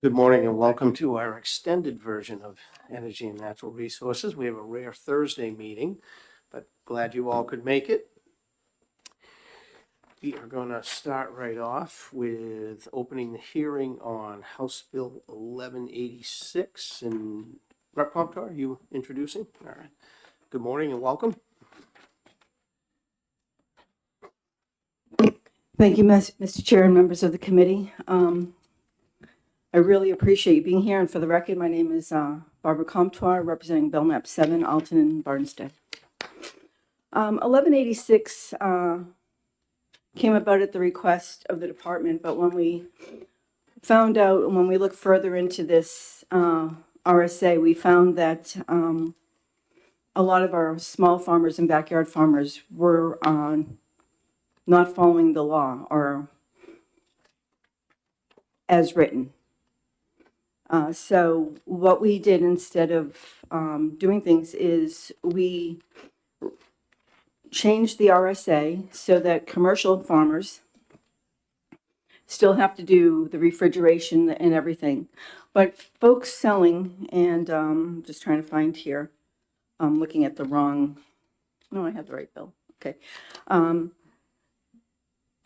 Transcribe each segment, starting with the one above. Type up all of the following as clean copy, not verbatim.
Good morning and welcome to our extended version of Energy and Natural Resources. We have a rare Thursday meeting, but glad you all could make it. We are going to start right off with opening the hearing on House Bill 1186. And Rep. Comptar, are you introducing? All right. Good morning and welcome. Thank you, Mr. Chair and members of the committee. I really appreciate you being here. And for the record, my name is Barbara Comptoir, representing Belknap 7, Alton, and Barnstead. 1186 came about at the request of the department, but when we found out, and when we looked further into this RSA, we found that a lot of our small farmers and backyard farmers were not following the law or as written. So what we did instead of doing things is we changed the RSA so that commercial farmers still have to do the refrigeration and everything. But folks selling, and just trying to find here, I'm looking at the wrong, no, I have the right bill. Okay.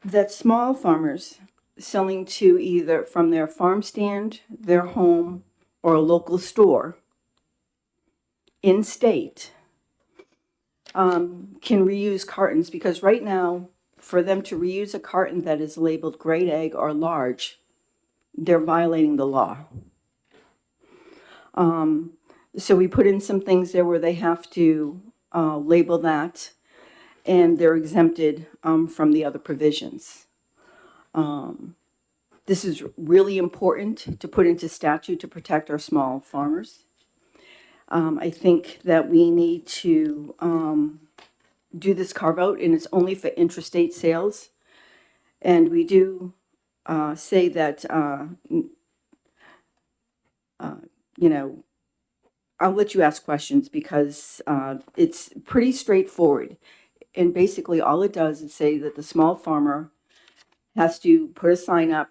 That small farmers selling to either from their farm stand, their home, or a local store in state can reuse cartons, because right now, for them to reuse a carton that is labeled grade egg or large, they're violating the law. So we put in some things there where they have to label that, and they're exempted from the other provisions. This is really important to put into statute to protect our small farmers. I think that we need to do this carve out, and it's only for intrastate sales. And we do say that, I'll let you ask questions because it's pretty straightforward. And basically all it does is say that the small farmer has to put a sign up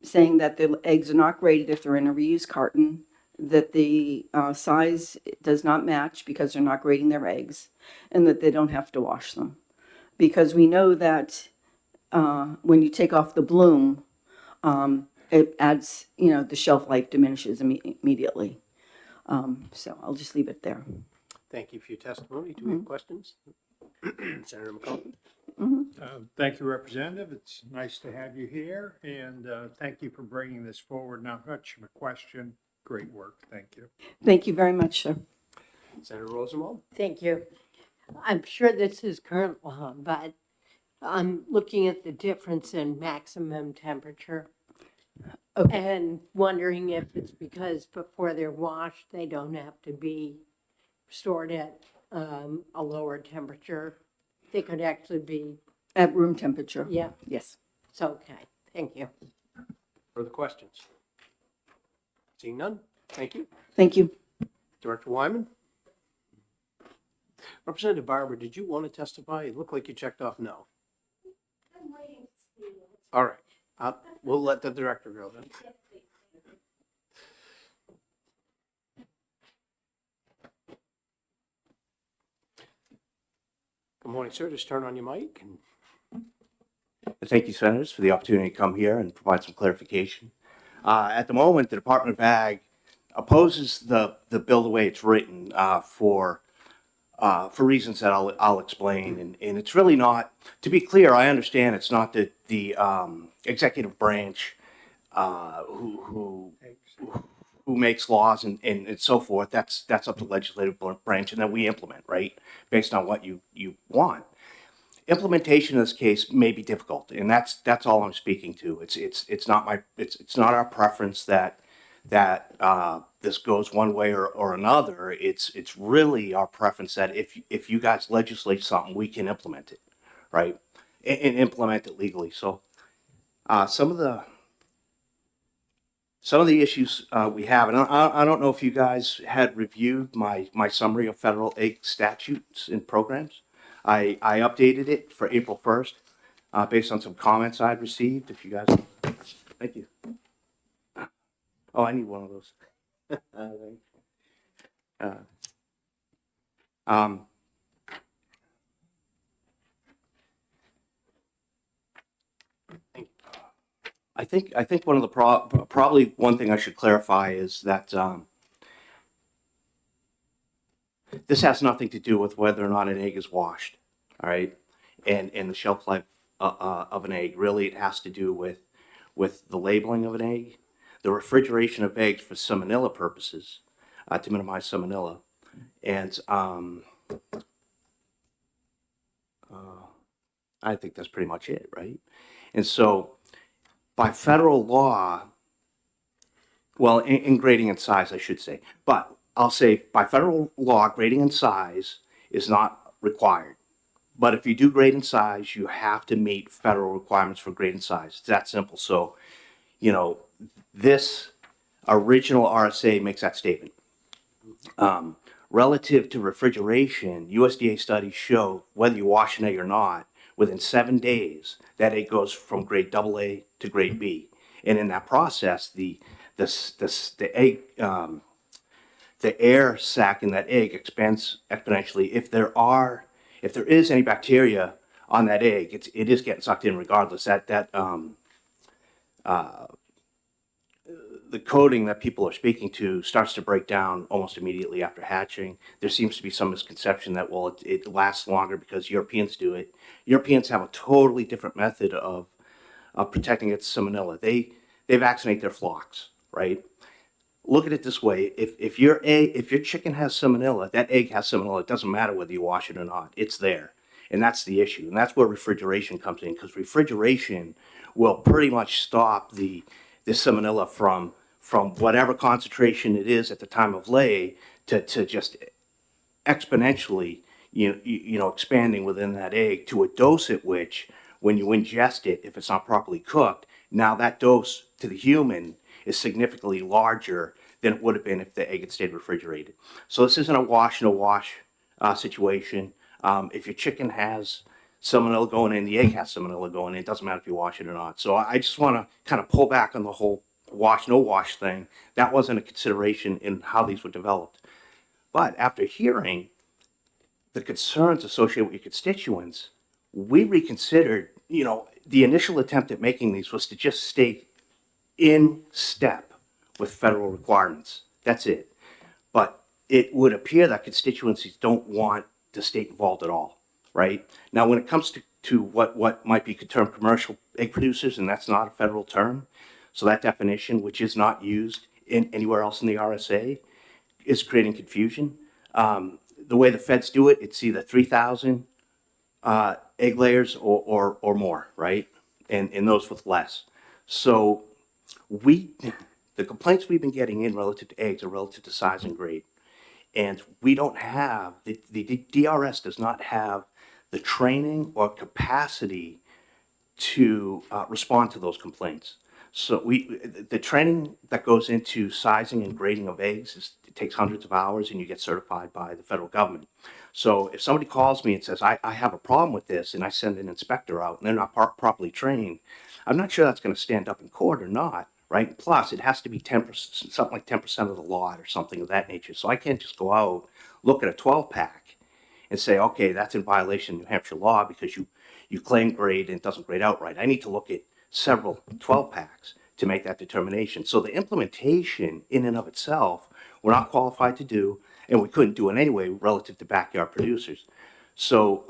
saying that the eggs are not graded if they're in a reuse carton, that the size does not match because they're not grading their eggs, and that they don't have to wash them. Because we know that when you take off the bloom, it adds, the shelf life diminishes immediately. So I'll just leave it there. Thank you for your testimony. Do we have questions? Senator McCollum. Thank you, Representative. It's nice to have you here, and thank you for bringing this forward. Not much of a question. Great work. Thank you. Thank you very much, sir. Senator Rosenwald. Thank you. I'm sure this is current law, but I'm looking at the difference in maximum temperature Okay. and wondering if it's because before they're washed, they don't have to be stored at a lower temperature. They could actually be, At room temperature. yeah, Yes. it's okay. Thank you. Further questions? Seeing none. Thank you. Thank you. Director Wyman? Representative Barber, did you want to testify? It looked like you checked off no. I'm waiting to see. All right. We'll let the director go then. Good morning, sir. Just turn on your mic. Thank you, Senators, for the opportunity to come here and provide some clarification. At the moment, the Department of Ag opposes the bill the way it's written for reasons that I'll explain. And it's really not, to be clear, I understand it's not the executive branch who makes laws and so forth. That's up to the legislative branch, and then we implement, right, based on what you want. Implementation in this case may be difficult, and that's all I'm speaking to. It's not our preference that this goes one way or another. It's really our preference that if you guys legislate something, we can implement it, right, and implement it legally. So some of the issues we have, and I don't know if you guys had reviewed my summary of federal egg statutes and programs. I updated it for April 1st based on some comments I'd received. If you guys, thank you. Oh, I need one of those. Um, I think one of the probably one thing I should clarify is that this has nothing to do with whether or not an egg is washed, all right, and the shelf life of an egg. Really, it has to do with the labeling of an egg, the refrigeration of eggs for salmonella purposes, to minimize salmonella, and I think that's pretty much it, right? And so, by federal law, well, in grading and size, I should say, but I'll say by federal law, grading and size is not required. But if you do grade and size, you have to meet federal requirements for grade and size. It's that simple. So, you know, this original RSA makes that statement. Relative to refrigeration, USDA studies show whether you wash an egg or not, within 7 days, that egg goes from grade AA to grade B. And in that process, the egg, the air sac in that egg expands exponentially. If there is any bacteria on that egg, it is getting sucked in regardless. The coating that people are speaking to starts to break down almost immediately after hatching. There seems to be some misconception that, well, it lasts longer because Europeans do it. Europeans have a totally different method of protecting against salmonella. They vaccinate their flocks, right? Look at it this way: if your chicken has salmonella, that egg has salmonella. It doesn't matter whether you wash it or not; it's there, and that's the issue. And that's where refrigeration comes in, because refrigeration will pretty much stop the salmonella from whatever concentration it is at the time of lay to just exponentially expanding within that egg to a dose at which, when you ingest it, if it's not properly cooked, now that dose to the human is significantly larger than it would have been if the egg had stayed refrigerated. So this isn't a wash no wash situation. If your chicken has salmonella going in, the egg has salmonella going in. It doesn't matter if you wash it or not. So I just want to kind of pull back on the whole wash no wash thing. That wasn't a consideration in how these were developed. But after hearing the concerns associated with your constituents, we reconsidered. The initial attempt at making these was to just stay in step with federal requirements. That's it. But it would appear that constituencies don't want the state involved at all, right? Now, when it comes to what might be termed commercial egg producers, and that's not a federal term, so that definition, which is not used anywhere else in the RSA, is creating confusion. The way the feds do it, it's either 3,000 egg layers or more, right? And those with less. So the complaints we've been getting in relative to eggs are relative to size and grade. And we don't have, the DRS does not have the training or capacity to respond to those complaints. So the training that goes into sizing and grading of eggs it takes hundreds of hours, and you get certified by the federal government. So if somebody calls me and says, I have a problem with this, and I send an inspector out and they're not properly trained, I'm not sure that's going to stand up in court or not, right? Plus, it has to be 10%, something like 10% of the lot or something of that nature. So I can't just go out, look at a 12-pack and say, okay, that's in violation of New Hampshire law because you claim grade and it doesn't grade out right. I need to look at several 12-packs to make that determination. So the implementation in and of itself, we're not qualified to do, and we couldn't do it anyway relative to backyard producers. So,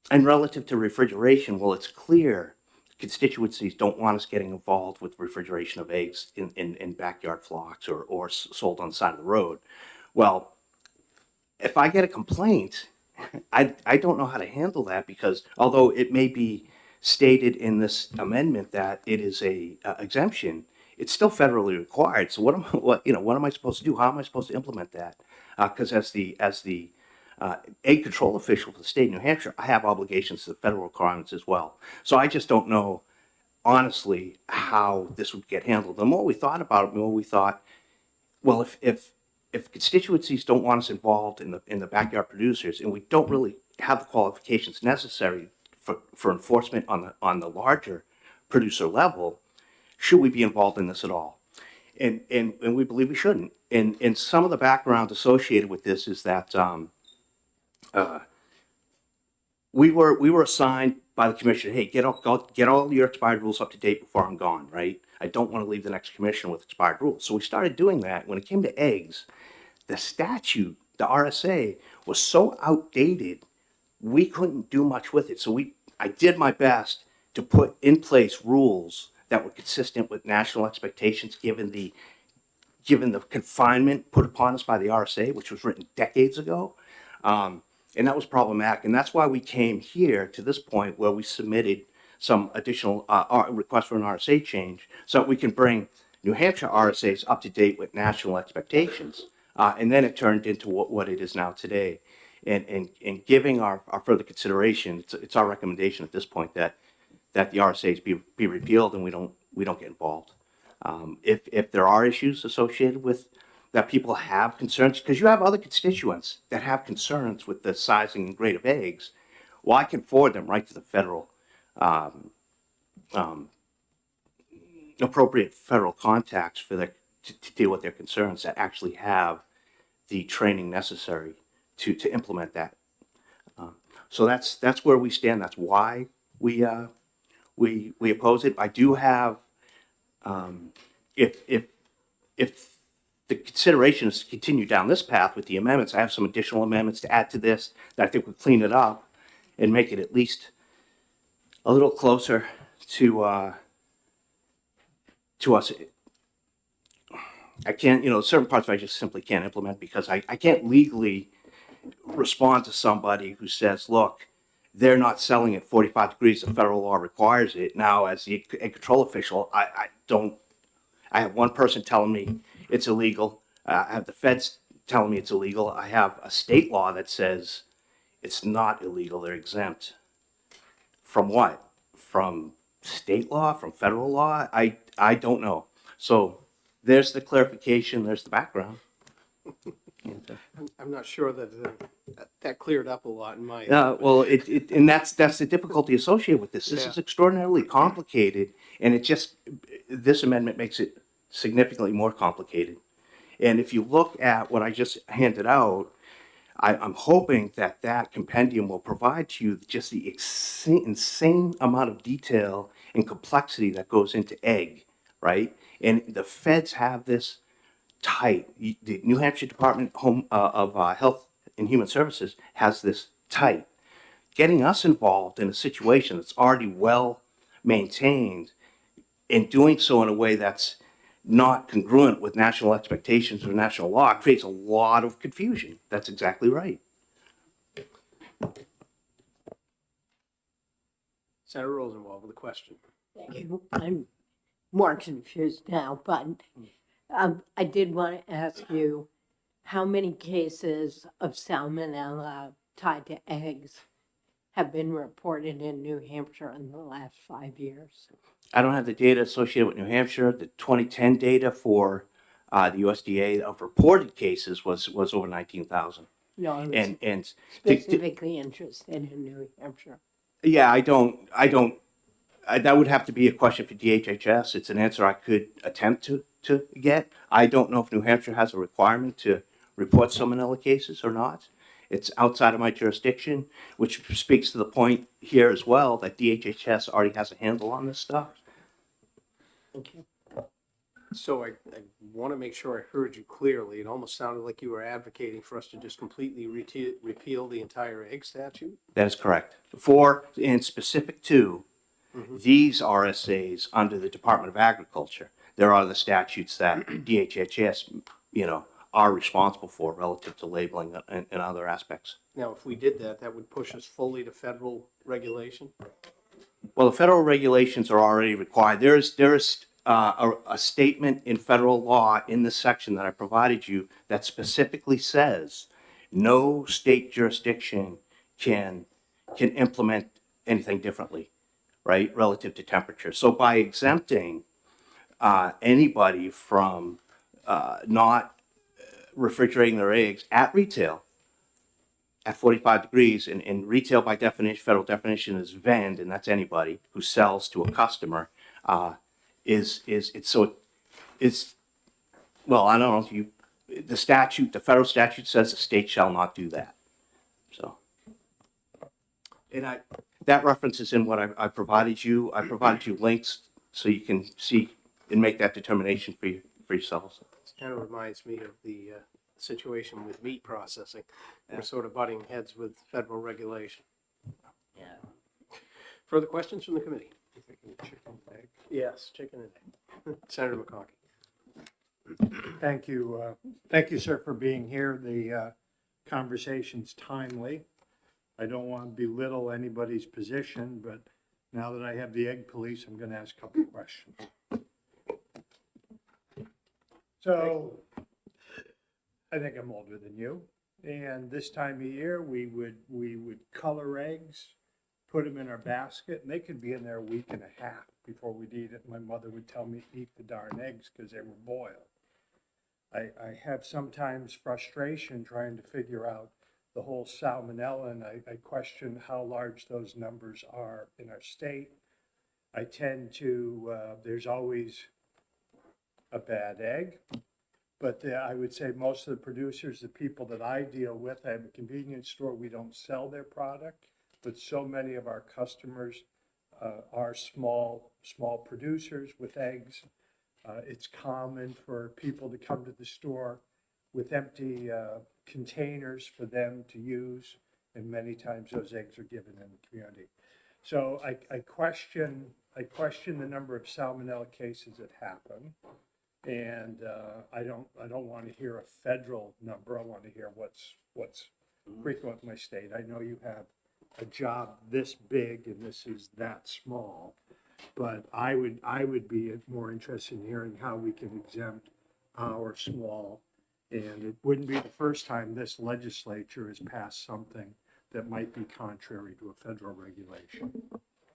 and relative to refrigeration, well, it's clear constituencies don't want us getting involved with refrigeration of eggs in backyard flocks or sold on the side of the road. Well, if I get a complaint, I don't know how to handle that, because although it may be stated in this amendment that it is a exemption, it's still federally required. So what am I supposed to do? How am I supposed to implement that? Because as the egg control official for the state of New Hampshire, I have obligations to the federal requirements as well. So I just don't know, honestly, how this would get handled. The more we thought about it, the more we thought, well, if constituencies don't want us involved in the backyard producers, and we don't really have the qualifications necessary for enforcement on the larger producer level, should we be involved in this at all? And we believe we shouldn't. And some of the background associated with this is that we were assigned by the commission, hey, get all your expired rules up to date before I'm gone, right? I don't want to leave the next commission with expired rules. So we started doing that. When it came to eggs, the statute, the RSA, was so outdated, we couldn't do much with it. So I did my best to put in place rules that were consistent with national expectations, given the confinement put upon us by the RSA, which was written decades ago. And that was problematic. And that's why we came here to this point where we submitted some additional requests for an RSA change so that we can bring New Hampshire RSAs up to date with national expectations. And then it turned into what it is now today. And giving our further consideration, it's our recommendation at this point that the RSAs be repealed and we don't get involved. If there are issues associated with that, people have concerns, because you have other constituents that have concerns with the sizing and grade of eggs, well, I can forward them right to the federal, appropriate federal contacts to deal with their concerns that actually have the training necessary to implement that. So that's where we stand. That's why we oppose it. I do have, if the consideration is to continue down this path with the amendments, I have some additional amendments to add to this that I think would clean it up and make it at least a little closer to us. I can't, certain parts I just simply can't implement because I can't legally respond to somebody who says, look, they're not selling at 45 degrees. The federal law requires it. Now, as the egg control official, I have one person telling me it's illegal. I have the feds telling me it's illegal. I have a state law that says it's not illegal. They're exempt. From what? From state law? From federal law? I don't know. So there's the clarification. There's the background. I'm not sure that that cleared up a lot in my. Well, and that's the difficulty associated with this. This is extraordinarily complicated, and this amendment makes it significantly more complicated. And if you look at what I just handed out, I'm hoping that compendium will provide to you just the insane amount of detail and complexity that goes into egg, right? And the feds have this tight. The New Hampshire Department of Health and Human Services has this tight. Getting us involved in a situation that's already well maintained and doing so in a way that's not congruent with national expectations or national law creates a lot of confusion. That's exactly right. Senator Rosenwald with a question. Thank you. I'm more confused now, but I did want to ask you, how many cases of salmonella tied to eggs have been reported in New Hampshire in the last 5 years? I don't have the data associated with New Hampshire. The 2010 data for the USDA of reported cases was over 19,000. No, I was And specifically interested in New Hampshire. yeah, I don't. That would have to be a question for DHHS. It's an answer I could attempt to get. I don't know if New Hampshire has a requirement to report salmonella cases or not. It's outside of my jurisdiction, which speaks to the point here as well that DHHS already has a handle on this stuff. Thank you. So I want to make sure I heard you clearly. It almost sounded like you were advocating for us to just completely repeal the entire egg statute. That is correct. And specific to these RSAs under the Department of Agriculture, there are the statutes that DHHS, are responsible for relative to labeling and other aspects. Now, if we did that, that would push us fully to federal regulation. Well, the federal regulations are already required. There is a statement in federal law in this section that I provided you that specifically says no state jurisdiction can implement anything differently, right, relative to temperature. So by exempting anybody from not refrigerating their eggs at retail at 45 degrees, and retail by definition, federal definition is vend, and that's anybody who sells to a customer it's, well, I don't know if you, the statute, the federal statute says the state shall not do that. So. And that reference is in what I provided you. I provided you links so you can see and make that determination for yourselves. It kind of reminds me of the situation with meat processing. We're sort of butting heads with federal regulation. Yeah. Further questions from the committee? Yes, chicken and egg. Senator McConkey. Thank you, sir, for being here. The conversation's timely. I don't want to belittle anybody's position, but now that I have the egg police, I'm going to ask a couple of questions. So, I think I'm older than you, and this time of year, we would color eggs, put them in our basket, and they could be in there a week and a half before we'd eat it. My mother would tell me to eat the darn eggs because they were boiled. I have sometimes frustration trying to figure out the whole salmonella, and I question how large those numbers are in our state. I tend to, there's always a bad egg, but I would say most of the producers, the people that I deal with, I have a convenience store, we don't sell their product, but so many of our customers are small producers with eggs. It's common for people to come to the store with empty containers for them to use, and many times those eggs are given in the community. So I question the number of salmonella cases that happen, and I don't want to hear a federal number. I want to hear what's frequent in my state. I know you have a job this big and this is that small, but I would be more interested in hearing how we can exempt our small. And it wouldn't be the first time this legislature has passed something that might be contrary to a federal regulation.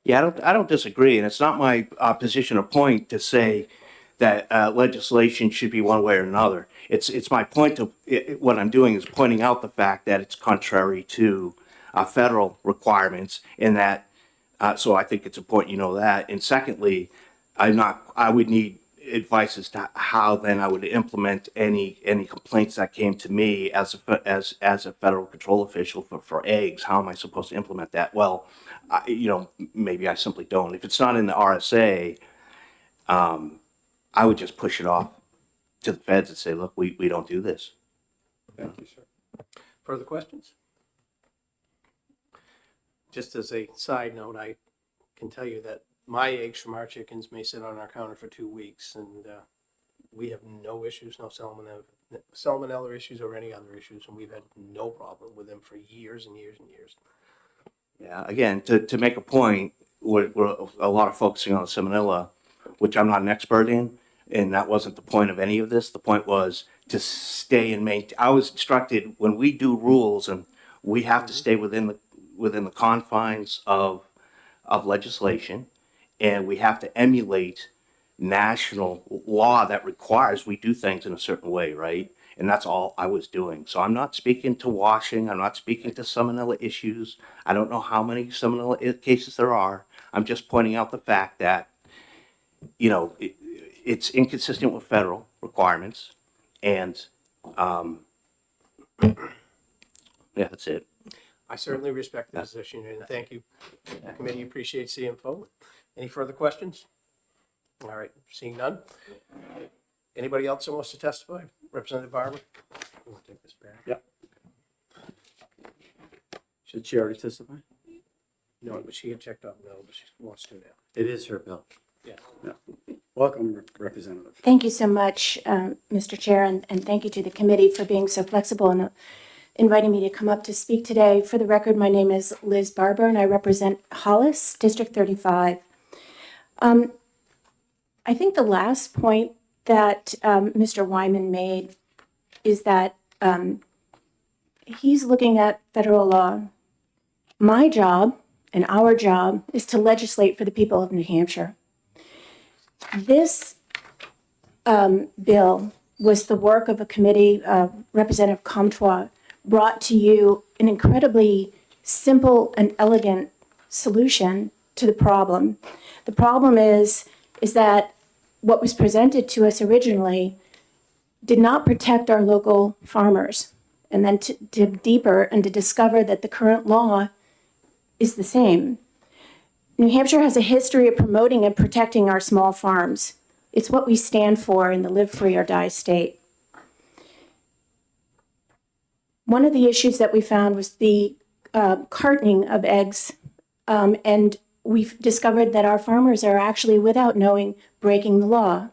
Yeah, I don't disagree, and it's not my position or point to say that legislation should be one way or another. It's my point to what I'm doing is pointing out the fact that it's contrary to federal requirements, and that so I think it's important you know that. And secondly, I would need advice as to how then I would implement any complaints that came to me as a federal control official for eggs. How am I supposed to implement that? Well, maybe I simply don't. If it's not in the RSA, I would just push it off to the feds and say, look, we don't do this. Thank you, sir. Further questions? Just as a side note, I can tell you that my eggs from our chickens may sit on our counter for 2 weeks, and we have no issues, no salmonella issues or any other issues, and we've had no problem with them for years and years and years. Yeah, again, to make a point, we're a lot of focusing on the salmonella, which I'm not an expert in, and that wasn't the point of any of this. The point was to stay and maintain. I was instructed when we do rules, and we have to stay within the confines of legislation, and we have to emulate national law that requires we do things in a certain way, right? And that's all I was doing. So I'm not speaking to washing. I'm not speaking to salmonella issues. I don't know how many salmonella cases there are. I'm just pointing out the fact that, it's inconsistent with federal requirements. And, yeah, that's it. I certainly respect the position, and thank you. The committee appreciates the info. Any further questions? All right, seeing none. Anybody else that wants to testify? Representative Barber? We'll take this back. Yep. Should she already testify? No, but she had checked off no, but she wants to now. It is her bill. Yeah. Welcome, Representative. Thank you so much, Mr. Chair, and thank you to the committee for being so flexible and inviting me to come up to speak today. For the record, my name is Liz Barber, and I represent Hollis, District 35. I think the last point that Mr. Wyman made is that he's looking at federal law. My job and our job is to legislate for the people of New Hampshire. This bill was the work of a committee, Representative Comtois brought to you an incredibly simple and elegant solution to the problem. The problem is that what was presented to us originally did not protect our local farmers. And then to dig deeper and to discover that the current law is the same. New Hampshire has a history of promoting and protecting our small farms. It's what we stand for in the Live Free or Die state. One of the issues that we found was the cartoning of eggs, and we've discovered that our farmers are actually, without knowing, breaking the law.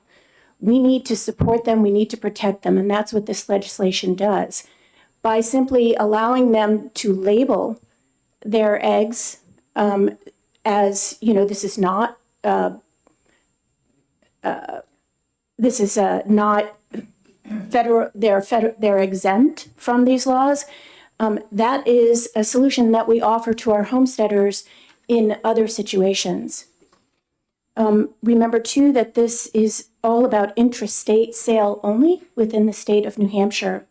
We need to support them, we need to protect them, and that's what this legislation does. By simply allowing them to label their eggs as, this is not, not federal, they're exempt from these laws. That is a solution that we offer to our homesteaders in other situations. Remember too that this is all about intrastate sale only within the state of New Hampshire.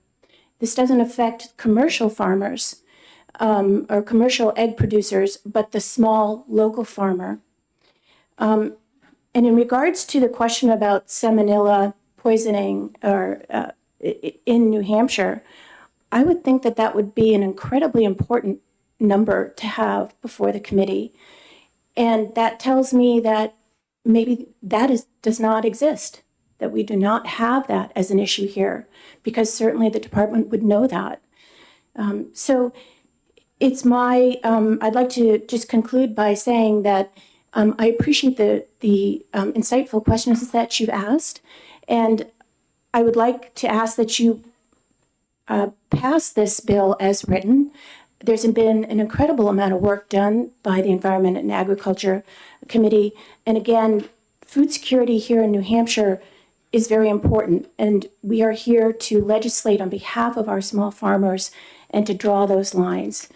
This doesn't affect commercial farmers or commercial egg producers, but the small local farmer. And in regards to the question about salmonella poisoning or in New Hampshire, I would think that that would be an incredibly important number to have before the committee. And that tells me that maybe that does not exist, that we do not have that as an issue here, because certainly the department would know that. So it's I'd like to just conclude by saying that I appreciate the insightful questions that you've asked, and I would like to ask that you pass this bill as written. There's been an incredible amount of work done by the Environment and Agriculture Committee. And again, food security here in New Hampshire is very important. And we are here to legislate on behalf of our small farmers and to draw those lines.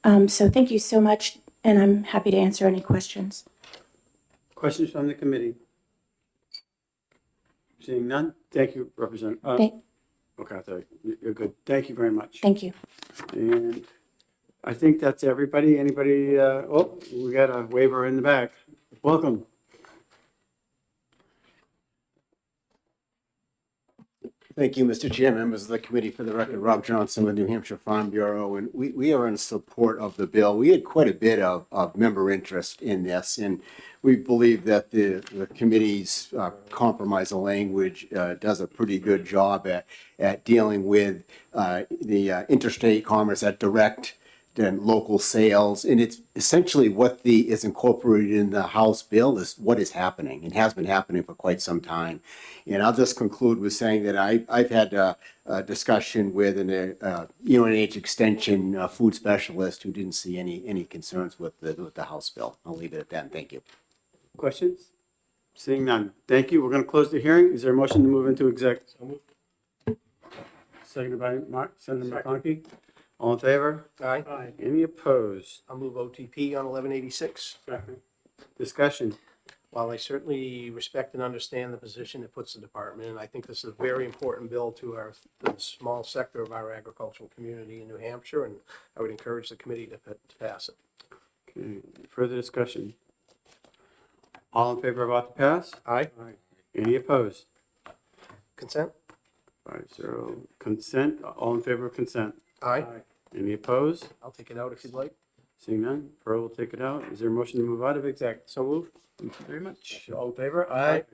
So thank you so much. And I'm happy to answer any questions. Questions from the committee? Seeing none? Thank you, Representative. Okay, I thought you're good. Thank you very much. Thank you. And I think that's everybody. Anybody, we got a waiver in the back. Welcome. Thank you, Mr. Chair, members of the committee. For the record, Rob Johnson with New Hampshire Farm Bureau, and we are in support of the bill. We had quite a bit of member interest in this, and we believe that the committee's compromise language does a pretty good job at dealing with the interstate commerce, at direct and local sales, and it's essentially what is incorporated in the House bill is what is happening and has been happening for quite some time. And I'll just conclude with saying that I've had a discussion with an UNH Extension food specialist who didn't see any concerns with the House bill. I'll leave it at that. Thank you. Questions? Seeing none. Thank you. We're going to close the hearing. Is there a motion to move into exec? Seconded by Senator McConkey. All in favor? Aye. Any opposed? I'll move OTP on 1186. Discussion. While I certainly respect and understand the position it puts the department in, I think this is a very important bill to the small sector of our agricultural community in New Hampshire, and I would encourage the committee to pass it. Okay. Further discussion. All in favor about the pass? Aye. Any opposed? Consent? 5-0. Consent. All in favor of consent? Aye. Any opposed? I'll take it out if you'd like. Seeing none, Pearl will take it out. Is there a motion to move out of exec? So moved. Thank you very much. All in favor? Aye.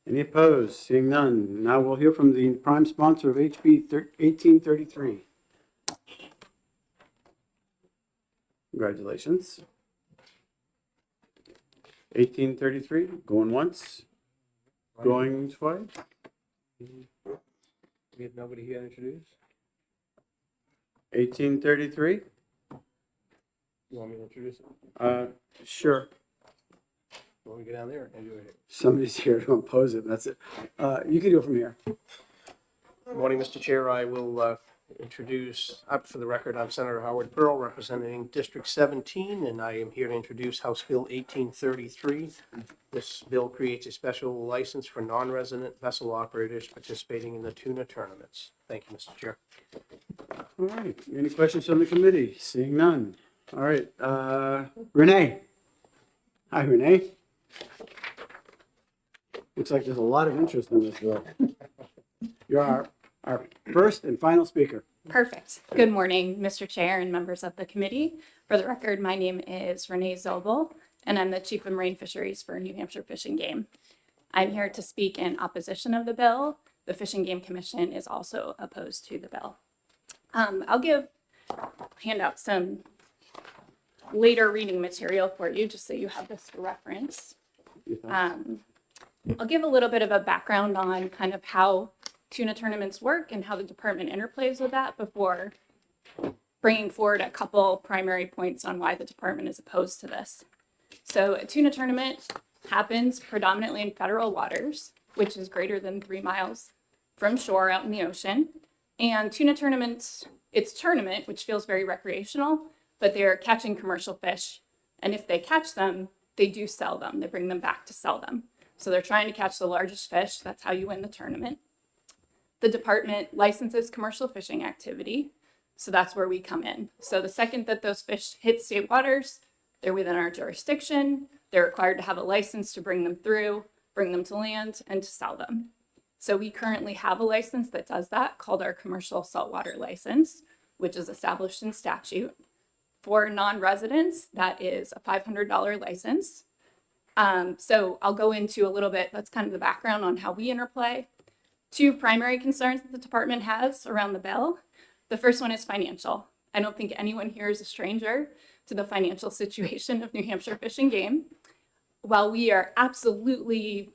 Any opposed? Seeing none. Now we'll hear from the prime sponsor of HB 1833. Congratulations. 1833, going once, going twice. We have nobody here to introduce? 1833? You want me to introduce it? Sure. You want me to go down there and do it? Somebody's here to oppose it. That's it. You can do it from here. Good morning, Mr. Chair. I will introduce, for the record, I'm Senator Howard Pearl, representing District 17, and I am here to introduce House Bill 1833. This bill creates a special license for non-resident vessel operators participating in the tuna tournaments. Thank you, Mr. Chair. All right. Any questions from the committee? Seeing none. All right. Renee. Hi, Renee. Looks like there's a lot of interest in this bill. You're our first and final speaker. Perfect. Good morning, Mr. Chair and members of the committee. For the record, my name is Renee Zobel, and I'm the Chief of Marine Fisheries for New Hampshire Fish and Game. I'm here to speak in opposition of the bill. The Fish and Game Commission is also opposed to the bill. I'll hand out some later reading material for you, just so you have this for reference. I'll give a little bit of a background on kind of how tuna tournaments work and how the department interplays with that before bringing forward a couple primary points on why the department is opposed to this. So a tuna tournament happens predominantly in federal waters, which is greater than 3 miles from shore out in the ocean. And tuna tournaments, it's tournament, which feels very recreational, but they're catching commercial fish. And if they catch them, they do sell them. They bring them back to sell them. So they're trying to catch the largest fish. That's how you win the tournament. The department licenses commercial fishing activity. So that's where we come in. So the second that those fish hit state waters, they're within our jurisdiction. They're required to have a license to bring them through, bring them to land, and to sell them. So we currently have a license that does that, called our commercial saltwater license, which is established in statute. For non-residents, that is a $500 license. So I'll go into a little bit, that's kind of the background on how we interplay. 2 primary concerns that the department has around the bill. The first one is financial. I don't think anyone here is a stranger to the financial situation of New Hampshire Fish and Game. While we are absolutely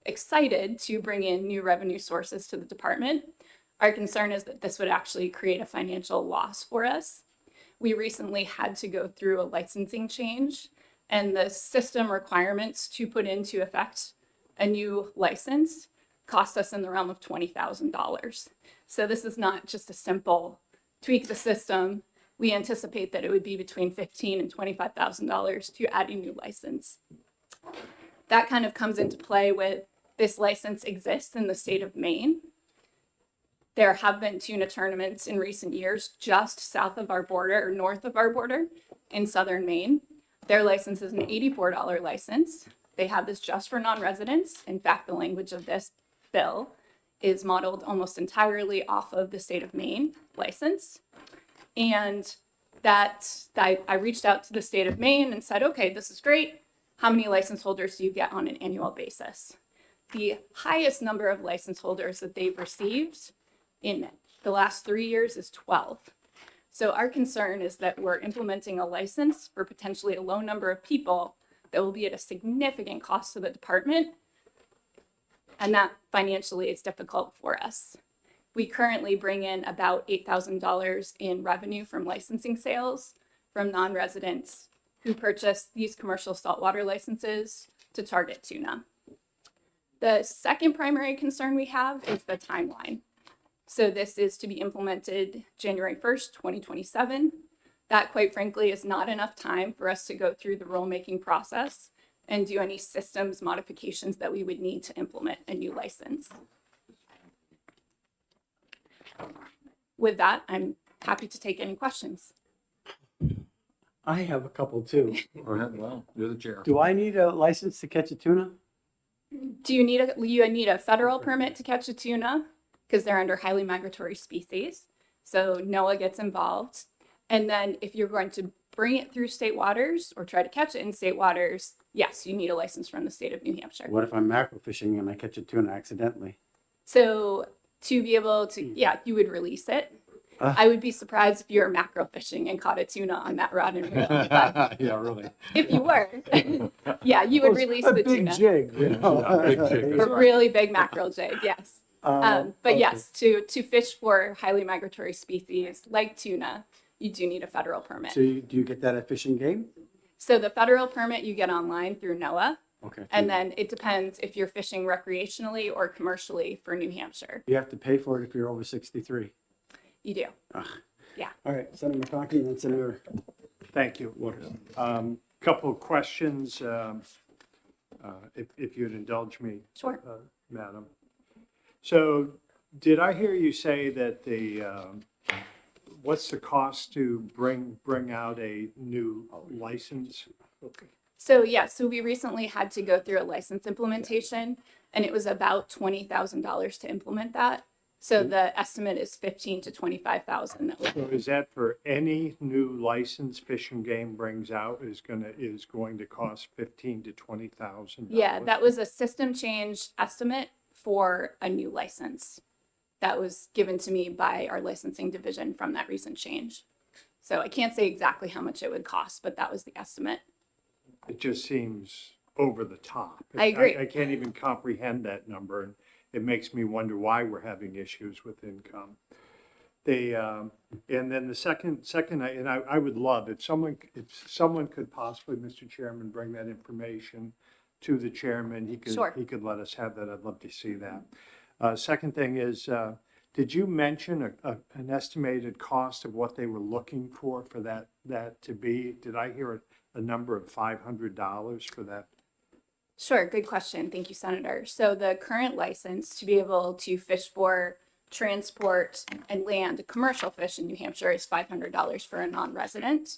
excited to bring in new revenue sources to the department, our concern is that this would actually create a financial loss for us. We recently had to go through a licensing change, and the system requirements to put into effect a new license cost us in the realm of $20,000. So this is not just a simple tweak the system. We anticipate that it would be between $15,000 and $25,000 to add a new license. That kind of comes into play with this license exists in the state of Maine. There have been tuna tournaments in recent years just south of our border or north of our border in southern Maine. Their license is an $84 license. They have this just for non-residents. In fact, the language of this bill is modeled almost entirely off of the state of Maine license. And I reached out to the state of Maine and said, okay, this is great. How many license holders do you get on an annual basis? The highest number of license holders that they've received in the last 3 years is 12. So our concern is that we're implementing a license for potentially a low number of people that will be at a significant cost to the department. And that financially is difficult for us. We currently bring in about $8,000 in revenue from licensing sales from non-residents who purchase these commercial saltwater licenses to target tuna. The second primary concern we have is the timeline. So this is to be implemented January 1st, 2027. That, quite frankly, is not enough time for us to go through the rulemaking process and do any systems modifications that we would need to implement a new license. With that, I'm happy to take any questions. I have a couple too. Well, you're the chair. Do I need a license to catch a tuna? Do you need a federal permit to catch a tuna? Because they're under highly migratory species. So NOAA gets involved. And then if you're going to bring it through state waters or try to catch it in state waters, yes, you need a license from the state of New Hampshire. What if I'm mackerel fishing and I catch a tuna accidentally? So to be able to, yeah, you would release it. I would be surprised if you were mackerel fishing and caught a tuna on that rod and reel. But Yeah, really. if you were, yeah, you would release the big tuna. jig, you know? Yeah, big jig. A really big mackerel jig, yes. But okay. yes, to fish for highly migratory species like tuna, you do need a federal permit. So do you get that at Fish and Game? So the federal permit you get online through NOAA, Okay. and then it depends if you're fishing recreationally or commercially for New Hampshire. You have to pay for it if you're over 63. You do. All right, Senator McConkey and then Senator Thank you. Waters. Couple of questions, if you'd indulge me. Sure. Madam. So did I hear you say that what's the cost to bring out a new license? So yeah, so we recently had to go through a license implementation, and it was about $20,000 to implement that. So the estimate is 15 to 25,000. That So is that for any new license Fish and Game brings out is going to cost 15 to 20,000? Yeah, that was a system change estimate for a new license that was given to me by our licensing division from that recent change. So I can't say exactly how much it would cost, but that was the estimate. It just seems over the top. I agree. I can't even comprehend that number, and it makes me wonder why we're having issues with income. And then the second, I would love if someone could possibly, Mr. Chairman, bring that information to the chairman. Sure. He could let us have that. I'd love to see that. Second thing is, did you mention an estimated cost of what they were looking for that to be? Did I hear a number of $500 for that? Sure, good question. Thank you, Senator. So the current license to be able to fish for, transport, and land commercial fish in New Hampshire is $500 for a non-resident.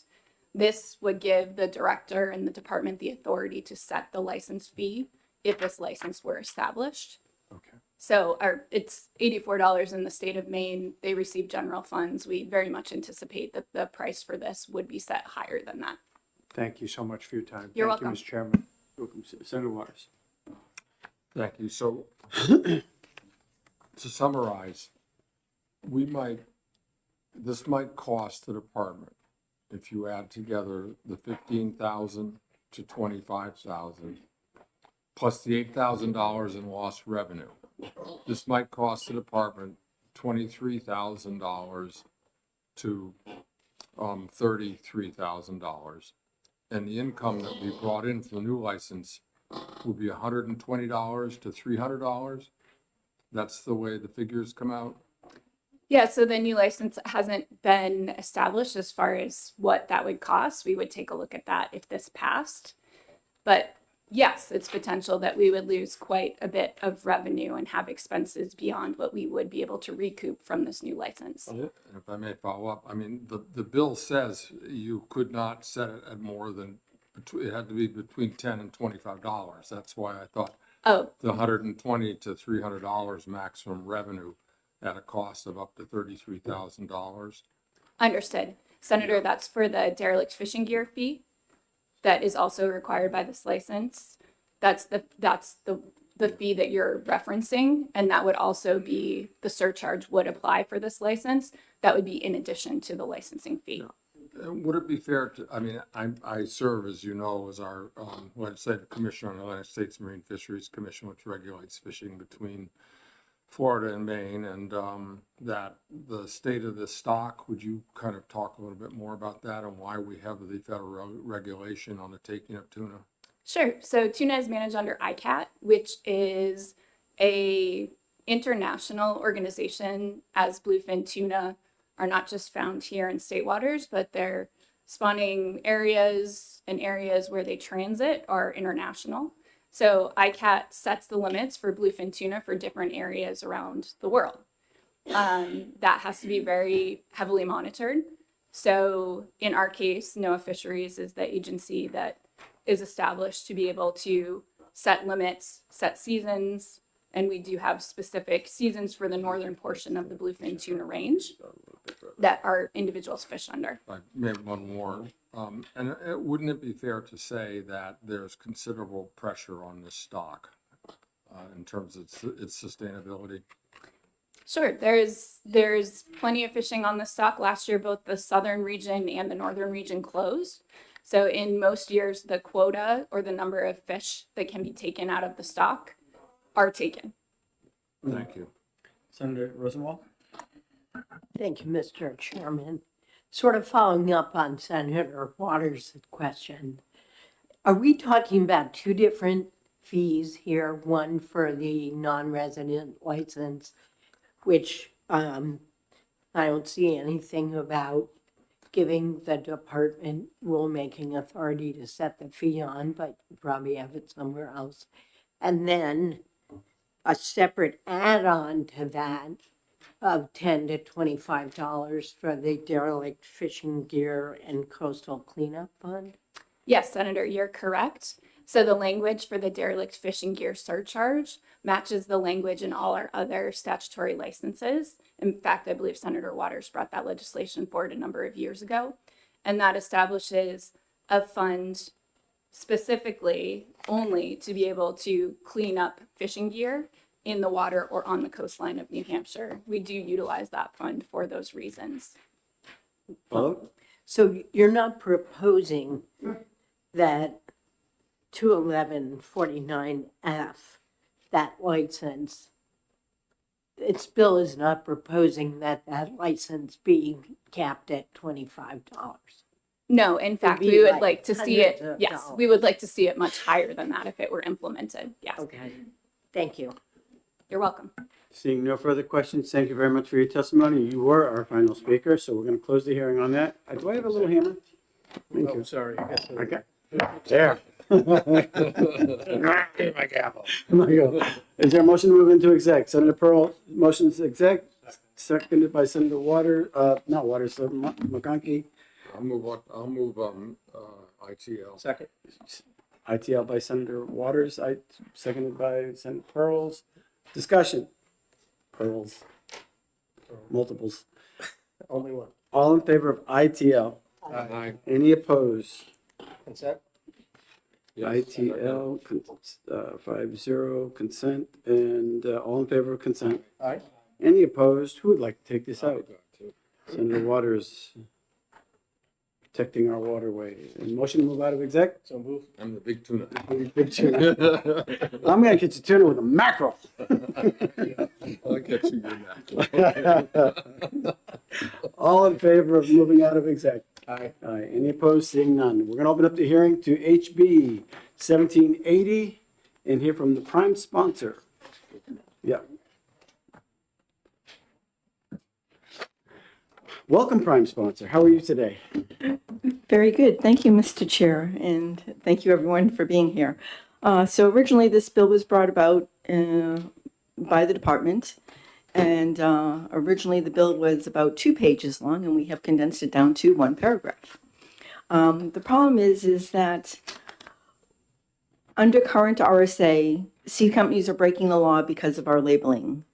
This would give the director and the department the authority to set the license fee if this license were established. Okay. So it's $84 in the state of Maine. They receive general funds. We very much anticipate that the price for this would be set higher than that. Thank you so much for your time. You're Thank welcome. you, Mr. Chairman. Welcome, Senator Waters. Thank you. So to summarize, this might cost the department, if you add together the 15,000 to 25,000, plus the $8,000 in lost revenue. This might cost the department $23,000 to $33,000. And the income that we brought in for the new license would be $120 to $300. That's the way the figures come out. Yeah, so the new license hasn't been established as far as what that would cost. We would take a look at that if this passed. But yes, it's potential that we would lose quite a bit of revenue and have expenses beyond what we would be able to recoup from this new license. And if I may follow up, I mean, the bill says you could not set it at more than, it had to be between $10 and $25. That's why I thought Oh, the $120 to $300 maximum revenue at a cost of up to $33,000. understood. Senator, that's for the derelict fishing gear fee that is also required by this license. That's the fee that you're referencing, and that would also be, the surcharge would apply for this license. That would be in addition to the licensing fee. Would it be fair to, I mean, I serve, as you know, as our legislative commissioner on the Atlantic States Marine Fisheries Commission, which regulates fishing between Florida and Maine, and that the state of the stock, would you kind of talk a little bit more about that and why we have the federal regulation on the taking of tuna? Sure. So tuna is managed under ICAT, which is a international organization, as bluefin tuna are not just found here in state waters, but their spawning areas and areas where they transit are international. So ICAT sets the limits for bluefin tuna for different areas around the world. That has to be very heavily monitored. So in our case, NOAA Fisheries is the agency that is established to be able to set limits, set seasons, and we do have specific seasons for the northern portion of the bluefin tuna range that our individuals fish under. Maybe one more. Wouldn't it be fair to say that there's considerable pressure on this stock in terms of its sustainability? Sure, there's plenty of fishing on the stock. Last year, both the southern region and the northern region closed. So in most years, the quota or the number of fish that can be taken out of the stock are taken. Thank you. Senator Rosenwald? Thank you, Mr. Chairman. Sort of following up on Senator Waters' question, are we talking about two different fees here? One for the non-resident license, which I don't see anything about giving the department rulemaking authority to set the fee on, but you probably have it somewhere else. And then a separate add-on to that of $10 to $25 for the derelict fishing gear and coastal cleanup fund? Yes, Senator, you're correct. So the language for the derelict fishing gear surcharge matches the language in all our other statutory licenses. In fact, I believe Senator Waters brought that legislation forward a number of years ago. And that establishes a fund specifically only to be able to clean up fishing gear in the water or on the coastline of New Hampshire. We do utilize that fund for those reasons. Follow? So you're not proposing that 21149F, that license, its bill is not proposing that that license be capped at $25. No, in fact, be we would like like to see it, hundreds of yes, we would like to see it much higher than that if it were implemented. Yes, Okay, thank you. you're welcome. Seeing no further questions, thank you very much for your testimony. You were our final speaker, so we're going to close the hearing on that. Do I have a little hammer? Thank Oh, you. sorry. I guess I- Okay. There. Here's my gavel. There you go. Is there a motion to move into exec? Senator Pearl, motion to exec, seconded by Senator not Waters, McConkey. I'll move ITL. Second. ITL by Senator Waters, seconded by Senator Pearls. Discussion. Pearls. Multiples. Only one. All in favor of ITL? Aye. Any opposed? Consent? Yes. ITL, 5-0, consent, and all in favor of consent? Aye. Any opposed? Who would like to take this out? Senator Waters, protecting our waterway. And motion to move out of exec? So move. I'm the big tuna. Big tuna. I'm gonna catch a tuna with a mackerel. I'll get you that. All in favor of moving out of exec? Aye. Aye. Any opposed? Seeing none. We're gonna open up the hearing to HB 1780 and hear from the prime sponsor. Yeah. Welcome, prime sponsor. How are you today? Very good. Thank you, Mr. Chair, and thank you everyone for being here. So originally, this bill was brought about by the department, and originally the bill was about 2 pages long, and we have condensed it down to 1 paragraph. The problem is that under current RSA, seed companies are breaking the law because of our labeling,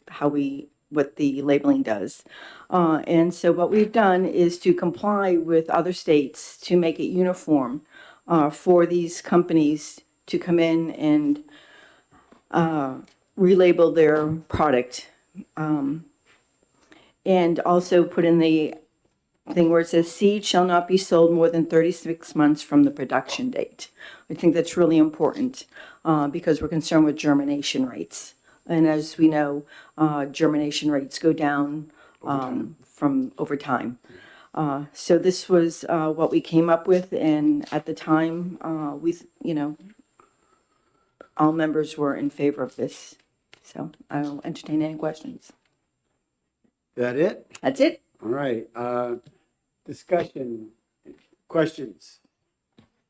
what the labeling does. And so what we've done is to comply with other states to make it uniform for these companies to come in and relabel their product. And also put in the thing where it says seed shall not be sold more than 36 months from the production date. I think that's really important because we're concerned with germination rates. And as we know, germination rates go down from over time. So this was what we came up with, and at the time, all members were in favor of this. So I'll entertain any questions. That it? That's it. All right. Discussion, questions?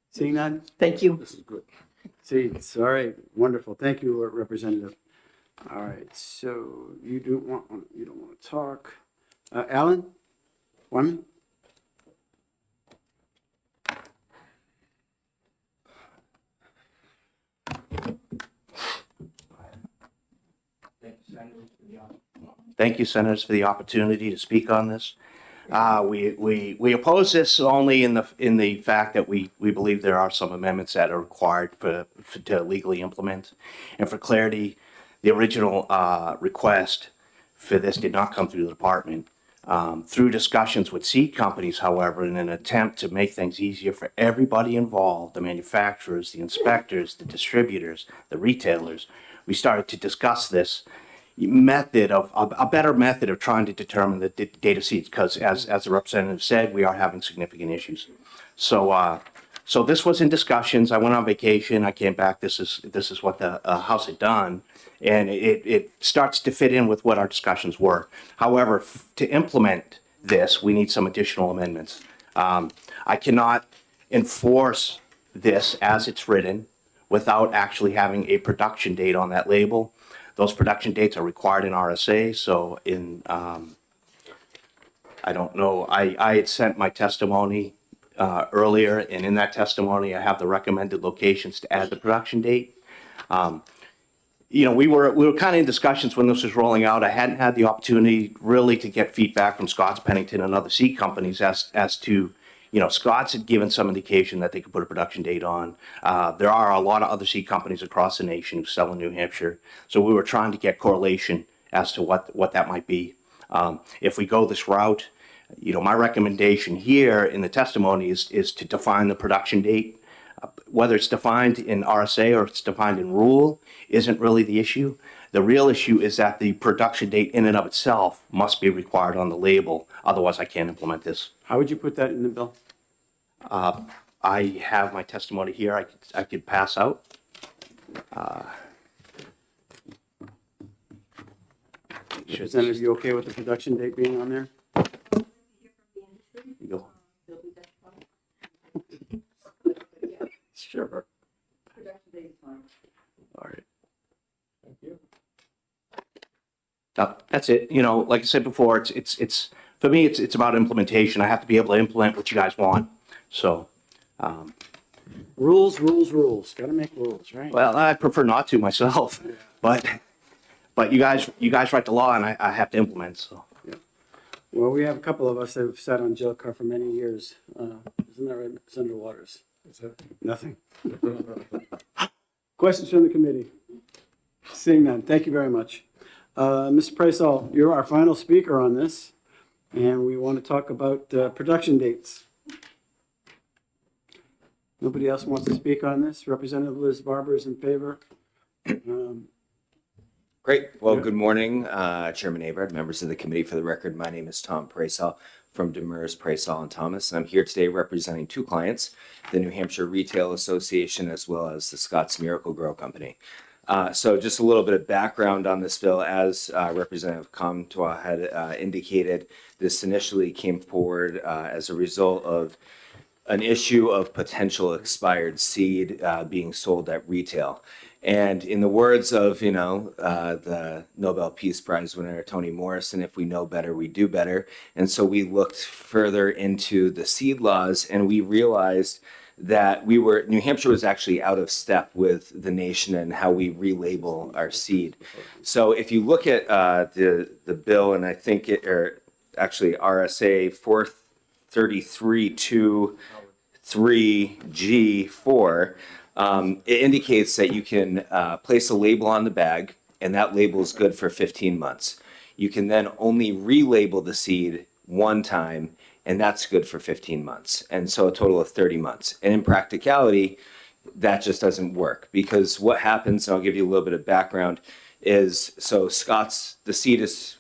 Seeing none? Thank you. This is good. Seats. All right. Wonderful. Thank you, Representative. All right. So you don't want to talk. Alan? Wyman? Thank you, Senators, for the opportunity to speak on this. We oppose this only in the fact that we believe there are some amendments that are required to legally implement. And for clarity, the original request for this did not come through the department. Through discussions with seed companies, however, in an attempt to make things easier for everybody involved, the manufacturers, the inspectors, the distributors, the retailers, we started to discuss this method of a better method of trying to determine the date of seeds, because as the representative said, we are having significant issues. So this was in discussions. I went on vacation. I came back. This is what the House had done, and it starts to fit in with what our discussions were. However, to implement this, we need some additional amendments. I cannot enforce this as it's written without actually having a production date on that label. Those production dates are required in RSA, so I don't know, I had sent my testimony earlier, and in that testimony, I have the recommended locations to add the production date. You know, we were kind of in discussions when this was rolling out. I hadn't had the opportunity really to get feedback from Scott's Pennington and other seed companies as to, you know, Scott's had given some indication that they could put a production date on. There are a lot of other seed companies across the nation who sell in New Hampshire. So we were trying to get correlation as to what that might be. If we go this route, you know, my recommendation here in the testimony is to define the production date. Whether it's defined in RSA or it's defined in rule isn't really the issue. The real issue is that the production date in and of itself must be required on the label. Otherwise, I can't implement this. How would you put that in the bill? I have my testimony here. I could pass out. Representative, you okay with the production date being on there? You go. Sure. All right. That's it. You know, like I said before, it's for me, it's about implementation. I have to be able to implement what you guys want. So, Rules. Got to make rules, right? well, I prefer not to myself, but you guys write the law and I have to implement. So, Well, we have a couple of us that have sat on jail car for many years. Isn't that right, Senator Waters? Nothing. Questions from the committee? Seeing none, thank you very much. Mr. Preisall, you're our final speaker on this, and we want to talk about production dates. Nobody else wants to speak on this? Representative Liz Barber is in favor. Great. Well, good morning, Chairman Abraham, members of the committee. For the record, my name is Tom Preisall from Demers, Preisall and Thomas, and I'm here today representing two clients, the New Hampshire Retail Association as well as the Scott's Miracle-Gro Company. So just a little bit of background on this bill. As Representative Comtois had indicated, this initially came forward as a result of an issue of potential expired seed being sold at retail. And in the words of, the Nobel Peace Prize winner, Toni Morrison, if we know better, we do better. And so we looked further into the seed laws and we realized that New Hampshire was actually out of step with the nation and how we relabel our seed. So if you look at the bill, and I think actually RSA 433.2.3G4, it indicates that you can place a label on the bag, and that label is good for 15 months. You can then only relabel the seed one time, and that's good for 15 months. And so a total of 30 months. And in practicality, that just doesn't work, because what happens, and I'll give you a little bit of background, is so the seed is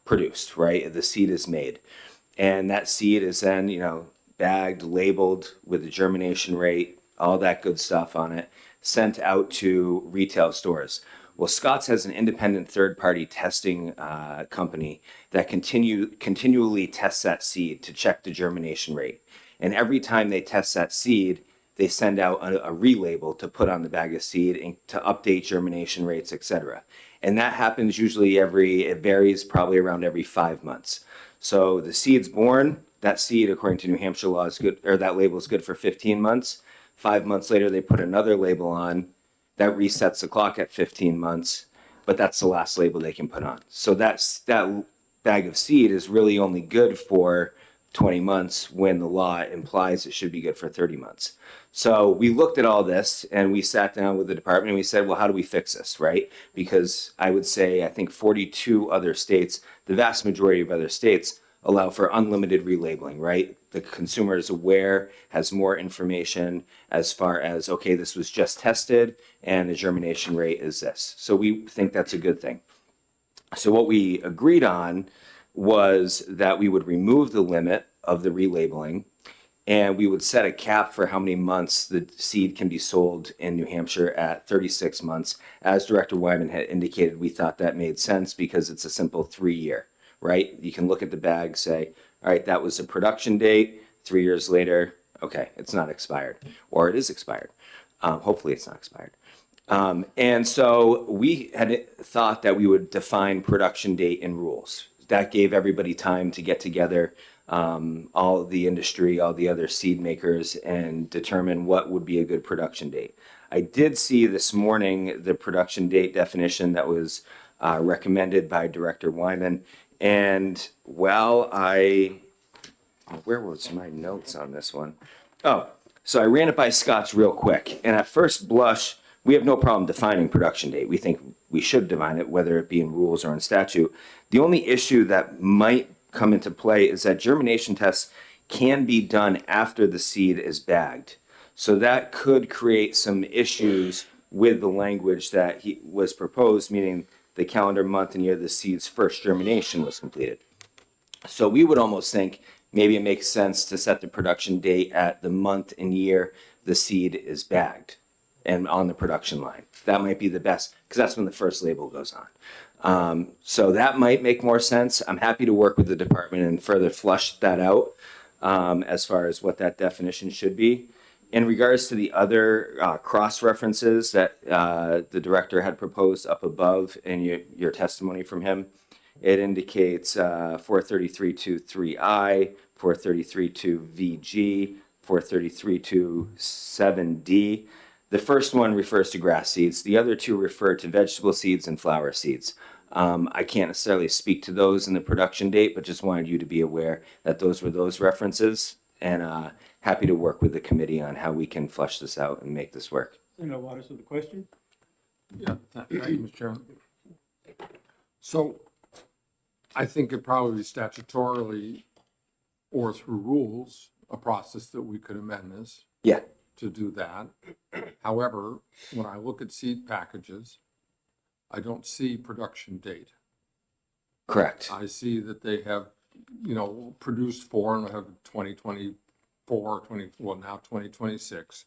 produced, right? The seed is made. And that seed is then, bagged, labeled with the germination rate, all that good stuff on it, sent out to retail stores. Well, Scott's has an independent third-party testing company that continually tests that seed to check the germination rate. And every time they test that seed, they send out a relabel to put on the bag of seed and to update germination rates, etc. And that happens usually it varies probably around every 5 months. So the seed's born, that seed, according to New Hampshire law, is good, or that label is good for 15 months. 5 months later, they put another label on that resets the clock at 15 months, but that's the last label they can put on. So that bag of seed is really only good for 20 months when the law implies it should be good for 30 months. So we looked at all this and we sat down with the department and we said, well, how do we fix this, right? Because I think 42 other states, the vast majority of other states, allow for unlimited relabeling, right? The consumer is aware, has more information as far as, okay, this was just tested and the germination rate is this. So we think that's a good thing. So what we agreed on was that we would remove the limit of the relabeling and we would set a cap for how many months the seed can be sold in New Hampshire at 36 months. As Director Wyman had indicated, we thought that made sense because it's a simple 3-year. Right? You can look at the bag, say, all right, that was a production date. 3 years later, okay, it's not expired, or it is expired. Hopefully it's not expired. And so we had thought that we would define production date in rules. That gave everybody time to get together, all the industry, all the other seed makers, and determine what would be a good production date. I did see this morning the production date definition that was recommended by Director Wyman. And while where was my notes on this one? Oh, so I ran it by Scott's real quick. And at first blush, we have no problem defining production date. We think we should define it, whether it be in rules or in statute. The only issue that might come into play is that germination tests can be done after the seed is bagged. So that could create some issues with the language that was proposed, meaning the calendar month and year the seed's first germination was completed. So we would almost think maybe it makes sense to set the production date at the month and year the seed is bagged and on the production line. That might be the best, because that's when the first label goes on. So that might make more sense. I'm happy to work with the department and further flush that out as far as what that definition should be. In regards to the other cross references that the director had proposed up above in your testimony from him, it indicates 433.2.3i, 433.2 VG, 433.2 7D. The first one refers to grass seeds. The other two refer to vegetable seeds and flower seeds. I can't necessarily speak to those in the production date, but just wanted you to be aware that those were those references, and happy to work with the committee on how we can flesh this out and make this work. Senator Waters with the question? Yeah, thank you, Mr. Chairman. So I think it probably statutorily or through rules, a process that we could amend this Yeah. to do that. However, when I look at seed packages, I don't see production date. Correct. I see that they have, produced for and have 2024, now 2026.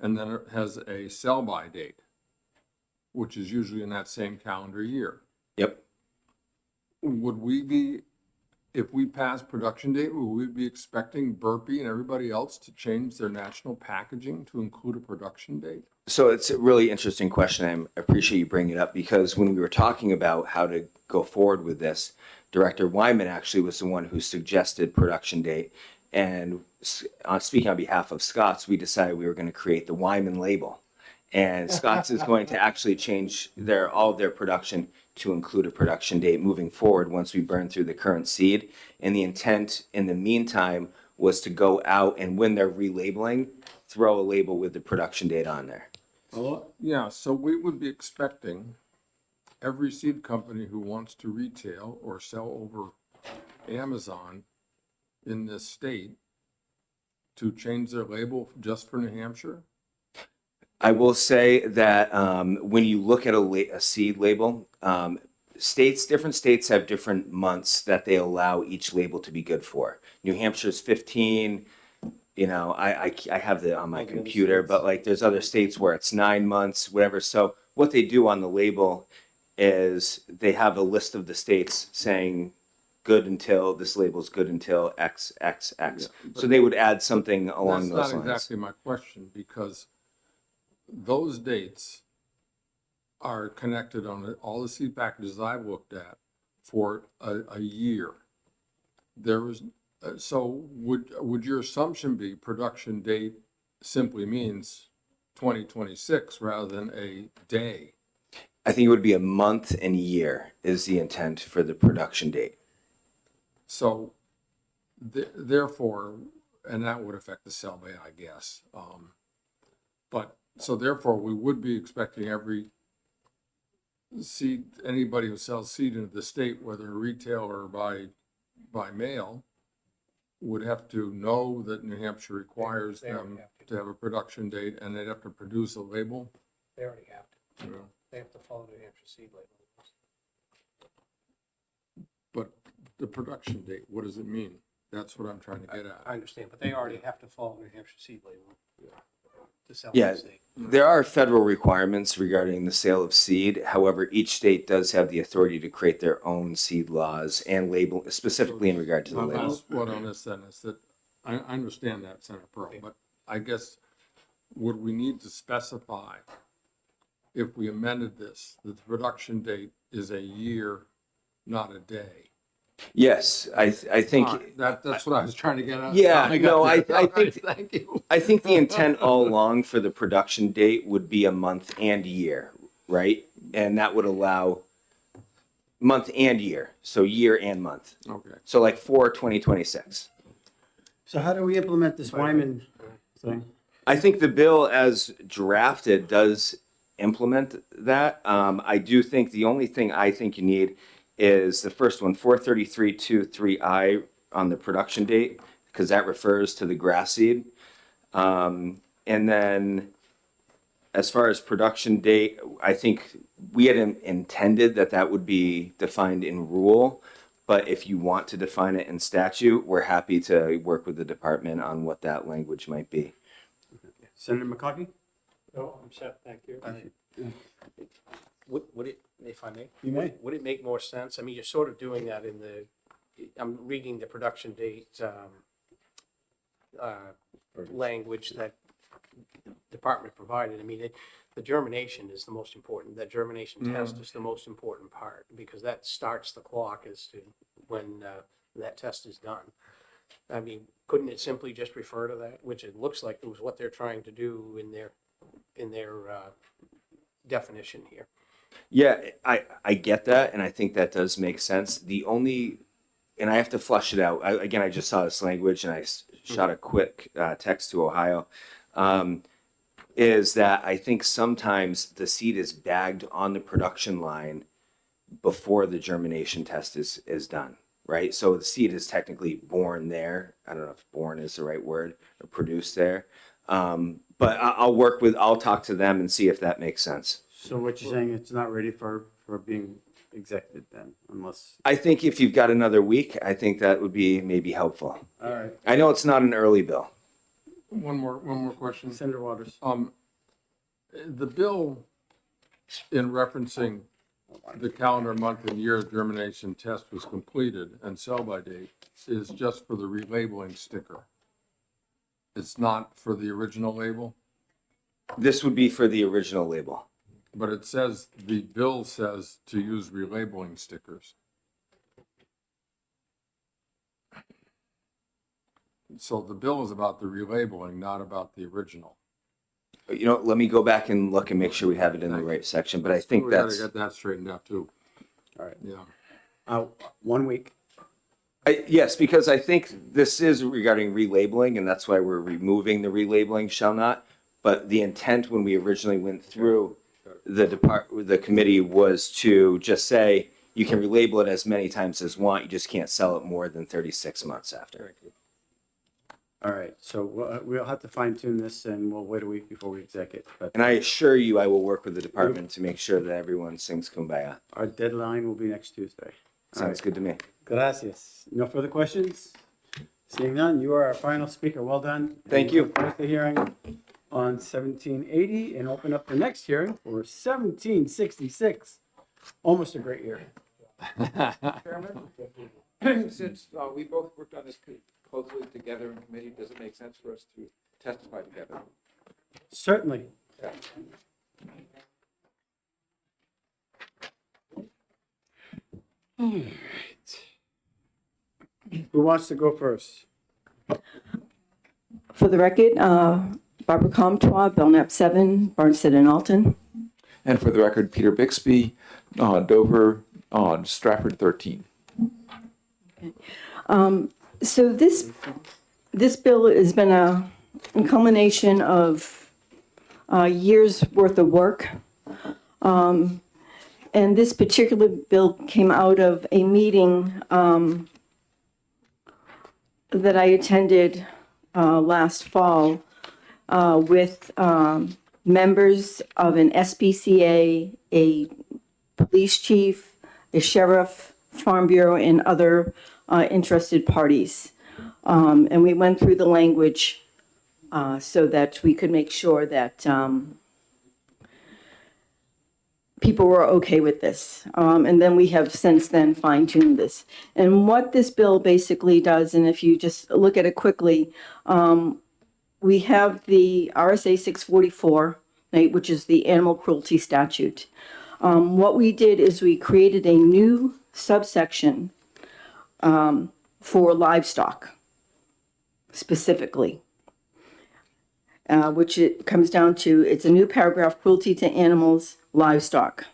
And then it has a sell-by date, which is usually in that same calendar year. Yep. Would we be, if we pass production date, would we be expecting Burpee and everybody else to change their national packaging to include a production date? So it's a really interesting question. I appreciate you bringing it up, because when we were talking about how to go forward with this, Director Wyman actually was the one who suggested production date. And speaking on behalf of Scott's, we decided we were going to create the Wyman label. And Scott's is going to actually change all of their production to include a production date moving forward once we burn through the current seed. And the intent in the meantime was to go out and, when they're relabeling, throw a label with the production date on there. Yeah, so we would be expecting every seed company who wants to retail or sell over Amazon in this state to change their label just for New Hampshire? I will say that when you look at a seed label, different states have different months that they allow each label to be good for. New Hampshire's 15. I have it on my computer, but like there's other states where it's 9 months, whatever. So what they do on the label is they have a list of the states saying good until, this label's good until X, X, X. So they would add something along those lines. That's not exactly my question, because those dates are connected on all the seed packages I've looked at for a year. So would your assumption be production date simply means 2026 rather than a day? I think it would be a month and year is the intent for the production date. So therefore, and that would affect the sell-by, I guess. So therefore, we would be expecting every seed, anybody who sells seed into the state, whether retail or by mail, would have to know that New Hampshire requires them to have a production date, and they'd have to produce a label. They already have to. Yeah. They have to follow New Hampshire seed label. But the production date, what does it mean? That's what I'm trying to get at. I understand, but they already have to follow New Hampshire seed label to sell Yeah. the state. There are federal requirements regarding the sale of seed. However, each state does have the authority to create their own seed laws and label, specifically in regard to the My label. last one on this then is that, I understand that, Senator Pearl, but I guess, would we need to specify, if we amended this, that the production date is a year, not a day? Yes, I think. All right, that's what I was trying to get at. Yeah, Finally got no, there. I All right, think- thank you. I think the intent all along for the production date would be a month and year, right? And that would allow month and year, so year and month. Okay. So like for 2026. So how do we implement this Wyman thing? I think the bill as drafted does implement that. I do think the only thing I think you need is the first one, 433.23I on the production date, because that refers to the grass seed. And then as far as production date, I think we had intended that that would be defined in rule. But if you want to define it in statute, we're happy to work with the department on what that language might be. Senator McCarthy? No, I'm set, thank you. Would it, if I may? You may. Would it make more sense? I mean, you're sort of doing that in the, I'm reading the production date, language that the department provided. I mean, the germination is the most important. That germination test is the most important part because that starts the clock as to when that test is done. I mean, couldn't it simply just refer to that, which it looks like it was what they're trying to do in their definition here? Yeah, I get that, and I think that does make sense. The only, and I have to flush it out. I just saw this language, and I shot a quick text to Ohio. Is that I think sometimes the seed is bagged on the production line before the germination test is done, right? So the seed is technically born there. I don't know if born is the right word, or produced there. But I'll talk to them and see if that makes sense. So what you're saying, it's not ready for being executed then, unless, I think if you've got another week, I think that would be maybe helpful. all right. I know it's not an early bill. One more question. Senator Waters? The bill in referencing the calendar month and year germination test was completed and sell-by date is just for the relabeling sticker. It's not for the original label, This would be for the original label. but it says, the bill says to use relabeling stickers. So the bill is about the relabeling, not about the original. You know, let me go back and look and make sure we have it in the right section, but I think We gotta that's, get that straightened out too. All right. Yeah. 1 week. yes, because I think this is regarding relabeling, and that's why we're removing the relabeling shall not. But the intent when we originally went through the committee was to just say, you can relabel it as many times as want, you just can't sell it more than 36 months after. All right, so we'll have to fine tune this and we'll wait a week before we exec it. But And I assure you, I will work with the department to make sure that everyone's things come by. our deadline will be next Tuesday. All right. Sounds good to me. Gracias. No further questions? Seeing none, you are our final speaker. Well done. Thank And you. we'll close the hearing on 1780 and open up the next hearing for 1766. Almost a great year. Since we both worked on this closely together in committee, does it make sense for us to testify together? Certainly. All right. Who wants to go first? For the record, Barbara Comtois, Belknap 7, Barnstead and Alton. And for the record, Peter Bixby, Dover, Stratford 13. So this bill has been a culmination of years' worth of work. And this particular bill came out of a meeting that I attended last fall with members of an SPCA, a police chief, a sheriff, Farm Bureau, and other interested parties. And we went through the language so that we could make sure that people were okay with this. And then we have since then fine-tuned this. And what this bill basically does, and if you just look at it quickly, we have the RSA 644, right, which is the animal cruelty statute. What we did is we created a new subsection for livestock specifically, which it comes down to, it's a new paragraph, cruelty to animals, livestock.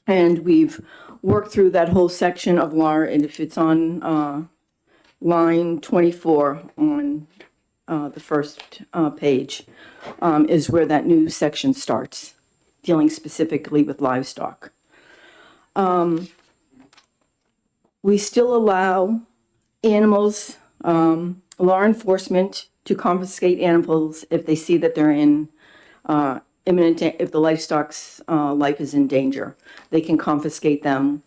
And we've worked through that whole section of law, and if it's on line 24 on the first page, is where that new section starts, dealing specifically with livestock. We still allow animals, law enforcement to confiscate animals if they see that they're in imminent, if the livestock's life is in danger. They can confiscate them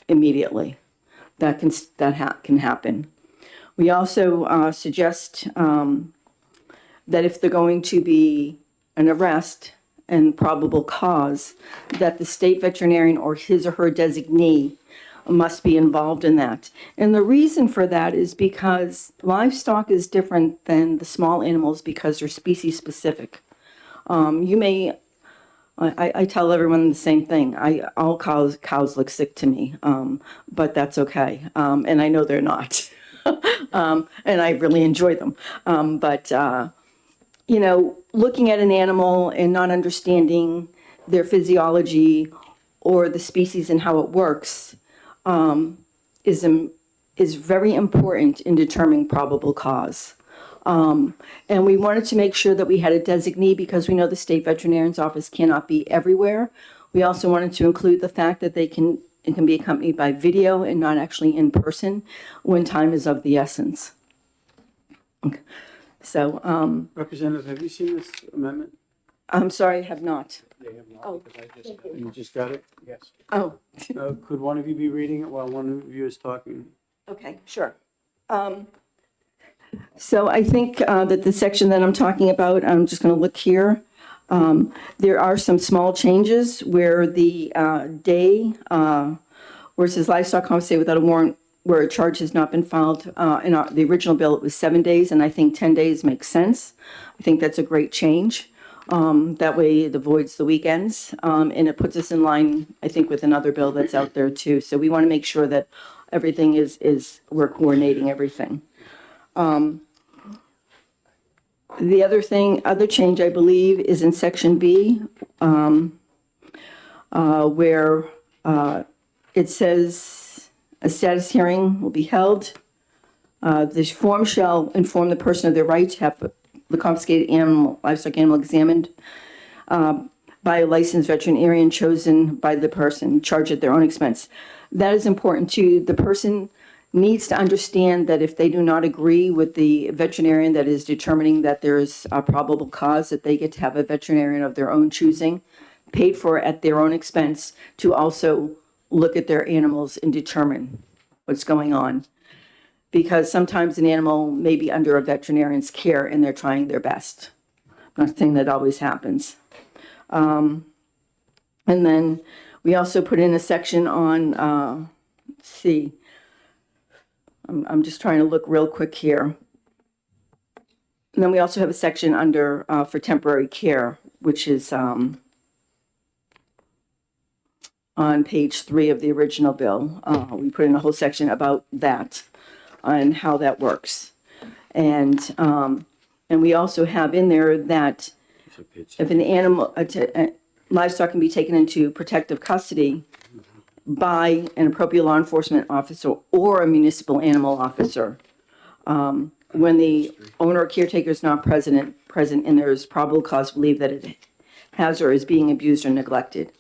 immediately. That can happen. We also suggest that if they're going to be an arrest and probable cause, that the state veterinarian or his or her designee must be involved in that. And the reason for that is because livestock is different than the small animals because they're species specific. I tell everyone the same thing. All cows look sick to me, but that's okay. And I know they're not. And I really enjoy them. Looking at an animal and not understanding their physiology or the species and how it works is very important in determining probable cause. And we wanted to make sure that we had a designee because we know the state veterinarian's office cannot be everywhere. We also wanted to include the fact that it can be accompanied by video and not actually in person when time is of the essence. Okay. So, Representative, have you seen this amendment? I'm sorry, I have not. They have not, Oh, because I just, thank you. you just got it? Yes. Oh, Could one of you be reading it while one of you is talking? okay, sure. So I think that the section that I'm talking about, I'm just going to look here. There are some small changes where the day, where it says livestock confiscated without a warrant, where a charge has not been filed. In the original bill, it was 7 days, and I think 10 days makes sense. I think that's a great change. That way it avoids the weekends, and it puts us in line, I think, with another bill that's out there too. So we want to make sure that everything we're coordinating everything. The other change, I believe, is in section B, where it says a status hearing will be held. This form shall inform the person of their right to have the confiscated livestock animal examined by a licensed veterinarian chosen by the person, charged at their own expense. That is important too. The person needs to understand that if they do not agree with the veterinarian that is determining that there's a probable cause, that they get to have a veterinarian of their own choosing, paid for at their own expense, to also look at their animals and determine what's going on. Because sometimes an animal may be under a veterinarian's care and they're trying their best. I'm not saying that always happens. And then we also put in a section on, let's see, I'm just trying to look real quick here. And then we also have a section under for temporary care, which is on page 3 of the original bill. We put in a whole section about that and how that works. And we also have in there that if an animal, livestock can be taken into protective custody by an appropriate law enforcement officer or a municipal animal officer, when the owner or caretaker is not present and there is probable cause to believe that it has or is being abused or neglected.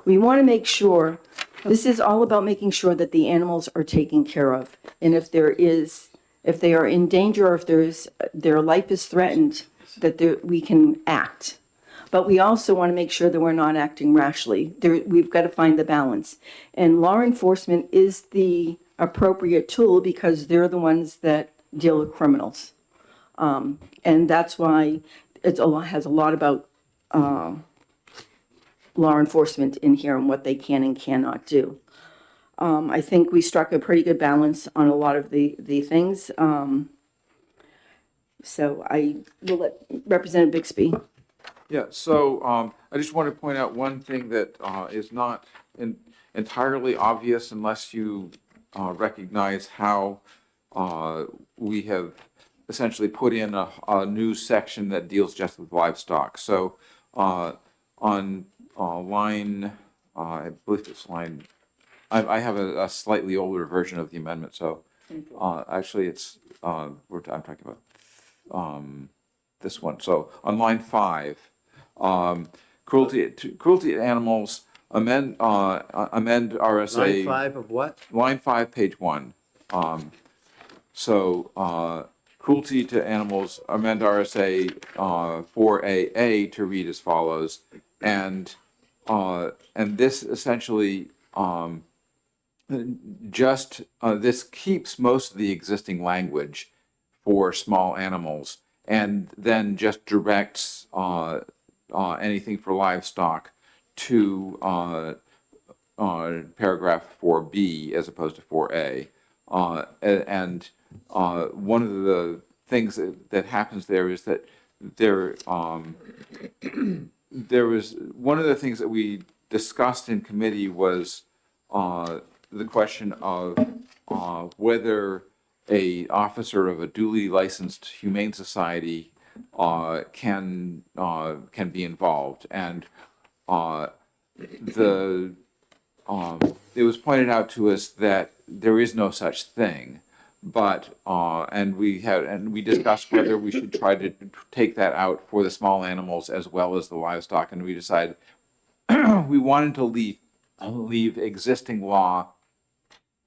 We want to make sure, this is all about making sure that the animals are taken care of. And if they are in danger or if their life is threatened, that we can act. But we also want to make sure that we're not acting rashly. We've got to find the balance. And law enforcement is the appropriate tool because they're the ones that deal with criminals. And that's why it has a lot about law enforcement in here and what they can and cannot do. I think we struck a pretty good balance on a lot of the things. So I will let Representative Bixby. Yeah, so I just want to point out one thing that is not entirely obvious unless you recognize how we have essentially put in a new section that deals just with livestock. So on line, I believe it's line, I have a slightly older version of the amendment, so actually it's, I'm talking about this one. So on line 5, cruelty to animals, amend RSA. Line 5 of what? Line 5, page 1. Cruelty to animals, amend RSA 4AA to read as follows, and this essentially this keeps most of the existing language for small animals, and then just directs anything for livestock to paragraph 4B as opposed to 4A. And one of the things that happens there is that there was one of the things that we discussed in committee was the question of whether a officer of a duly licensed humane society can be involved, and it was pointed out to us that there is no such thing, but and we discussed whether we should try to take that out for the small animals as well as the livestock, and we decided we wanted to leave existing law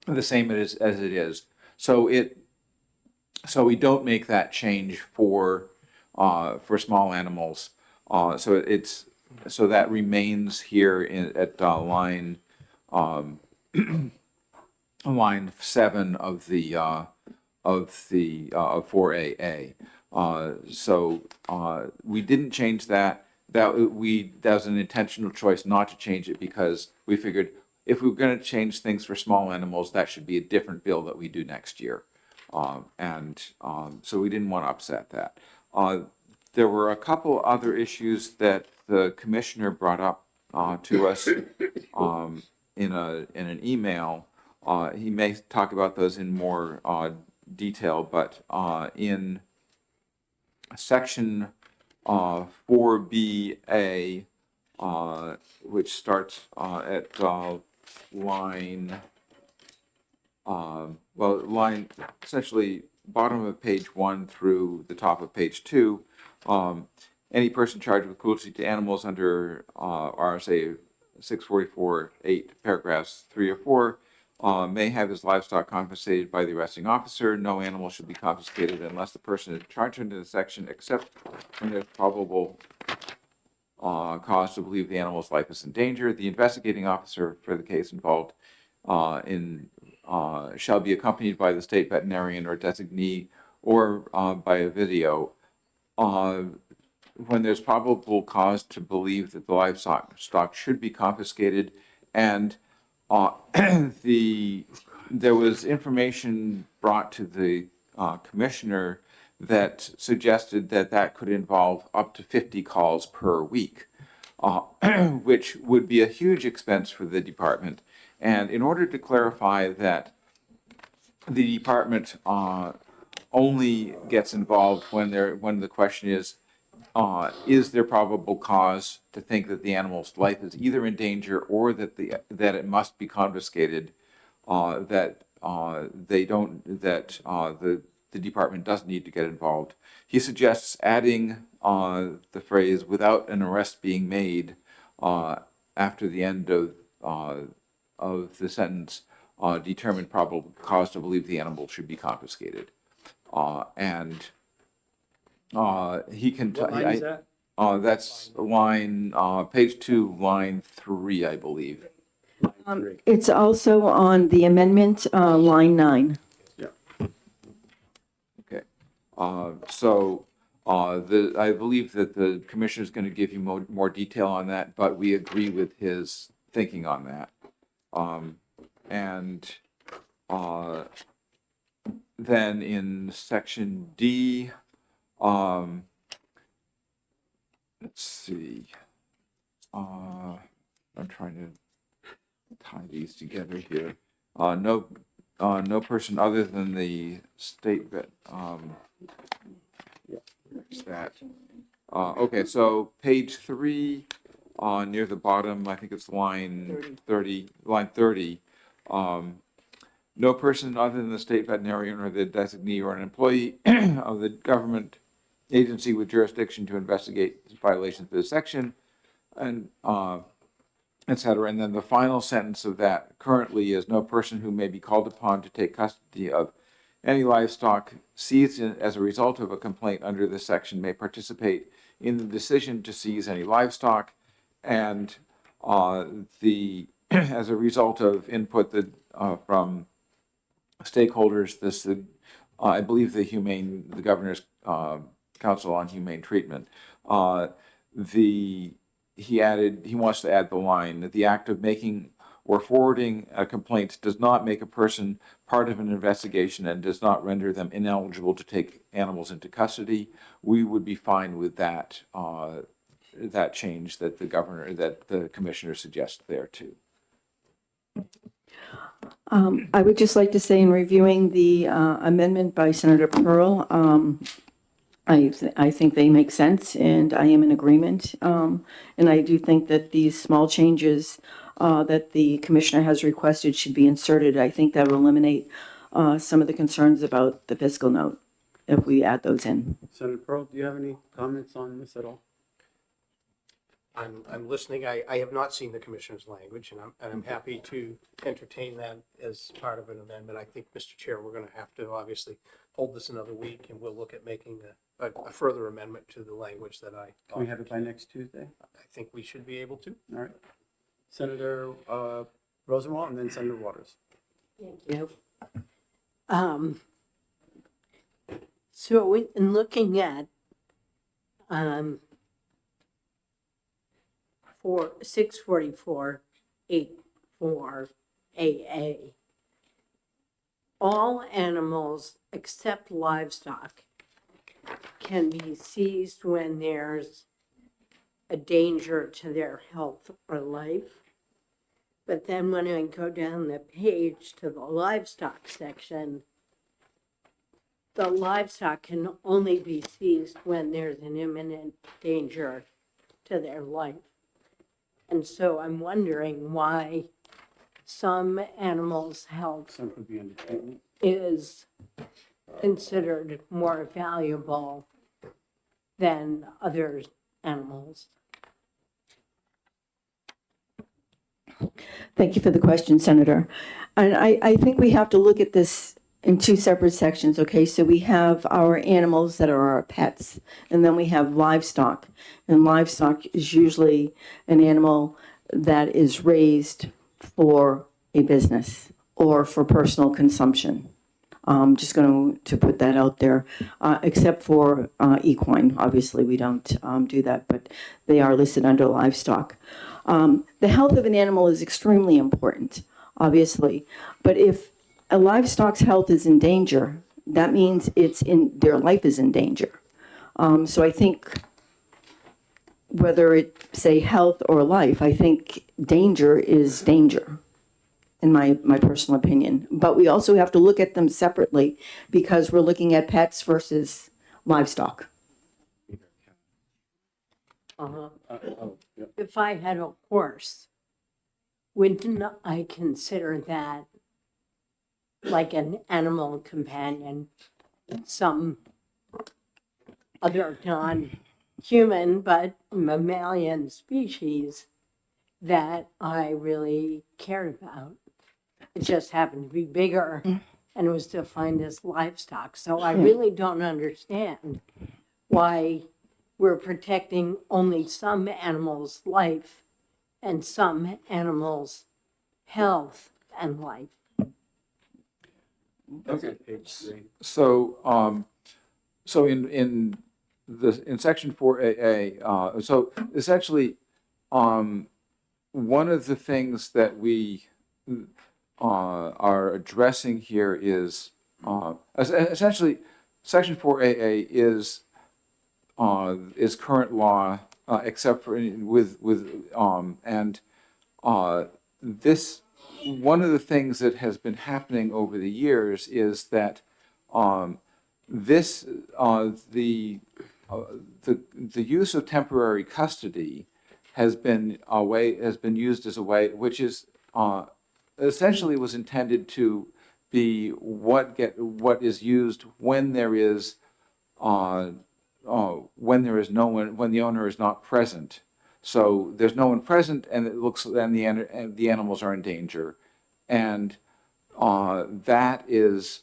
the same as it is, so we don't make that change for small animals. So that remains here at line line 7 of the 4AA. So we didn't change that. That was an intentional choice not to change it, because we figured if we were going to change things for small animals, that should be a different bill that we do next year. So we didn't want to upset that. There were a couple other issues that the commissioner brought up to us in an email. He may talk about those in more detail, but in section 4BA, which starts at line essentially bottom of page 1 through the top of page 2. Any person charged with cruelty to animals under RSA 644(8) paragraphs 3 or 4 may have his livestock confiscated by the arresting officer. No animal should be confiscated unless the person is charged under the section, except when there's probable cause to believe the animal's life is in danger. The investigating officer for the case involved shall be accompanied by the state veterinarian or designee, or by a video. When there's probable cause to believe that the livestock should be confiscated, and there was information brought to the commissioner that suggested that could involve up to 50 calls per week, which would be a huge expense for the department. And in order to clarify that the department only gets involved when the question is there probable cause to think that the animal's life is either in danger or that it must be confiscated, the department doesn't need to get involved. He suggests adding the phrase "without an arrest being made" after the end of the sentence, determined probable cause to believe the animal should be confiscated. He can. What line is that? That's line page 2, line 3, I believe. It's also on the amendment, line 9. Okay. I believe that the commissioner is going to give you more detail on that, but we agree with his thinking on that. Then in section D, let's see. I'm trying to tie these together here. No no person other than the state vet, where's that? Okay, so page 3, near the bottom, I think it's line 30, no person other than the state veterinarian or the designee or an employee of the government agency with jurisdiction to investigate violations of this section, and et cetera. And then the final sentence of that currently is no person who may be called upon to take custody of any livestock seized as a result of a complaint under this section may participate in the decision to seize any livestock. And as a result of input from stakeholders, I believe the Governor's Council on Humane Treatment, he wants to add the line that the act of making or forwarding a complaint does not make a person part of an investigation and does not render them ineligible to take animals into custody. We would be fine with that change that the commissioner suggests there too. I would just like to say, in reviewing the amendment by Senator Pearl, I think they make sense, and I am in agreement. And I do think that these small changes that the commissioner has requested should be inserted. I think that will eliminate some of the concerns about the fiscal note if we add those in. Senator Pearl, do you have any comments on this at all? I'm listening. I have not seen the commissioner's language, and I'm happy to entertain that as part of an amendment. I think, Mr. Chair, we're going to have to obviously hold this another week, and we'll look at making a further amendment to the language that I. Can we have it by next Tuesday? I think we should be able to. All right. Senator Rosenwald and then Senator Waters. Thank you. So in looking at for 644.84 AA, all animals except livestock can be seized when there's a danger to their health or life. But then when I go down the page to the livestock section, the livestock can only be seized when there's an imminent danger to their life. And so I'm wondering why some animals' health Some could be under treatment. is considered more valuable than other animals. Thank you for the question, Senator. And I think we have to look at this in two separate sections, okay? So we have our animals that are our pets, and then we have livestock. And livestock is usually an animal that is raised for a business or for personal consumption. Just going to put that out there, except for equine. Obviously, we don't do that, but they are listed under livestock. The health of an animal is extremely important, obviously, but if a livestock's health is in danger, that means their life is in danger. So I think whether it say health or life, I think danger is danger, in my personal opinion. But we also have to look at them separately because we're looking at pets versus livestock. If I had a horse, wouldn't I consider that like an animal companion, some other non-human but mammalian species that I really cared about? It just happened to be bigger and was defined as livestock. So I really don't understand why we're protecting only some animals' life and some animals' health and life. Okay. So, so in section 4AA, so essentially, one of the things that we are addressing here is essentially section 4AA is current law, except for this one of the things that has been happening over the years is that this the use of temporary custody has been used as a way which is essentially was intended to be what is used when there is no one, when the owner is not present. So there's no one present, and it looks and the animals are in danger, and that is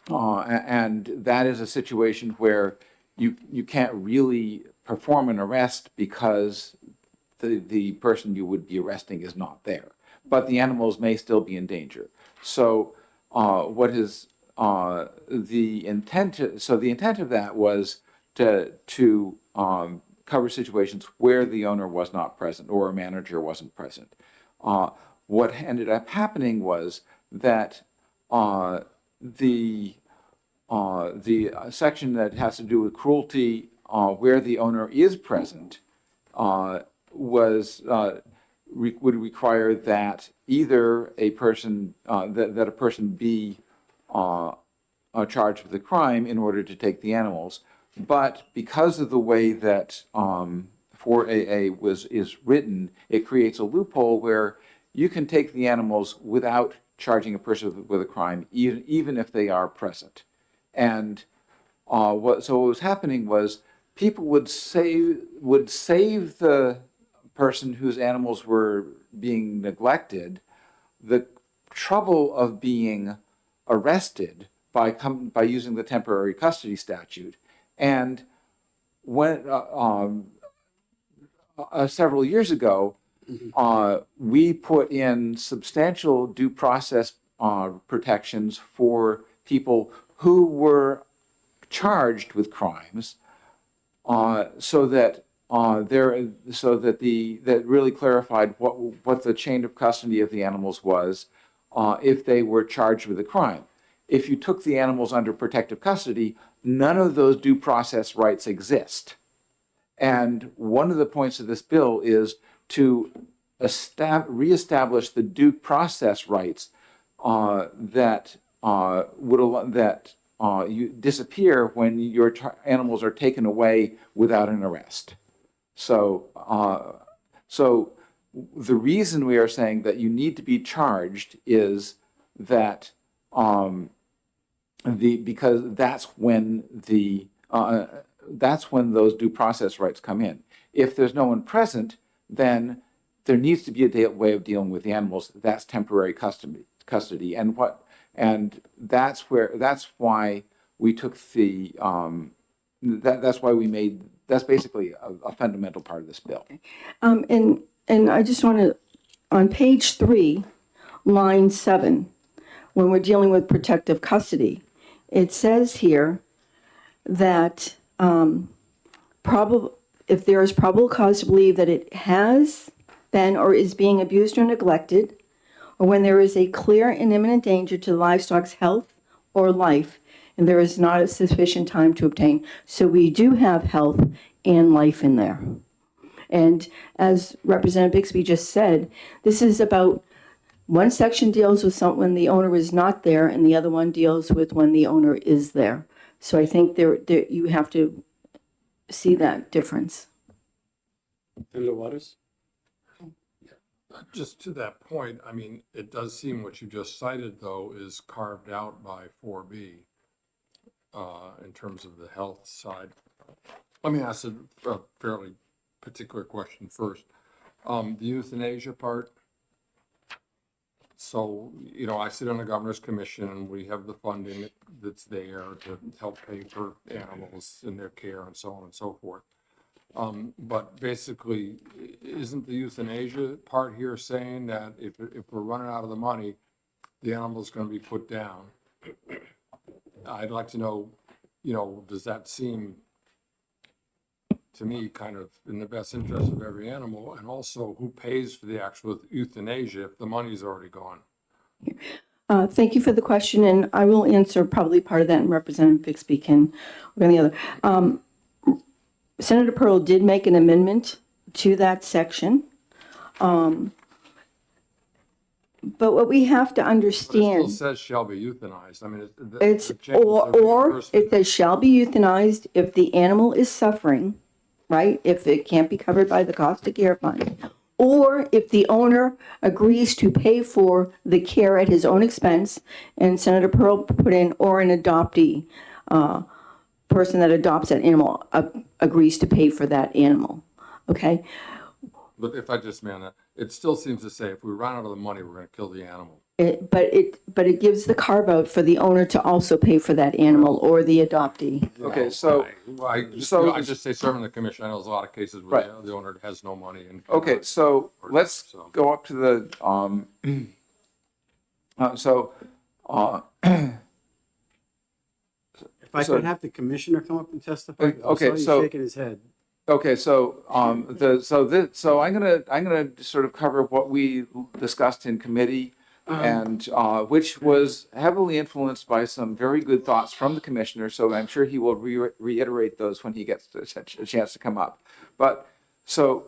a situation where you can't really perform an arrest because the person you would be arresting is not there, but the animals may still be in danger. So the intent of that was to cover situations where the owner was not present or a manager wasn't present. What ended up happening was that the section that has to do with cruelty where the owner is present would require that either a person that a person be charged with a crime in order to take the animals. But because of the way that 4AA is written, it creates a loophole where you can take the animals without charging a person with a crime, even if they are present. And what was happening was people would save the person whose animals were being neglected the trouble of being arrested by using the temporary custody statute. And when several years ago, we put in substantial due process protections for people who were charged with crimes, so that that really clarified what the chain of custody of the animals was if they were charged with a crime. If you took the animals under protective custody, none of those due process rights exist. And one of the points of this bill is to reestablish the due process rights that you disappear when your animals are taken away without an arrest. So the reason we are saying that you need to be charged is that because that's when those due process rights come in. If there's no one present, then there needs to be a way of dealing with the animals. That's temporary custody, and that's why we took that's why we made. That's basically a fundamental part of this bill. And I just want to, on page 3, line 7, when we're dealing with protective custody, it says here that if there is probable cause to believe that it has been or is being abused or neglected, or when there is a clear and imminent danger to the livestock's health or life, and there is not a sufficient time to obtain. So we do have health and life in there. And as Representative Bixby just said, this is about one section deals with when the owner is not there, and the other one deals with when the owner is there. So I think there you have to see that difference. Senator Waters? Just to that point, I mean, it does seem what you just cited, though, is carved out by 4B in terms of the health side. Let me ask a fairly particular question first. The euthanasia part. So, you know, I sit on the Governor's Commission, and we have the funding that's there to help pay for animals in their care and so on and so forth. But basically, isn't the euthanasia part here saying that if we're running out of the money, the animal's going to be put down? I'd like to know, you know, does that seem to me kind of in the best interest of every animal? And also, who pays for the actual euthanasia if the money's already gone? Thank you for the question, and I will answer probably part of that, and Representative Bixby can work on the other. Senator Pearl did make an amendment to that section. But what we have to But it still understand, says shall be euthanized. I mean, it's, the change or, of or reimbursement- if they shall be euthanized, if the animal is suffering, right? If it can't be covered by the cost of care fund, or if the owner agrees to pay for the care at his own expense, and Senator Pearl put in, or an adoptee, person that adopts that animal agrees to pay for that animal, okay? But if I just may, on that, it still seems to say if we run out of the money, we're gonna kill the animal. But it gives the carve out for the owner to also pay for that animal or the adoptee. Okay, so, I just say serving the commission, I know there's a lot of cases where Right. the owner has no money and. okay, so let's So- go up to the, If I So- could have the commissioner come up and testify. I Okay, saw you so- shaking his head. Okay, so I'm gonna sort of cover what we discussed in committee, and which was heavily influenced by some very good thoughts from the commissioner. So I'm sure he will reiterate those when he gets a chance to come up. But so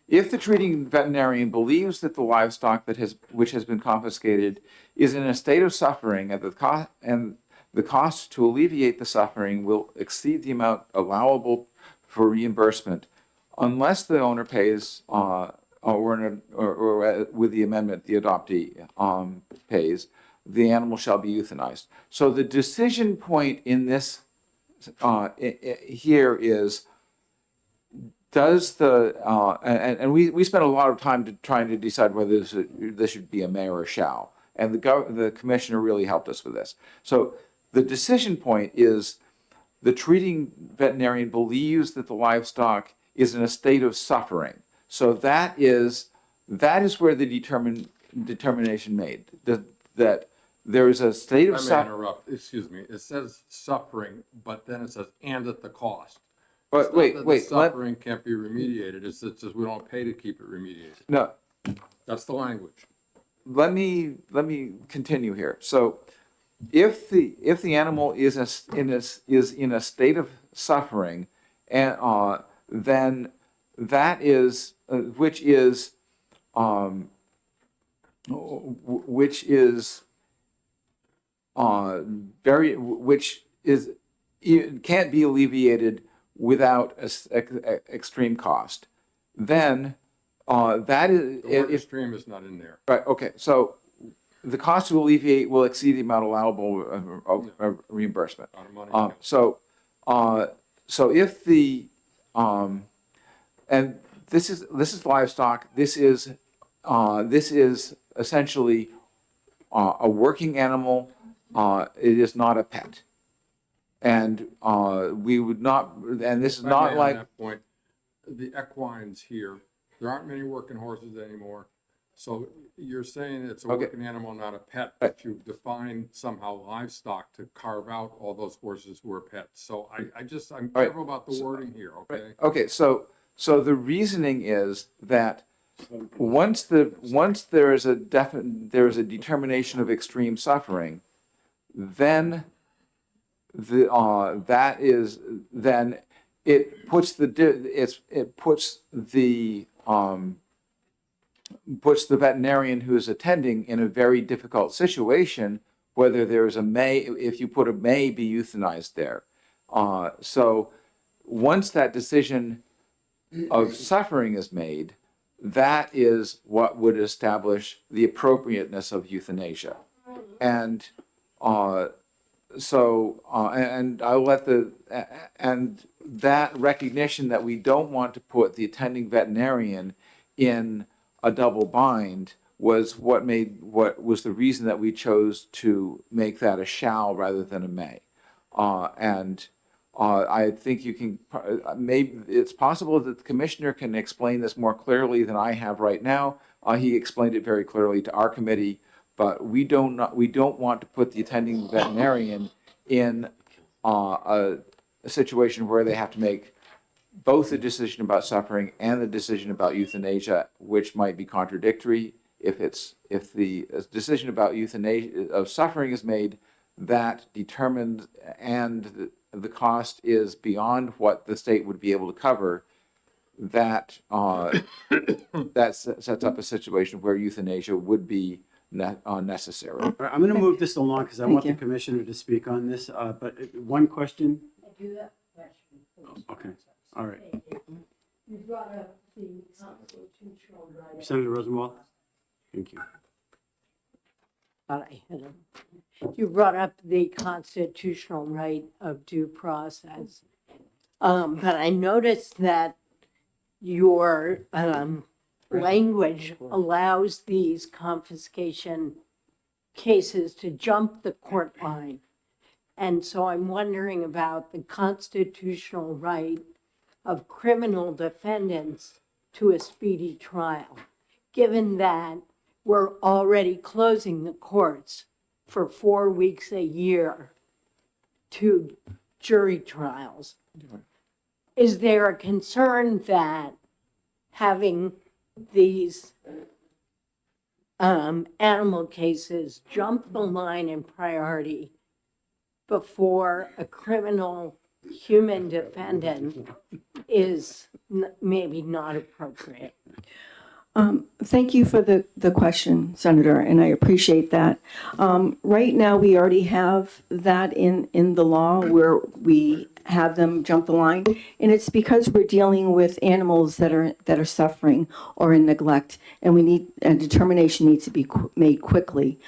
if the treating veterinarian believes that the livestock which has been confiscated is in a state of suffering and the cost to alleviate the suffering will exceed the amount allowable for reimbursement, unless the owner pays, or with the amendment, the adoptee pays, the animal shall be euthanized. So the decision point in this here is, does the and we spent a lot of time trying to decide whether this should be a may or a shall, and the commissioner really helped us with this. So the decision point is the treating veterinarian believes that the livestock is in a state of suffering. So that is where the determination made that there is a state I of may suffering. interrupt, excuse me, it says suffering, but then it says and at the cost. But It's not wait, that the wait, suffering can't be remediated, it's just we don't pay to keep it remediated. no. That's the language. Let me continue here. So, if the animal is in a state of suffering, and then that is which is it can't be alleviated without extreme cost. Then that is The word if extreme is not in there. right. Okay, so the cost to alleviate will exceed the amount allowable of reimbursement. Out of money. So if the and this is livestock. This is essentially a working animal. It is not a pet, and we would not. And this is If I not may on like that point, the equines here, there aren't many working horses anymore. So you're saying it's a Okay. working animal, not a pet, Right. but you've defined somehow livestock to carve out all those horses who are pets. So I'm Right. careful about the wording here, okay? okay. So the reasoning is that once there is a determination of extreme suffering, then it puts the veterinarian who is attending in a very difficult situation, whether there's if you put a may be euthanized there. So once that decision of suffering is made, that is what would establish the appropriateness of euthanasia. And and I'll let and that recognition that we don't want to put the attending veterinarian in a double bind was what was the reason that we chose to make that a shall rather than a may. I think you can, maybe it's possible that the commissioner can explain this more clearly than I have right now. He explained it very clearly to our committee, but we don't want to put the attending veterinarian in a situation where they have to make both the decision about suffering and the decision about euthanasia, which might be contradictory. If the decision about euthanasia of suffering is made, that determines and the cost is beyond what the state would be able to cover, that that sets up a situation where euthanasia would be necessary. All right, I'm going to move this along because I Thank want the you. commissioner to speak on this, but one question? I do have a question, please. Okay, all right. You brought up the constitutional right. Senator Rosenwald? Thank you. Thought I hit him. You brought up the constitutional right of due process. But I noticed that your language allows these confiscation cases to jump the court line. And so I'm wondering about the constitutional right of criminal defendants to a speedy trial, given that we're already closing the courts for 4 weeks a year to jury trials. Is there a concern that having these animal cases jump the line in priority before a criminal human defendant is maybe not appropriate? Thank you for the question, Senator, and I appreciate that. Right now, we already have that in the law where we have them jump the line, and it's because we're dealing with animals that are suffering or in neglect, and a determination needs to be made quickly.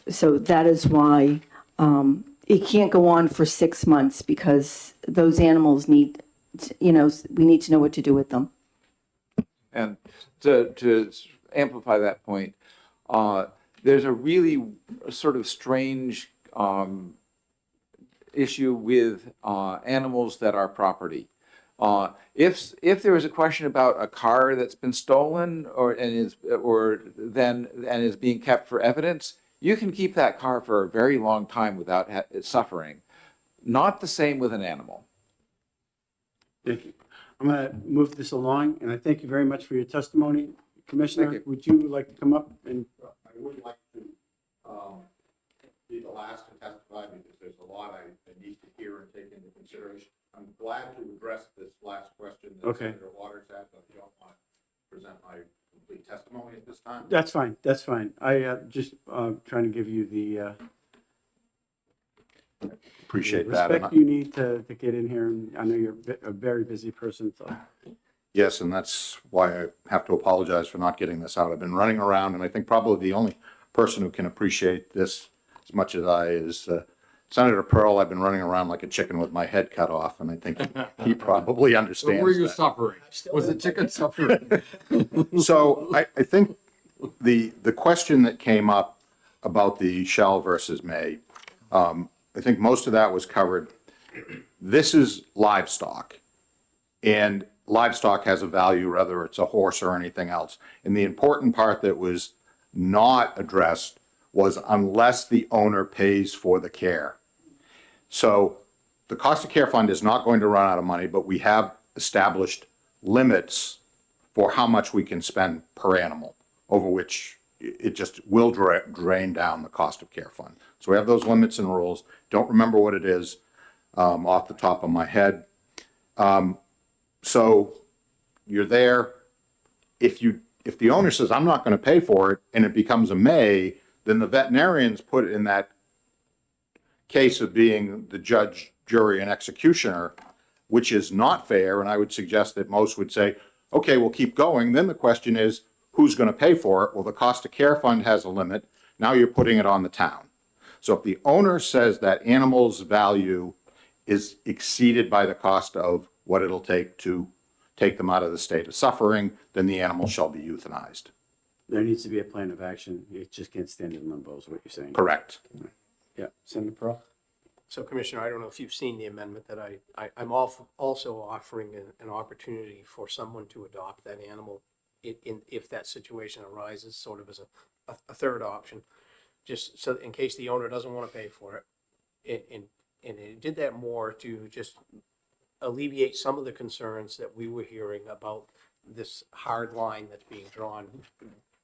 So that is why it can't go on for 6 months, because those animals need, we need to know what to do with them. And to amplify that point, there's a really sort of strange issue with animals that are property. If there is a question about a car that's been stolen and is being kept for evidence, you can keep that car for a very long time without suffering. Not the same with an animal. Thank you. I'm going to move this along, and I thank you very much for your testimony. Commissioner, Thank you. would you like to come up and? I would like to be the last to testify because there's a lot I need to hear and take into consideration. I'm glad to address this last question that Okay. Senator Waters had, but I don't want to present my complete testimony at this time. That's fine, that's fine. I just trying to give you the Appreciate that. respect you need to get in here, and I know you're a very busy person, so. Yes, and that's why I have to apologize for not getting this out. I've been running around, and I think probably the only person who can appreciate this as much as I is Senator Pearl. I've been running around like a chicken with my head cut off, and I think he probably But understands were you that. suffering? Was the chicken suffering? So I think the question that came up about the shall versus may, I think most of that was covered. This is livestock, and livestock has a value, whether it's a horse or anything else. And the important part that was not addressed was unless the owner pays for the care. So the cost of care fund is not going to run out of money, but we have established limits for how much we can spend per animal, over which it just will drain down the cost of care fund. So we have those limits and rules. Don't remember what it is off the top of my head. So you're there. If the owner says, I'm not going to pay for it, and it becomes a may, then the veterinarians put in that case of being the judge, jury, and executioner, which is not fair. And I would suggest that most would say, okay, we'll keep going. Then the question is, who's going to pay for it? Well, the cost of care fund has a limit. Now you're putting it on the town. So if the owner says that animal's value is exceeded by the cost of what it'll take to take them out of the state of suffering, then the animal shall be euthanized. There needs to be a plan of action. It just can't stand in limbo is what you're saying. Correct. Yeah, Senator Pearl? So Commissioner, I don't know if you've seen the amendment that I'm also offering an opportunity for someone to adopt that animal if that situation arises, sort of as a third option, just so in case the owner doesn't want to pay for it. And it did that more to just alleviate some of the concerns that we were hearing about this hard line that's being drawn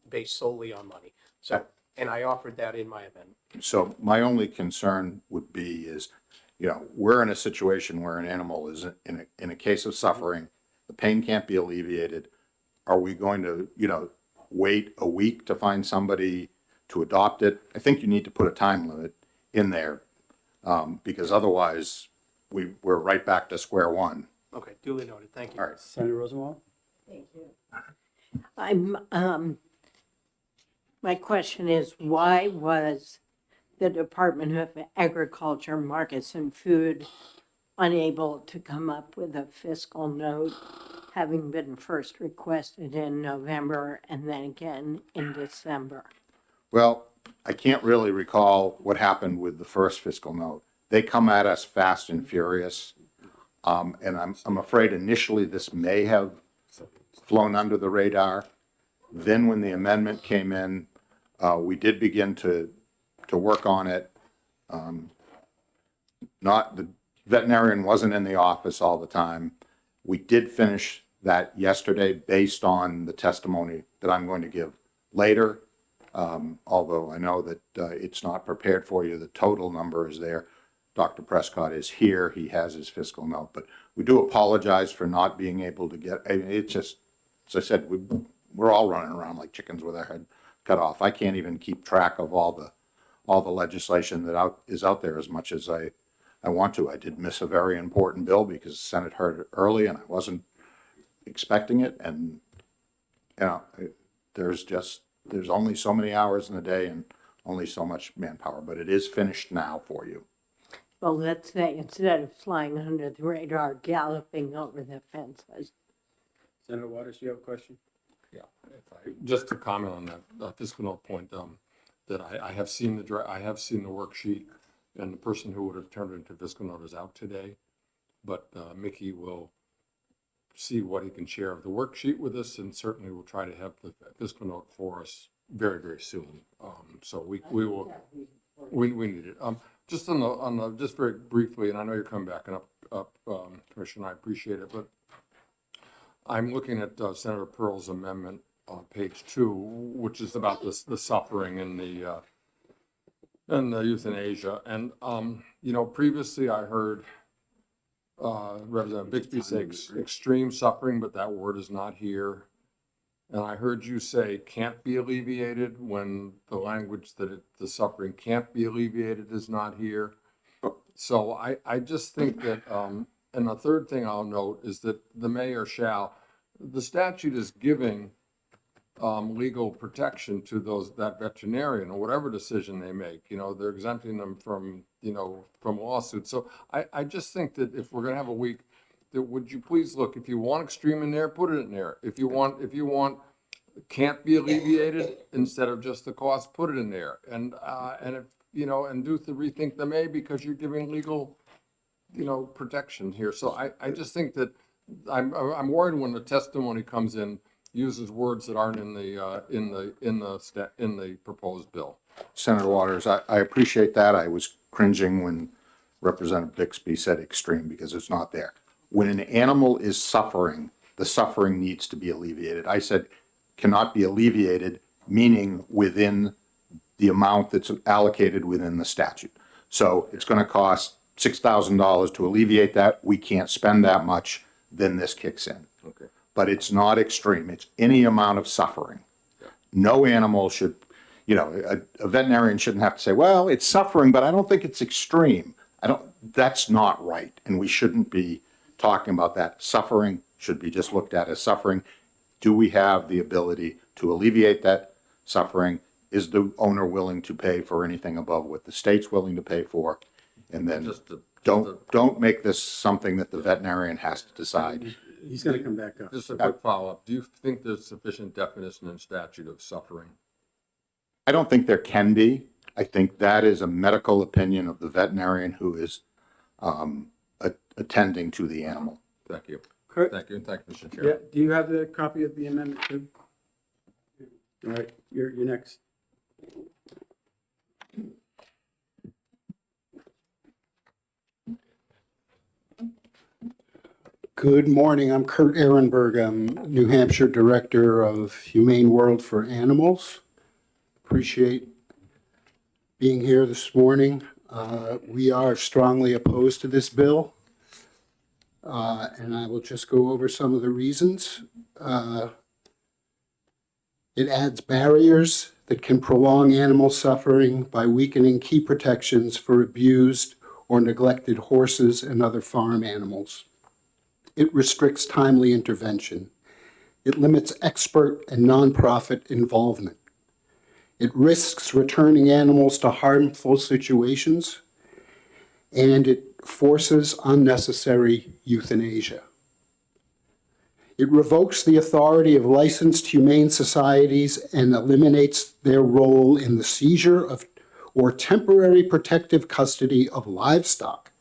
based solely on money. So, and I offered that in my amendment. So my only concern would be is, we're in a situation where an animal is in a case of suffering, the pain can't be alleviated. are we going to, wait a week to find somebody to adopt it? I think you need to put a time limit in there, because otherwise we're right back to square one. Okay, duly noted. Thank you. All right. Senator Rosenwald? My question is, why was the Department of Agriculture, Markets and Food unable to come up with a fiscal note, having been first requested in November and then again in December? Well, I can't really recall what happened with the first fiscal note. They come at us fast and furious. And I'm afraid initially this may have flown under the radar. Then when the amendment came in, we did begin to work on it. The veterinarian wasn't in the office all the time. We did finish that yesterday based on the testimony that I'm going to give later. Although I know that it's not prepared for you, the total number is there. Dr. Prescott is here, he has his fiscal note, but we do apologize for not being able to get, it's just, as I said, we're all running around like chickens with our head cut off. I can't even keep track of all the legislation that is out there as much as I want to. I did miss a very important bill because the Senate heard it early and I wasn't expecting it, and there's only so many hours in the day and only so much manpower, but it is finished now for you. Well, let's say instead of flying under the radar, galloping over the fences. Senator Waters, you have a question? Yeah, just to comment on that fiscal note point, that I have seen the worksheet, and the person who would have turned it into fiscal note is out today, but Mickey will see what he can share of the worksheet with us, and certainly we'll try to have the fiscal note for us very, very soon. So we need it. Just just very briefly, and I know you're coming back up, Commissioner, I appreciate it, but I'm looking at Senator Pearl's amendment on page 2, which is about the suffering and the euthanasia. And previously I heard Representative Bixby say extreme suffering, but that word is not here. And I heard you say can't be alleviated when the language that the suffering can't be alleviated is not here. So I just think that, and the third thing I'll note is that the mayor shall, the statute is giving legal protection to that veterinarian or whatever decision they make. They're exempting them from lawsuits. So I just think that if we're going to have a week, that would you please look, if you want extreme in there, put it in there. If you want can't be alleviated instead of just the cost, put it in there. And if and do the rethink the may, because you're giving legal protection here. So I just think that I'm worried when the testimony comes in, uses words that aren't in the proposed bill. Senator Waters, I appreciate that. I was cringing when Representative Bixby said extreme because it's not there. When an animal is suffering, the suffering needs to be alleviated. I said cannot be alleviated, meaning within the amount that's allocated within the statute. So it's going to cost $6,000 to alleviate that. We can't spend that much, then this kicks in. Okay. But it's not extreme. It's any amount of suffering. Yeah. No animal should, a veterinarian shouldn't have to say, well, it's suffering, but I don't think it's extreme. That's not right. And we shouldn't be talking about that. Suffering should be just looked at as suffering. Do we have the ability to alleviate that suffering? Is the owner willing to pay for anything above what the state's willing to pay for? And then don't make this something that the veterinarian has to decide. He's going to come back up. Just a quick follow-up. Do you think there's sufficient definition in statute of suffering? I don't think there can be. I think that is a medical opinion of the veterinarian who is attending to the animal. Thank you. Kurt? Thank you, Mr. Chair. Yeah, do you have the copy of the amendment too? All right, you're next. Good morning. I'm Kurt Ehrenberg. I'm New Hampshire Director of Humane World for Animals. Appreciate being here this morning. We are strongly opposed to this bill, and I will just go over some of the reasons. It adds barriers that can prolong animal suffering by weakening key protections for abused or neglected horses and other farm animals. It restricts timely intervention. It limits expert and nonprofit involvement. It risks returning animals to harmful situations, and it forces unnecessary euthanasia. It revokes the authority of licensed humane societies and eliminates their role in the seizure of or temporary protective custody of livestock.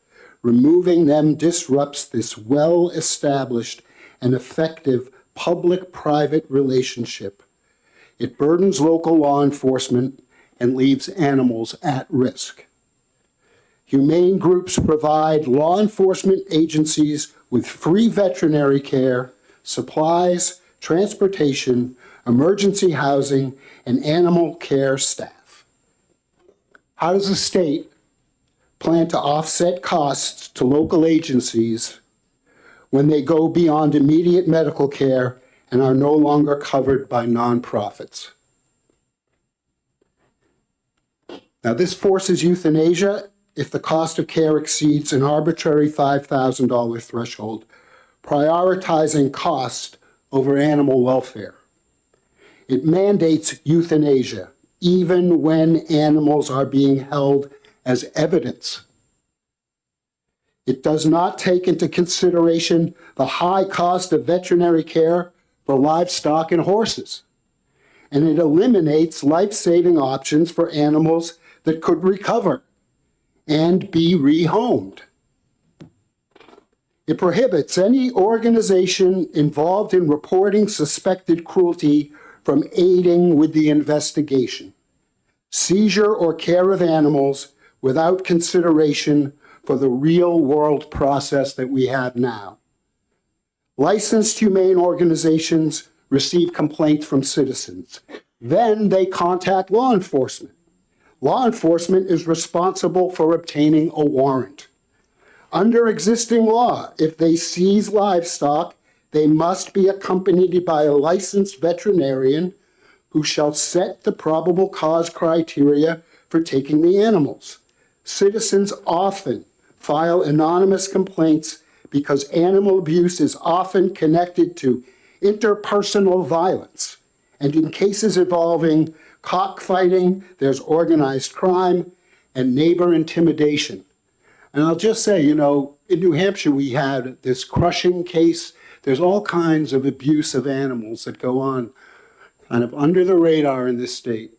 Removing them disrupts this well-established and effective public-private relationship. It burdens local law enforcement and leaves animals at risk. Humane groups provide law enforcement agencies with free veterinary care, supplies, transportation, emergency housing, and animal care staff. How does the state plan to offset costs to local agencies when they go beyond immediate medical care and are no longer covered by nonprofits? Now, this forces euthanasia if the cost of care exceeds an arbitrary $5,000 threshold, prioritizing cost over animal welfare. It mandates euthanasia even when animals are being held as evidence. It does not take into consideration the high cost of veterinary care for livestock and horses. And it eliminates life-saving options for animals that could recover and be rehomed. It prohibits any organization involved in reporting suspected cruelty from aiding with the investigation, seizure, or care of animals without consideration for the real-world process that we have now. Licensed humane organizations receive complaints from citizens. Then they contact law enforcement. Law enforcement is responsible for obtaining a warrant. Under existing law, if they seize livestock, they must be accompanied by a licensed veterinarian who shall set the probable cause criteria for taking the animals. Citizens often file anonymous complaints because animal abuse is often connected to interpersonal violence. And in cases involving cockfighting, there's organized crime and neighbor intimidation. And I'll just say, you know, in New Hampshire, we had this crushing case. There's all kinds of abuse of animals that go on kind of under the radar in this state.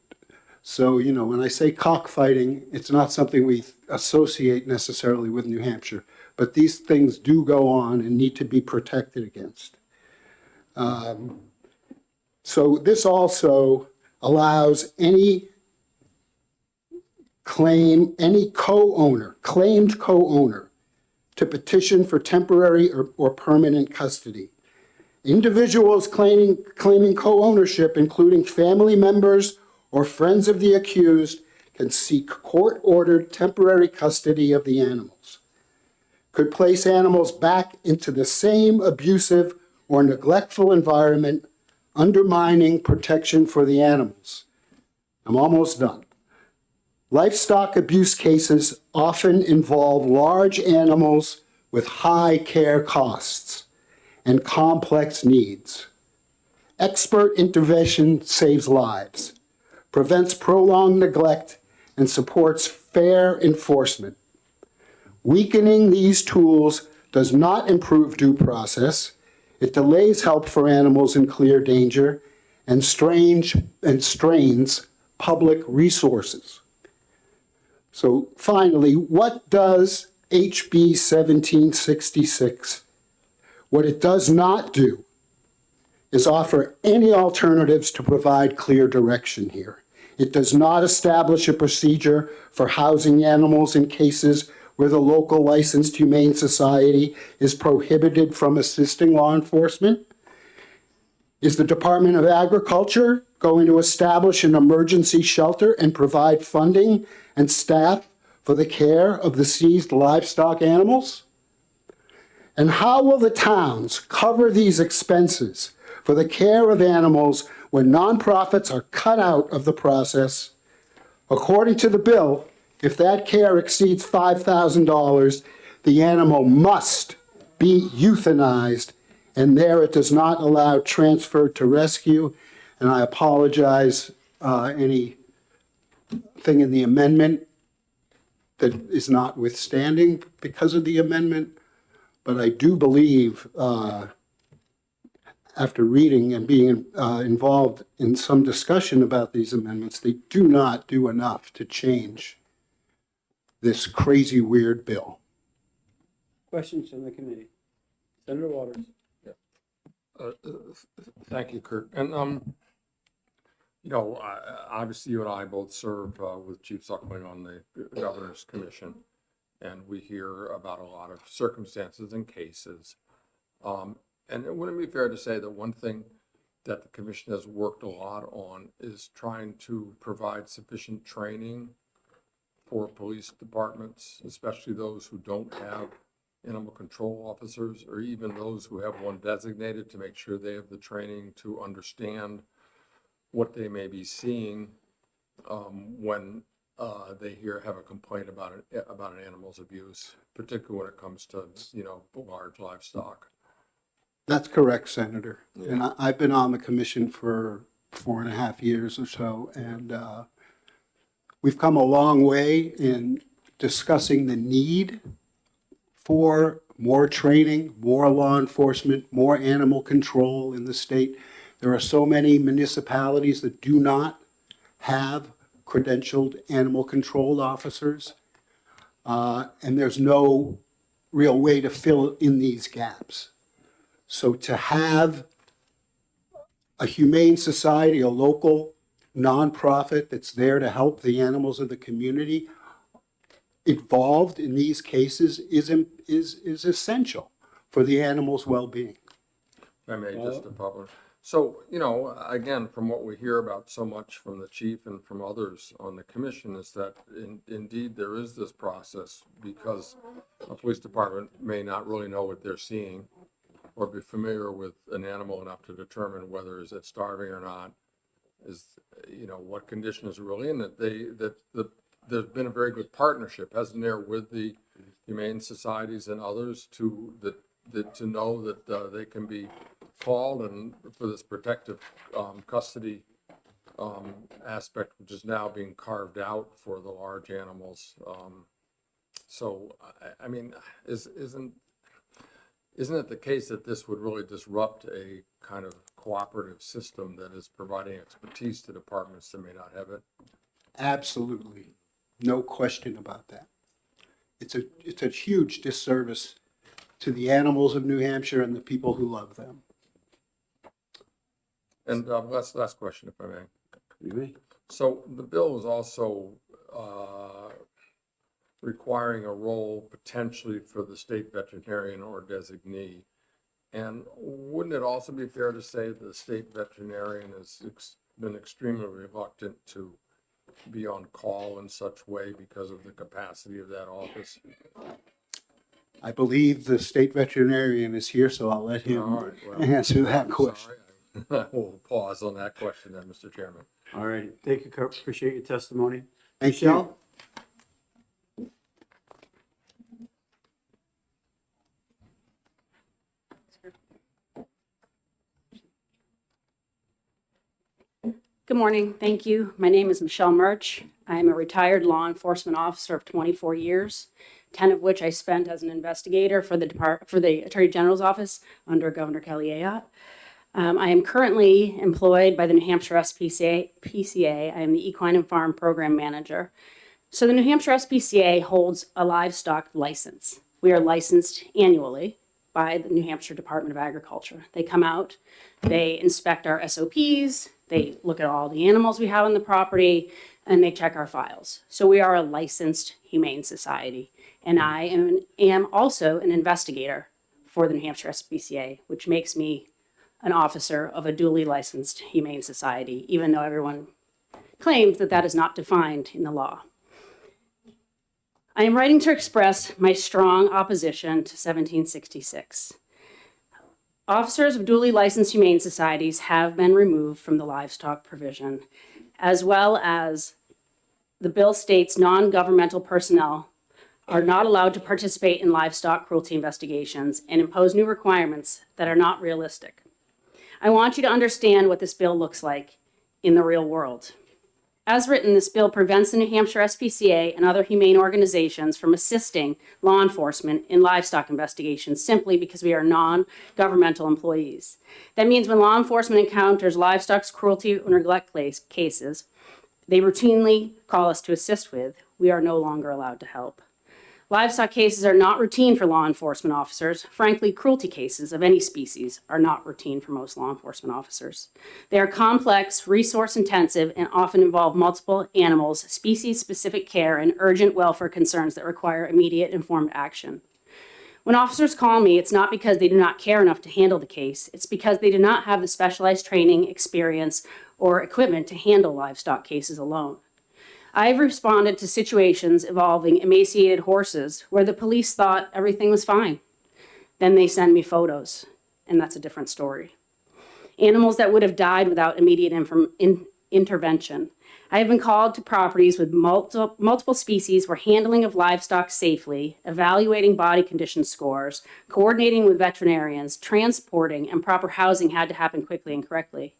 So, you know, when I say cockfighting, it's not something we associate necessarily with New Hampshire, but these things do go on and need to be protected against. So this also allows any claimed co-owner to petition for temporary or permanent custody. Individuals claiming co-ownership, including family members or friends of the accused, can seek court-ordered temporary custody of the animals. Could place animals back into the same abusive or neglectful environment, undermining protection for the animals. I'm almost done. Livestock abuse cases often involve large animals with high care costs and complex needs. Expert intervention saves lives, prevents prolonged neglect, and supports fair enforcement. Weakening these tools does not improve due process. It delays help for animals in clear danger and strains public resources. So finally, what does HB 1766? What it does not do is offer any alternatives to provide clear direction here. It does not establish a procedure for housing animals in cases where the local licensed humane society is prohibited from assisting law enforcement. Is the Department of Agriculture going to establish an emergency shelter and provide funding and staff for the care of the seized livestock animals? And how will the towns cover these expenses for the care of animals when nonprofits are cut out of the process. According to the bill, if that care exceeds $5,000, the animal must be euthanized, and there it does not allow transfer to rescue. And I apologize, anything in the amendment that is notwithstanding because of the amendment, but I do believe, after reading and being involved in some discussion about these amendments, they do not do enough to change this crazy, weird bill. Questions from the committee? Senator Waters. Thank you, Kurt. And, obviously you and I both serve with Chief Suckling on the Governor's Commission, and we hear about a lot of circumstances and cases. And it wouldn't be fair to say that one thing that the commission has worked a lot on is trying to provide sufficient training for police departments, especially those who don't have animal control officers, or even those who have one designated, to make sure they have the training to understand what they may be seeing when they have a complaint about an animal's abuse, particularly when it comes to, large livestock. That's correct, Senator. Yeah. And I've been on the commission for 4.5 years or so, and we've come a long way in discussing the need for more training, more law enforcement, more animal control in the state. There are so many municipalities that do not have credentialed animal control officers, and there's no real way to fill in these gaps. So to have a humane society, a local nonprofit that's there to help the animals of the community involved in these cases is essential for the animals' well-being. If I may just follow. So, again, from what we hear about so much from the chief and from others on the commission is that indeed there is this process, because a police department may not really know what they're seeing or be familiar with an animal enough to determine whether is it starving or not, what condition is really in it. There's been a very good partnership, hasn't there, with the humane societies and others to know that they can be called, and for this protective custody aspect, which is now being carved out for the large animals. So, I mean, isn't it the case that this would really disrupt a kind of cooperative system that is providing expertise to departments that may not have it? Absolutely. No question about that. It's a huge disservice to the animals of New Hampshire and the people who love them. And last question, if I may. You may. So the bill is also requiring a role potentially for the state veterinarian or designee. And wouldn't it also be fair to say that the state veterinarian has been extremely reluctant to be on call in such way because of the capacity of that office? I believe the state veterinarian is here, so I'll let him answer that question. We'll pause on that question then, Mr. Chairman. All right. Thank you, Kurt. Appreciate your testimony. Thank Michelle? Good morning. Thank you. My name is Michelle Murch. I am a retired law enforcement officer of 24 years, 10 of which I spent as an investigator for the Attorney General's office under Governor Kelly Ayotte. I am currently employed by the New Hampshire SPCA. I am the Equine and Farm Program Manager. So the New Hampshire SPCA holds a livestock license. We are licensed annually by the New Hampshire Department of Agriculture. They come out, they inspect our SOPs, they look at all the animals we have on the property, and they check our files. So we are a licensed humane society. And I am also an investigator for the New Hampshire SPCA, which makes me an officer of a duly licensed humane society, even though everyone claims that that is not defined in the law. I am writing to express my strong opposition to 1766. Officers of duly licensed humane societies have been removed from the livestock provision, as well as the bill states non-governmental personnel are not allowed to participate in livestock cruelty investigations and impose new requirements that are not realistic. I want you to understand what this bill looks like in the real world. As written, this bill prevents the New Hampshire SPCA and other humane organizations from assisting law enforcement in livestock investigations simply because we are non-governmental employees. That means when law enforcement encounters livestock cruelty or neglect cases, they routinely call us to assist with. We are no longer allowed to help. Livestock cases are not routine for law enforcement officers. Frankly, cruelty cases of any species are not routine for most law enforcement officers. They are complex, resource-intensive, and often involve multiple animals, species-specific care, and urgent welfare concerns that require immediate informed action. When officers call me, it's not because they do not care enough to handle the case. It's because they do not have the specialized training, experience, or equipment to handle livestock cases alone. I've responded to situations involving emaciated horses where the police thought everything was fine. Then they send me photos, and that's a different story. Animals that would have died without immediate intervention. I have been called to properties with multiple species where handling of livestock safely, evaluating body condition scores, coordinating with veterinarians, transporting, and proper housing had to happen quickly and correctly.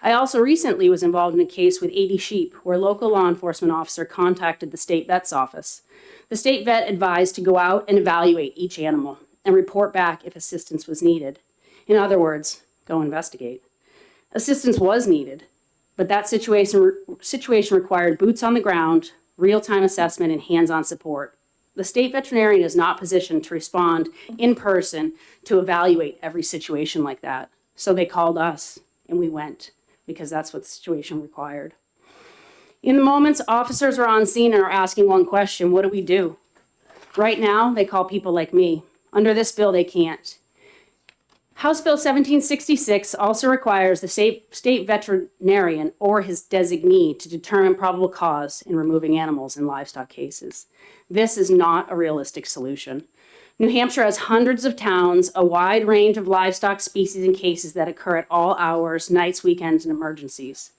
I also recently was involved in a case with 80 sheep where a local law enforcement officer contacted the state vet's office. The state vet advised to go out and evaluate each animal and report back if assistance was needed. In other words, go investigate. Assistance was needed, but that situation required boots on the ground, real-time assessment, and hands-on support. The state veterinarian is not positioned to respond in person to evaluate every situation like that. So they called us, and we went, because that's what the situation required. In the moments officers are on scene and are asking one question, what do we do? Right now, they call people like me. Under this bill, they can't. House Bill 1766 also requires the state veterinarian or his designee to determine probable cause in removing animals in livestock cases. This is not a realistic solution. New Hampshire has hundreds of towns, a wide range of livestock species and cases that occur at all hours, nights, weekends, and emergencies.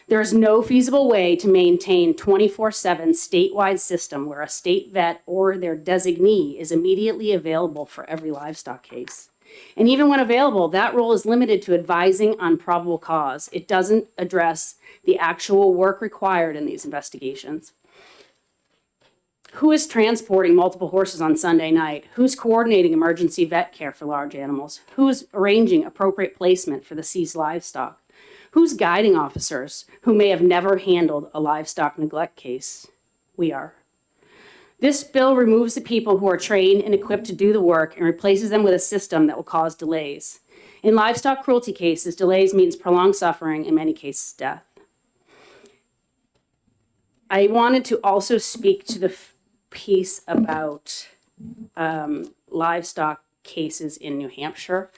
There is no feasible way to maintain 24/7 statewide system where a state vet or their designee is immediately available for every livestock case. And even when available, that role is limited to advising on probable cause. It doesn't address the actual work required in these investigations. Who is transporting multiple horses on Sunday night? Who's coordinating emergency vet care for large animals? Who's arranging appropriate placement for the seized livestock? Who's guiding officers who may have never handled a livestock neglect case? We are. This bill removes the people who are trained and equipped to do the work and replaces them with a system that will cause delays. In livestock cruelty cases, delays means prolonged suffering, in many cases, death. I wanted to also speak to the piece about livestock cases in New Hampshire.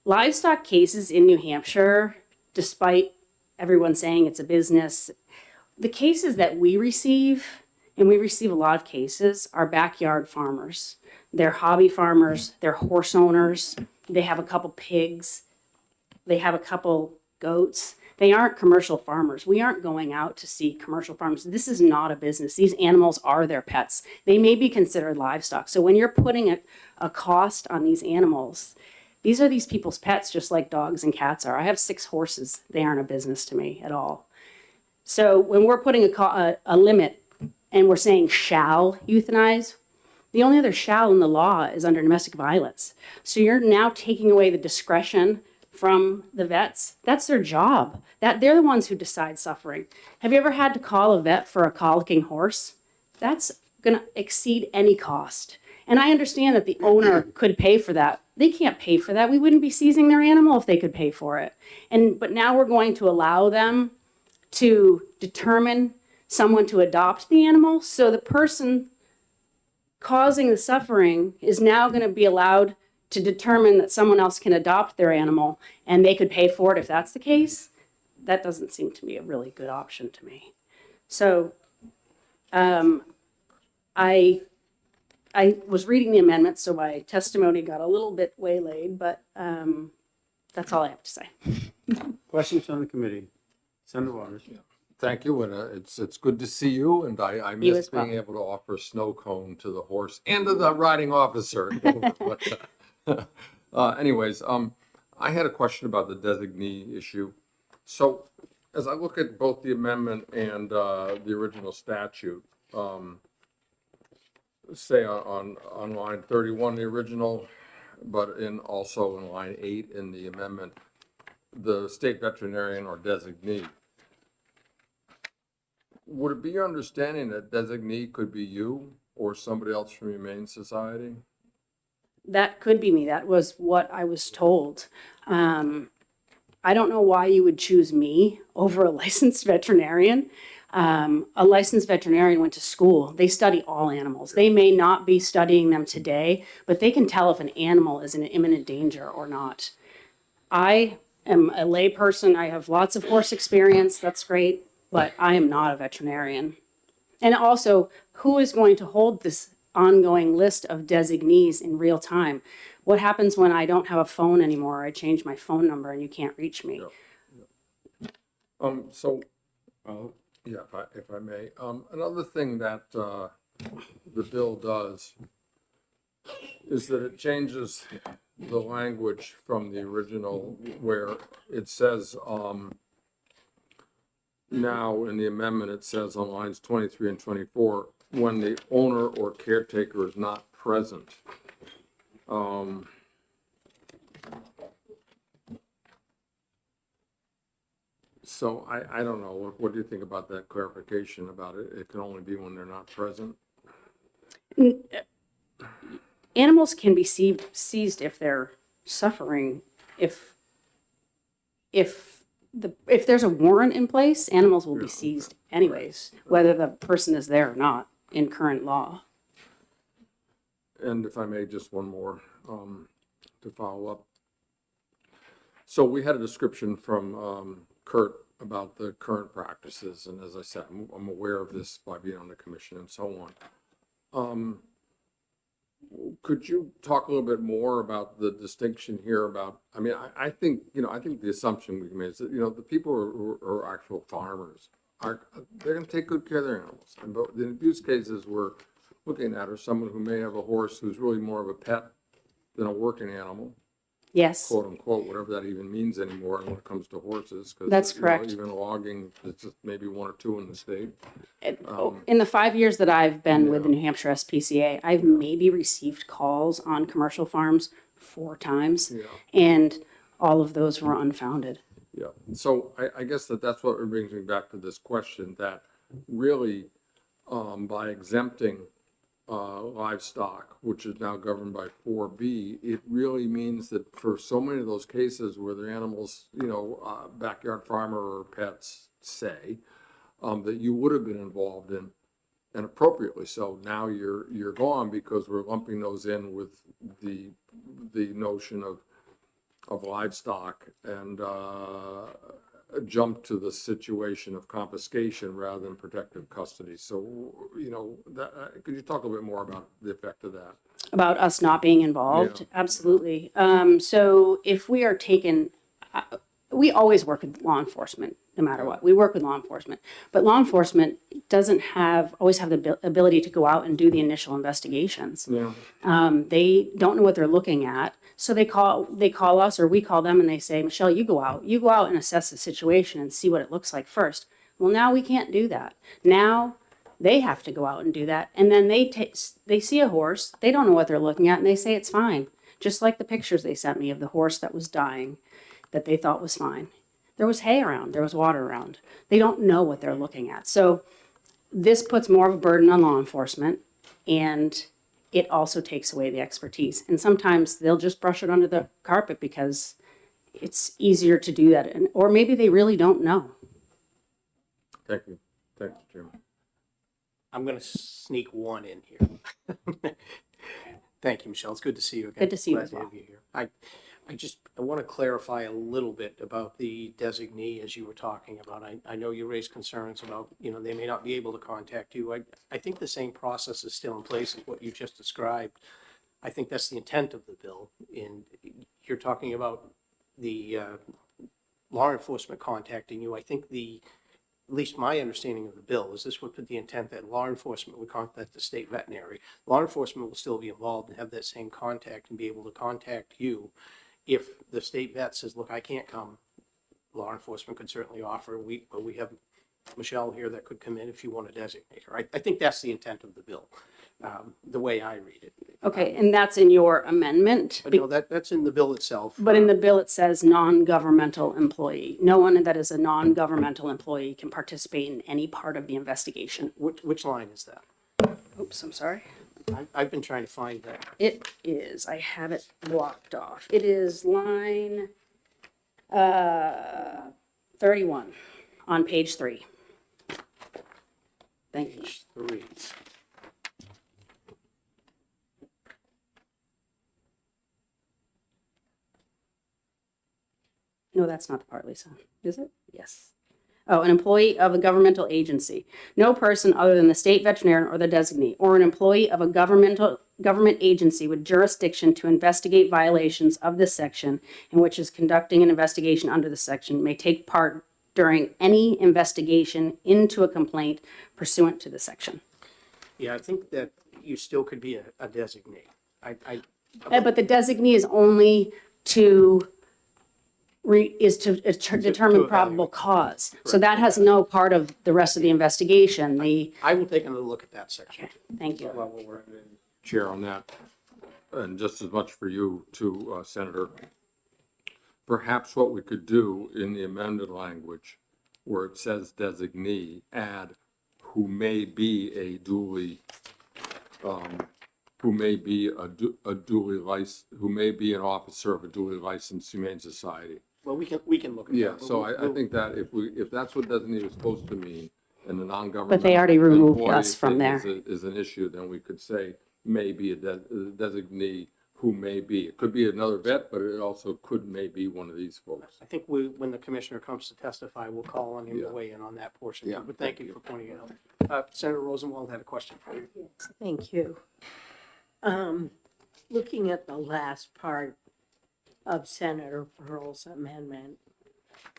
Livestock cases in New Hampshire, despite everyone saying it's a business, the cases that we receive, and we receive a lot of cases, are backyard farmers. They're hobby farmers, they're horse owners, they have a couple pigs, they have a couple goats. They aren't commercial farmers. We aren't going out to see commercial farmers. This is not a business. These animals are their pets. They may be considered livestock. So when you're putting a cost on these animals, these are these people's pets, just like dogs and cats are. I have 6 horses. They aren't a business to me at all. So when we're putting a limit and we're saying shall euthanize, the only other shall in the law is under domestic violence. So you're now taking away the discretion from the vets. That's their job. They're the ones who decide suffering. Have you ever had to call a vet for a colicking horse? That's going to exceed any cost. And I understand that the owner could pay for that. They can't pay for that. We wouldn't be seizing their animal if they could pay for it. But now we're going to allow them to determine someone to adopt the animal. So the person causing the suffering is now going to be allowed to determine that someone else can adopt their animal and they could pay for it if that's the case. That doesn't seem to be a really good option to me. So I was reading the amendments, so my testimony got a little bit waylaid, but That's all I have to say. Questions on the committee? Senator Waters. Thank you, and it's good to see you, and I You miss as well. being able to offer a snow cone to the horse and to the riding officer. But, anyways, I had a question about the designee issue. So as I look at both the amendment and the original statute, say on line 31, the original, but also in line 8 in the amendment, the state veterinarian or designee. Would it be your understanding that designee could be you or somebody else from Humane Society? That could be me. That was what I was told. I don't know why you would choose me over a licensed veterinarian. A licensed veterinarian went to school. They study all animals. They may not be studying them today, but they can tell if an animal is in imminent danger or not. I am a layperson. I have lots of horse experience. That's great, but I am not a veterinarian. And also, who is going to hold this ongoing list of designees in real time? What happens when I don't have a phone anymore? I change my phone number and you can't reach me. So, yeah, if I may, another thing that the bill does is that it changes the language from the original where it says, now in the amendment, it says on lines 23 and 24, when the owner or caretaker is not present. So I don't know, what do you think about that clarification about it? It can only be when they're not present? Animals can be seized if they're suffering. If there's a warrant in place, animals will be seized anyways, whether the person is there or not in current law. And if I may, just one more to follow up. So we had a description from Kurt about the current practices, and as I said, I'm aware of this by being on the commission and so on. Could you talk a little bit more about the distinction here about, I mean, I think, I think the assumption we made is that, the people who are actual farmers they're going to take good care of their animals. And but the abuse cases we're looking at are someone who may have a horse who's really more of a pet than a working animal. Yes. Quote unquote, whatever that even means anymore when it comes to horses. 'Cause, That's correct. Even logging, it's just maybe 1 or 2 in the state. In the 5 years that I've been with the New Hampshire SPCA, I've maybe received calls on commercial farms 4 times, and all of those were unfounded. Yeah, so I guess that's what brings me back to this question, that really, by exempting livestock, which is now governed by 4B, it really means that for so many of those cases where the animals, backyard farmer or pets say, that you would have been involved in, and appropriately so, now you're gone because we're lumping those in with the notion of livestock and jump to the situation of confiscation rather than protective custody. So, could you talk a bit more about the effect of that? About us not being involved? Yeah. Absolutely. So if we are taken, we always work with law enforcement, no matter what. We work with law enforcement. But law enforcement doesn't always have the ability to go out and do the initial investigations. Yeah. They don't know what they're looking at. So they call us or we call them and they say, Michelle, you go out and assess the situation and see what it looks like first. Well, now we can't do that. Now they have to go out and do that. And then they see a horse, they don't know what they're looking at, and they say it's fine. Just like the pictures they sent me of the horse that was dying that they thought was fine. There was hay around, there was water around. They don't know what they're looking at. So this puts more of a burden on law enforcement, and it also takes away the expertise. And sometimes they'll just brush it under the carpet because it's easier to do that. Or maybe they really don't know. Thank you. Thanks, Jim. I'm going to sneak one in here. Thank you, Michelle. It's good to see you again. Good to see you Glad as to well. have you here. I want to clarify a little bit about the designee as you were talking about. I know you raised concerns about, they may not be able to contact you. I think the same process is still in place as what you just described. I think that's the intent of the bill. And you're talking about law enforcement contacting you, I think at least my understanding of the bill is this would put the intent that law enforcement would contact the state veterinary. Law enforcement will still be involved and have that same contact and be able to contact you. If the state vet says, look, I can't come, law enforcement could certainly offer, but we have Michelle here that could come in if you want to designate her. I think that's the intent of the bill, the way I read it. Okay, and that's in your amendment? But no, that's in the bill itself. But in the bill, it says non-governmental employee. No one that is a non-governmental employee can participate in any part of the investigation. Which line is that? Oops, I'm sorry. I've been trying to find that. It is, I have it blocked off. It is line 31 on page 3. Thank you. Page 3. No, that's not the part, Lisa. Is it? Yes. Oh, an employee of a governmental agency. No person other than the state veterinarian or the designee, or an employee of a government agency with jurisdiction to investigate violations of this section in which is conducting an investigation under the section may take part during any investigation into a complaint pursuant to the section. Yeah, I think that you still could be a designee. But the designee is only to determine probable cause. So that has no part of the rest of the investigation. I will take another look at that section. Okay, thank you. Well, we're Chair on that, and just as much for you too, Senator. Perhaps what we could do in the amended language where it says designee, add who may be a duly, who may be a duly licensed, who may be an officer of a duly licensed humane society. Well, we can look at that. Yeah, so I think that if that's what designee is supposed to mean, and the non-government. But they already removed employee us from there. Is an issue, then we could say may be a designee who may be. It could be another vet, but it also could may be one of these folks. I think when the commissioner comes to testify, we'll call on him to Yeah. weigh in on that portion. Yeah, But thank you for pointing it out. Senator Rosenwald had a question for you. Thank you. Looking at the last part of Senator Pearl's amendment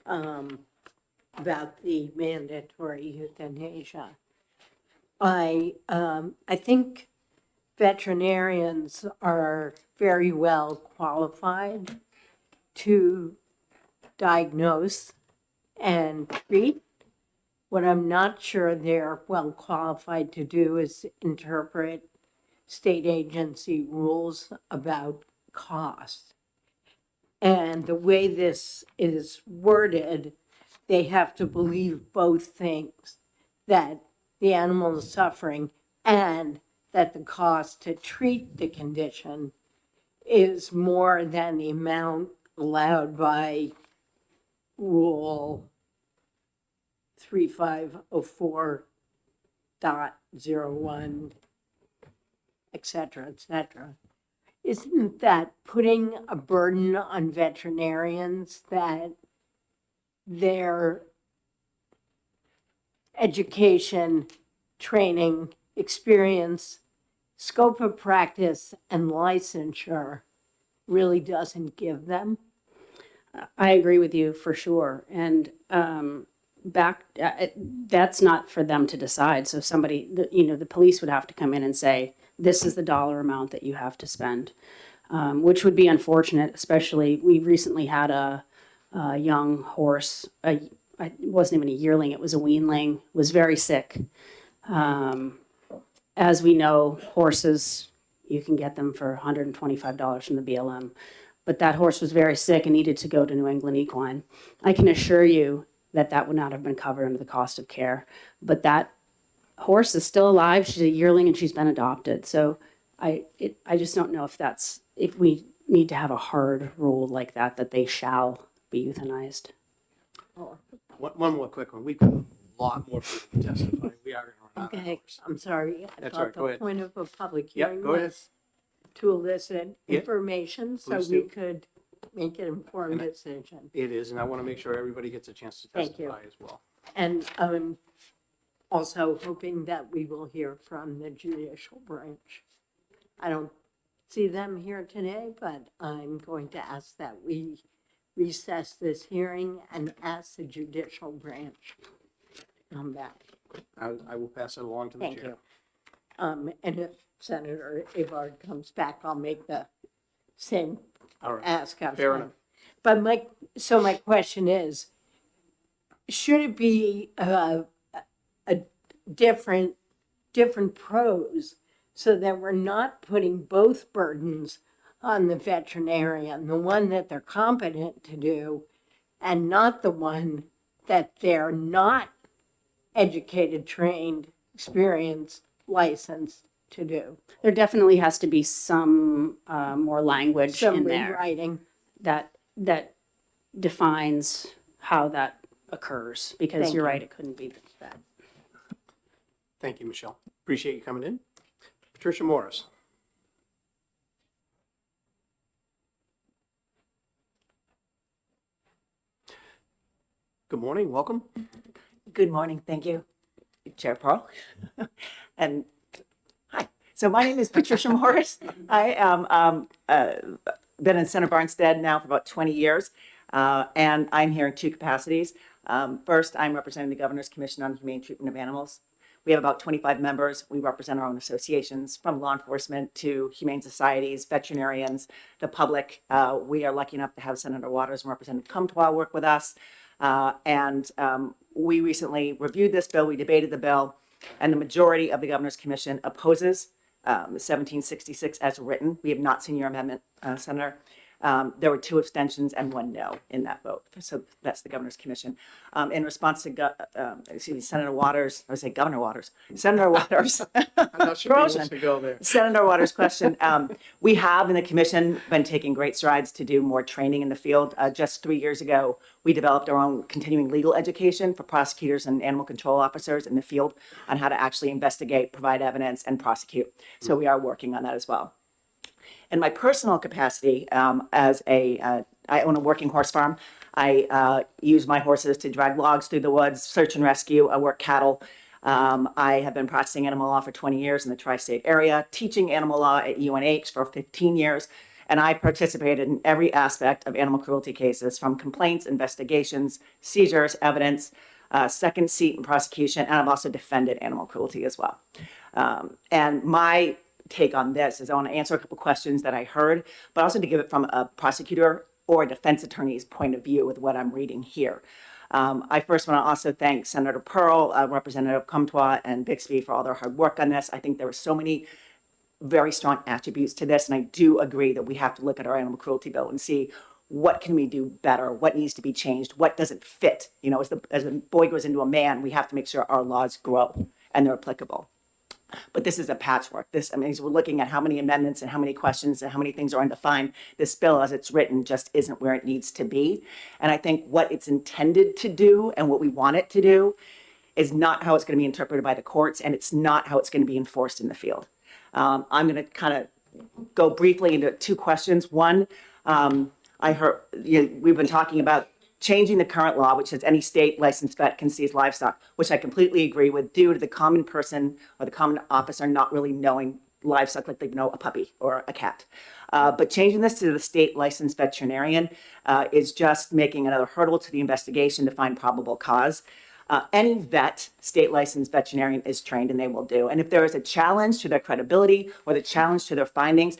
about the mandatory euthanasia, I think veterinarians are very well qualified to diagnose and treat. What I'm not sure they're well qualified to do is interpret state agency rules about cost. And the way this is worded, they have to believe both things, that the animal is suffering and that the cost to treat the condition is more than the amount allowed by Rule 3504.01, et cetera, et cetera. Isn't that putting a burden on veterinarians that their education, training, experience, scope of practice, and licensure really doesn't give them? I agree with you for sure. And that's not for them to decide. So somebody, the police would have to come in and say, this is the dollar amount that you have to spend, which would be unfortunate, especially we recently had a young horse, it wasn't even a yearling, it was a weanling, was very sick. As we know, horses, you can get them for $125 from the BLM. But that horse was very sick and needed to go to New England Equine. I can assure you that that would not have been covered under the cost of care. But that horse is still alive. She's a yearling and she's been adopted. So I just don't know if we need to have a hard rule like that, that they shall be euthanized. One more quick one. We've got a lot more people to testify. We are going to run out of Okay, hours. I'm sorry. I That's all right. thought Go the ahead. point of a public Yep, hearing go ahead. was to elicit Yeah. information so Please we do. could make an informed decision. It is, and I want to make sure everybody gets a chance to Thank you. testify as well. And I'm also hoping that we will hear from the judicial branch. I don't see them here today, but I'm going to ask that we recess this hearing and ask the judicial branch to come back. I will pass it along to the Thank chair. you. And if Senator Avard comes back, I'll make the same All right, ask of fair him. enough. But my question is, should it be a different pros so that we're not putting both burdens on the veterinarian, the one that they're competent to do, and not the one that they're not educated, trained, experienced, licensed to do? There definitely has to be some more language Some in there rewriting. that defines how that occurs, because Thank you're you. right, it couldn't be that. Thank you, Michelle. Appreciate you coming in. Patricia Morris. Good morning, welcome. Good morning, thank you, Chair Pearl. And hi, so my name is Patricia Morris. I am been in Senator Barnstead now for about 20 years, and I'm here in two capacities. First, I'm representing the Governor's Commission on Humane Treatment of Animals. We have about 25 members. We represent our own associations, from law enforcement to humane societies, veterinarians, the public. We are lucky enough to have Senator Waters and Representative Comtois work with us. We recently reviewed this bill, we debated the bill, and the majority of the Governor's Commission opposes 1766 as written. We have not seen your amendment, Senator. There were 2 abstentions and 1 no in that vote. So that's the Governor's Commission. In response to, Senator Waters, I would say Governor Waters, Senator Waters. I'm not sure he wants to go there. Senator Waters' question. We have in the commission been taking great strides to do more training in the field. Just 3 years ago, we developed our own continuing legal education for prosecutors and animal control officers in the field on how to actually investigate, provide evidence, and prosecute. So we are working on that as well. In my personal capacity, I own a working horse farm. I use my horses to drag logs through the woods, search and rescue. I work cattle. I have been practicing animal law for 20 years in the tri-state area, teaching animal law at UNH for 15 years. And I participated in every aspect of animal cruelty cases, from complaints, investigations, seizures, evidence, second seat in prosecution, and I've also defended animal cruelty as well. And my take on this is I want to answer a couple questions that I heard, but also to give it from a prosecutor or a defense attorney's point of view with what I'm reading here. I first want to also thank Senator Pearl, Representative Comtois, and Bixby for all their hard work on this. I think there were so many very strong attributes to this, and I do agree that we have to look at our animal cruelty bill and see what can we do better, what needs to be changed, what doesn't fit. You know, as the boy grows into a man, we have to make sure our laws grow and they're applicable. But this is a patchwork. As we're looking at how many amendments and how many questions and how many things are undefined, this bill as it's written just isn't where it needs to be. And I think what it's intended to do and what we want it to do is not how it's going to be interpreted by the courts, and it's not how it's going to be enforced in the field. I'm going to kind of go briefly into 2 questions. One, I heard we've been talking about changing the current law, which says any state licensed vet can seize livestock, which I completely agree with, due to the common person or the common officer not really knowing livestock like they know a puppy or a cat. But changing this to the state licensed veterinarian is just making another hurdle to the investigation to find probable cause. Any vet, state licensed veterinarian, is trained, and they will do. And if there is a challenge to their credibility or the challenge to their findings,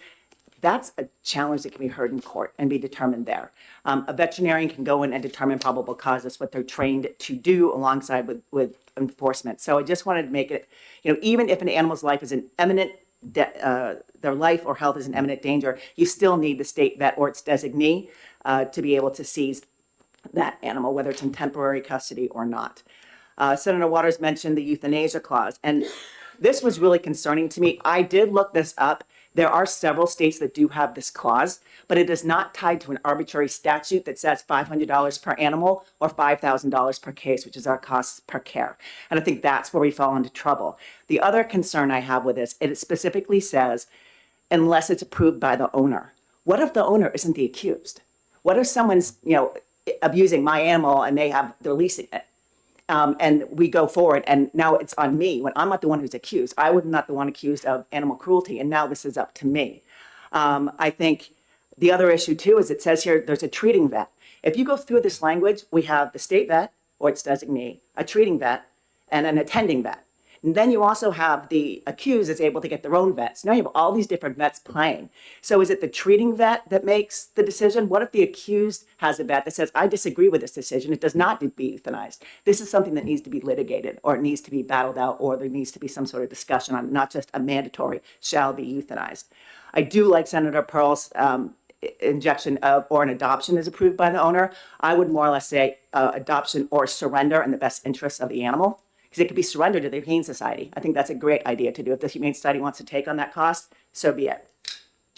that's a challenge that can be heard in court and be determined there. A veterinarian can go in and determine probable cause. That's what they're trained to do alongside with enforcement. So I just wanted to make it, even if an animal's life is in imminent, their life or health is in imminent danger, you still need the state vet or its designee to be able to seize that animal, whether it's in temporary custody or not. Senator Waters mentioned the euthanasia clause, and this was really concerning to me. I did look this up. There are several states that do have this clause, but it is not tied to an arbitrary statute that says $500 per animal or $5,000 per case, which is our costs per care. And I think that's where we fall into trouble. The other concern I have with this, it specifically says, unless it's approved by the owner. What if the owner isn't the accused? What if someone's, abusing my animal and they're leasing it? And we go forward, and now it's on me when I'm not the one who's accused. I was not the one accused of animal cruelty, and now this is up to me. I think the other issue too is it says here there's a treating vet. If you go through this language, we have the state vet or its designee, a treating vet, and an attending vet. And then you also have the accused is able to get their own vets. Now you have all these different vets playing. So is it the treating vet that makes the decision? What if the accused has a vet that says, I disagree with this decision, it does not need to be euthanized? This is something that needs to be litigated, or it needs to be battled out, or there needs to be some sort of discussion on not just a mandatory shall be euthanized. I do like Senator Pearl's injection of or an adoption is approved by the owner. I would more or less say adoption or surrender in the best interests of the animal, because it could be surrendered to the Humane Society. I think that's a great idea to do. If the Humane Society wants to take on that cost, so be it.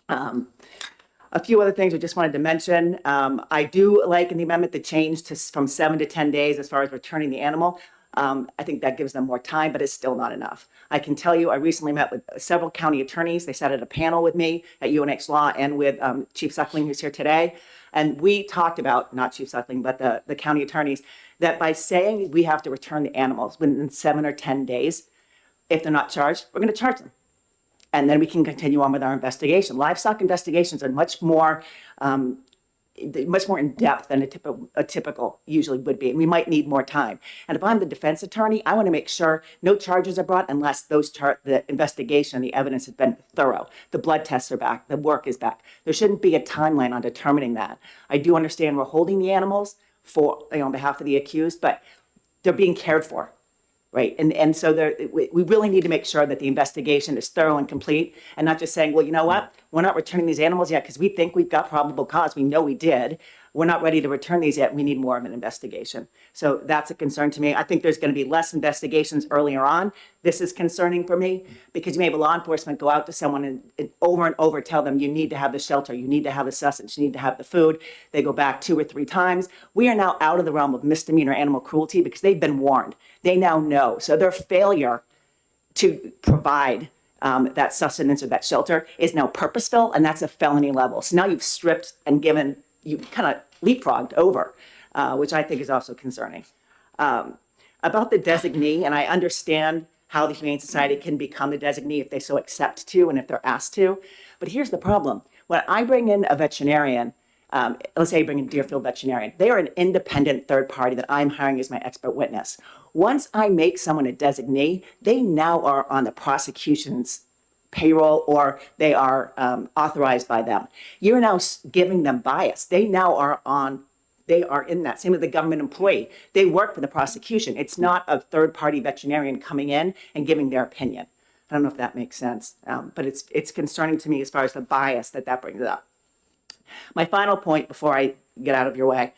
A few other things I just wanted to mention. I do like in the amendment the change from 7 to 10 days as far as returning the animal. I think that gives them more time, but it's still not enough. I can tell you, I recently met with several county attorneys. They sat at a panel with me at UNH Law and with Chief Suckling, who's here today. And we talked about, not Chief Suckling, but the county attorneys, that by saying we have to return the animals within 7 or 10 days, if they're not charged, we're going to charge them. And then we can continue on with our investigation. Livestock investigations are much more in depth than a typical usually would be. And we might need more time. And if I'm the defense attorney, I want to make sure no charges are brought unless the investigation, the evidence has been thorough. The blood tests are back. The work is back. There shouldn't be a timeline on determining that. I do understand we're holding the animals for, on behalf of the accused, but they're being cared for. Right. And so we really need to make sure that the investigation is thorough and complete, and not just saying, well, you know what, we're not returning these animals yet because we think we've got probable cause. We know we did. We're not ready to return these yet. We need more of an investigation. So that's a concern to me. I think there's going to be less investigations earlier on. This is concerning for me because you may have a law enforcement go out to someone and over tell them you need to have the shelter, you need to have the sustenance, you need to have the food. They go back 2 or 3 times. We are now out of the realm of misdemeanor animal cruelty because they've been warned. They now know. So their failure to provide that sustenance or that shelter is now purposeful, and that's a felony level. So now you've stripped and given, you kind of leapfrogged over, which I think is also concerning. About the designee, and I understand how the Humane Society can become the designee if they so accept to and if they're asked to. But here's the problem. When I bring in a veterinarian, let's say I bring in Deerfield veterinarian, they are an independent third party that I'm hiring as my expert witness. Once I make someone a designee, they now are on the prosecution's payroll or they are authorized by them. You're now giving them bias. They now are in that. Same with the government employee. They work for the prosecution. It's not a third-party veterinarian coming in and giving their opinion. I don't know if that makes sense, but it's concerning to me as far as the bias that brings up. My final point before I get out of your way.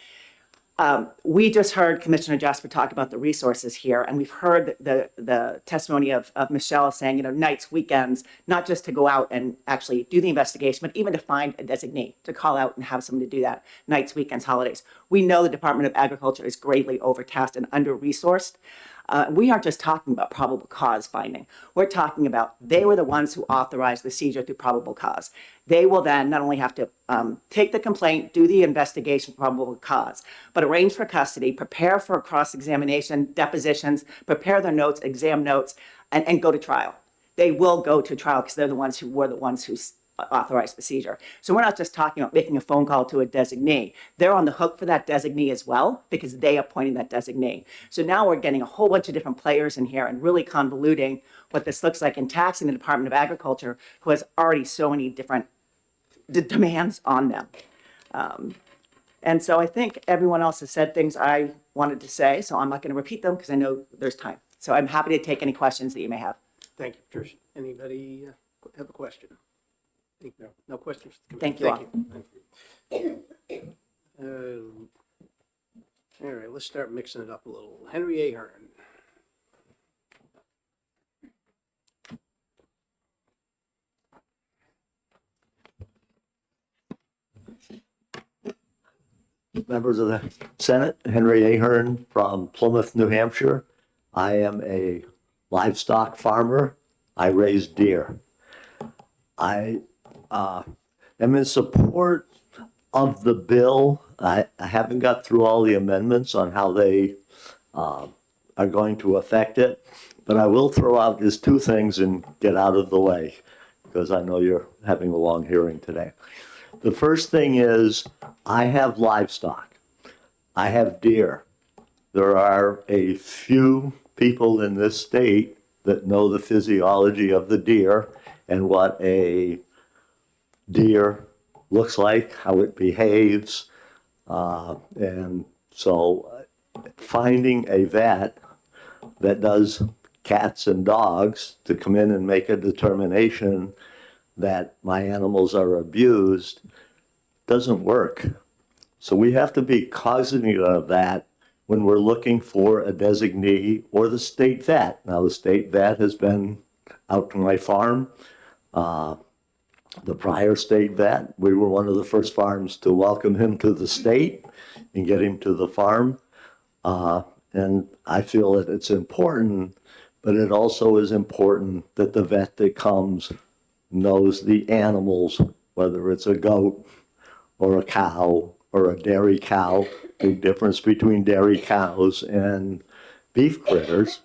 We just heard Commissioner Jasper talk about the resources here, and we've heard the testimony of Michelle saying, nights, weekends, not just to go out and actually do the investigation, but even to find a designee, to call out and have someone to do that, nights, weekends, holidays. We know the Department of Agriculture is greatly overtasked and under-resourced. We aren't just talking about probable cause finding. We're talking about they were the ones who authorized the seizure through probable cause. They will then not only have to take the complaint, do the investigation for probable cause, but arrange for custody, prepare for cross-examination, depositions, prepare their notes, exam notes, and go to trial. They will go to trial because they're the ones who were the ones who authorized the seizure. So we're not just talking about making a phone call to a designee. They're on the hook for that designee as well because they appointed that designee. So now we're getting a whole bunch of different players in here and really convoluting what this looks like and taxing the Department of Agriculture, who has already so many different demands on them. And so I think everyone else has said things I wanted to say, so I'm not going to repeat them because I know there's time. So I'm happy to take any questions that you may have. Thank you, Patricia. Anybody have a question? No questions? Thank you all. All right, let's start mixing it up a little. Henry Ahern. Members of the Senate, Henry Ahern from Plymouth, New Hampshire. I am a livestock farmer. I raise deer. I am in support of the bill. I haven't got through all the amendments on how they are going to affect it, but I will throw out these 2 things and get out of the way because I know you're having a long hearing today. The first thing is I have livestock. I have deer. There are a few people in this state that know the physiology of the deer and what a deer looks like, how it behaves. And so finding a vet that does cats and dogs to come in and make a determination that my animals are abused doesn't work. So we have to be cognizant of that when we're looking for a designee or the state vet. Now, the state vet has been out to my farm. The prior state vet, we were one of the first farms to welcome him to the state and get him to the farm. And I feel that it's important, but it also is important that the vet that comes knows the animals, whether it's a goat or a cow or a dairy cow. Big difference between dairy cows and beef critters,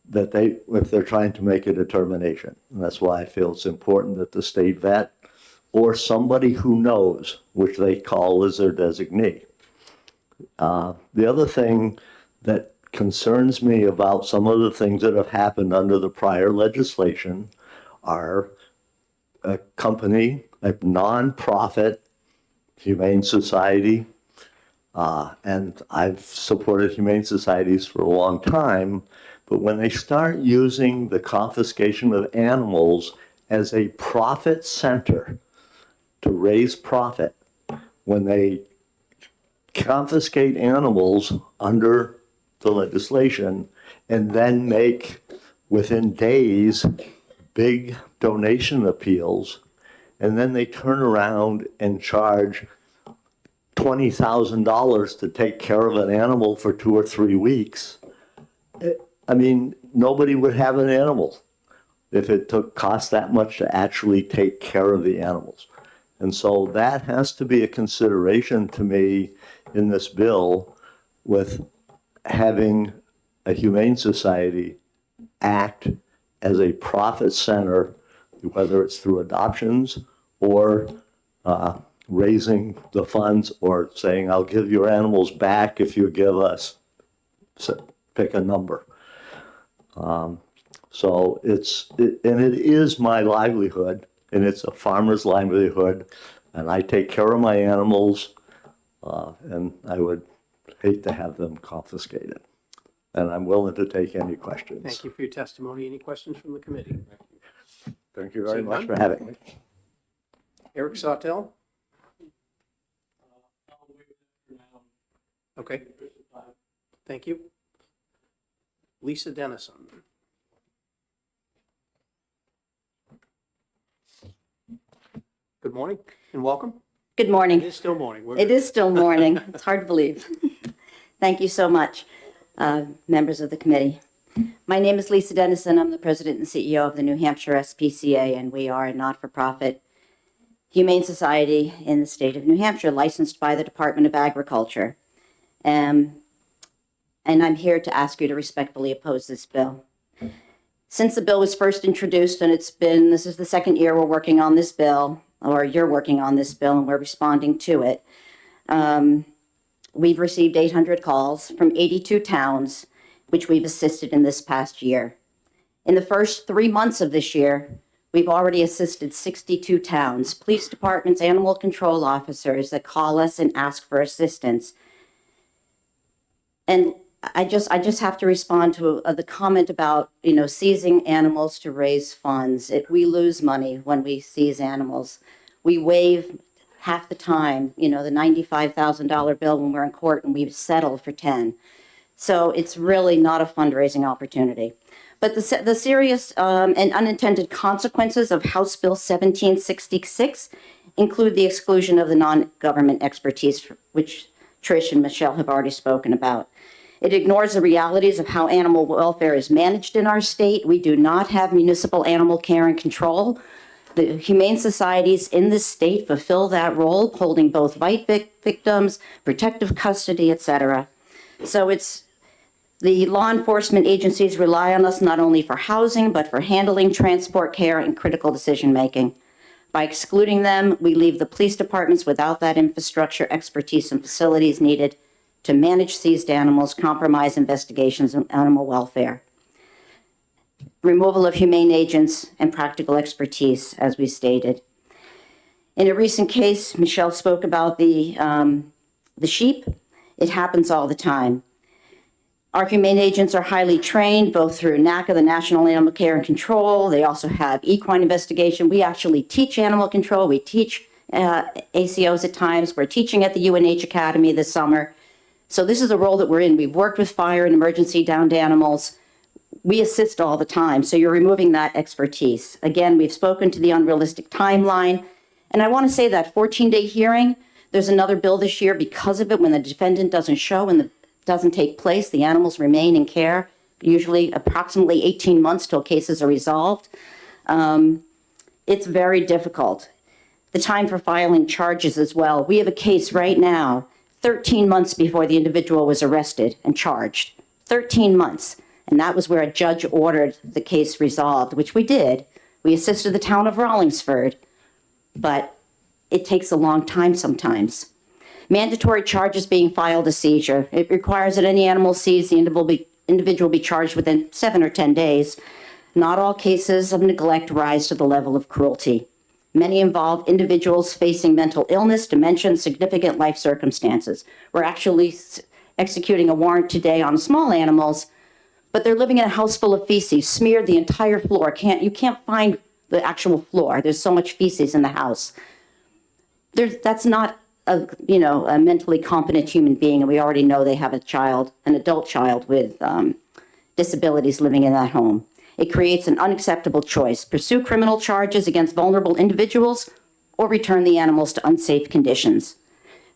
that if they're trying to make a determination. And that's why I feel it's important that the state vet or somebody who knows, which they call as their designee. The other thing that concerns me about some of the things that have happened under the prior legislation are a company, a nonprofit humane society, and I've supported humane societies for a long time, but when they start using the confiscation of animals as a profit center to raise profit, when they confiscate animals under the legislation and then make, within days, big donation appeals, and then they turn around and charge $20,000 to take care of an animal for 2 or 3 weeks. I mean, nobody would have an animal if it cost that much to actually take care of the animals. And so that has to be a consideration to me in this bill, with having a humane society act as a profit center, whether it's through adoptions or raising the funds, or saying, I'll give your animals back if you give us, pick a number. So it is my livelihood, and it's a farmer's livelihood, and I take care of my animals, and I would hate to have them confiscated. And I'm willing to take any questions. Thank you for your testimony. Any questions from the committee? Thank you very Seeing much none? for having me. Eric Sawtell? Okay. Thank you. Lisa Dennison? Good morning and welcome. Good morning. It is still morning. We're It good. is still morning. It's hard to believe. Thank you so much, members of the committee. My name is Lisa Dennison. I'm the president and CEO of the New Hampshire SPCA, and we are a not-for-profit humane society in the state of New Hampshire, licensed by the Department of Agriculture. And I'm here to ask you to respectfully oppose this bill. Since the bill was first introduced, and this is the second year we're working on this bill, or you're working on this bill, and we're responding to it. We've received 800 calls from 82 towns, which we've assisted in this past year. In the first 3 months of this year, we've already assisted 62 towns, police departments, animal control officers that call us and ask for assistance. And I just have to respond to the comment about, seizing animals to raise funds. We lose money when we seize animals. We waive half the time, the $95,000 bill when we're in court, and we settle for 10. So it's really not a fundraising opportunity. But the serious and unintended consequences of House Bill 1766 include the exclusion of the non-government expertise, which Trish and Michelle have already spoken about. It ignores the realities of how animal welfare is managed in our state. We do not have municipal animal care and control. The humane societies in this state fulfill that role, holding both victims, protective custody, etc. So the law enforcement agencies rely on us not only for housing, but for handling, transport, care, and critical decision-making. By excluding them, we leave the police departments without that infrastructure, expertise, and facilities needed to manage seized animals, compromise investigations on animal welfare, removal of humane agents, and practical expertise, as we stated. In a recent case, Michelle spoke about the sheep. It happens all the time. Our humane agents are highly trained, both through NACA, the National Animal Care and Control. They also have equine investigation. We actually teach animal control. We teach ACOs at times. We're teaching at the UNH Academy this summer. So this is a role that we're in. We've worked with fire and emergency downed animals. We assist all the time. So you're removing that expertise. Again, we've spoken to the unrealistic timeline. And I want to say that 14-day hearing, there's another bill this year because of it. When the defendant doesn't show and doesn't take place, the animals remain in care, usually approximately 18 months till cases are resolved. It's very difficult. The time for filing charges as well. We have a case right now, 13 months before the individual was arrested and charged. 13 months. And that was where a judge ordered the case resolved, which we did. We assisted the town of Rollingsford, but it takes a long time sometimes. Mandatory charges being filed a seizure. It requires that any animal seized, the individual be charged within 7 or 10 days. Not all cases of neglect rise to the level of cruelty. Many involve individuals facing mental illness, dementia, and significant life circumstances. We're actually executing a warrant today on small animals, but they're living in a house full of feces, smeared the entire floor. You can't find the actual floor. There's so much feces in the house. That's not a mentally competent human being, and we already know they have an adult child with disabilities living in that home. It creates an unacceptable choice: pursue criminal charges against vulnerable individuals or return the animals to unsafe conditions.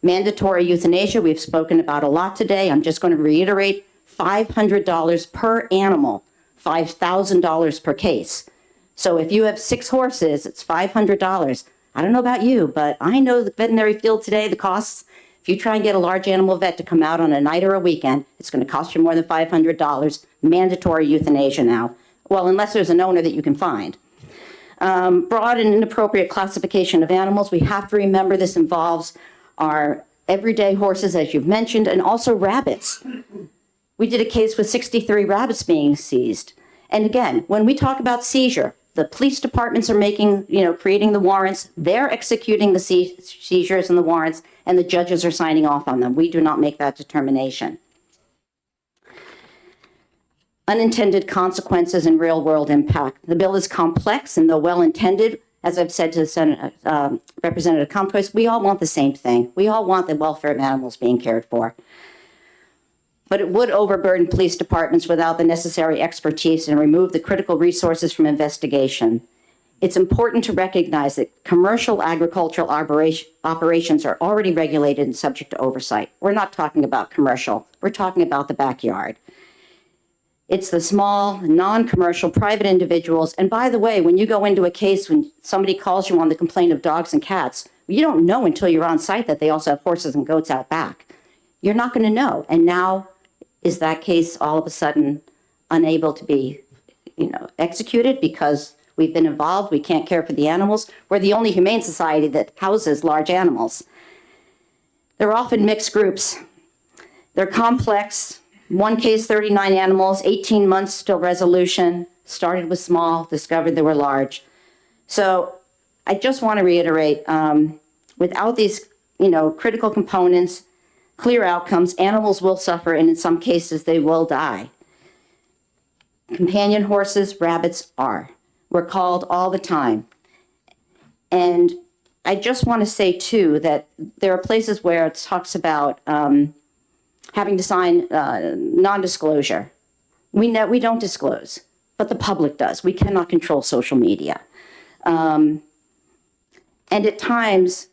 Mandatory euthanasia, we've spoken about a lot today. I'm just going to reiterate, $500 per animal, $5,000 per case. So if you have 6 horses, it's $500. I don't know about you, but I know the veterinary field today, the costs, if you try and get a large animal vet to come out on a night or a weekend, it's going to cost you more than $500. Mandatory euthanasia now. Well, unless there's an owner that you can find. Broad and inappropriate classification of animals. We have to remember this involves our everyday horses, as you've mentioned, and also rabbits. We did a case with 63 rabbits being seized. And again, when we talk about seizure, the police departments are creating the warrants. They're executing the seizures and the warrants, and the judges are signing off on them. We do not make that determination. Unintended consequences and real-world impact. The bill is complex, and though well-intended, as I've said to the Representative Comtois, we all want the same thing. We all want the welfare of animals being cared for. But it would overburden police departments without the necessary expertise and remove the critical resources from investigation. It's important to recognize that commercial agricultural operations are already regulated and subject to oversight. We're not talking about commercial. We're talking about the backyard. It's the small, non-commercial, private individuals. And by the way, when you go into a case, when somebody calls you on the complaint of dogs and cats, you don't know until you're on site that they also have horses and goats out back. You're not going to know. And now, is that case all of a sudden unable to be, executed because we've been involved? We can't care for the animals. We're the only humane society that houses large animals. They're often mixed groups. They're complex. One case, 39 animals, 18 months till resolution. Started with small, discovered they were large. So I just want to reiterate, without these, critical components, clear outcomes, animals will suffer, and in some cases they will die. Companion horses, rabbits are. We're called all the time. And I just want to say, too, that there are places where it talks about having to sign non-disclosure. We don't disclose, but the public does. We cannot control social media. And at times,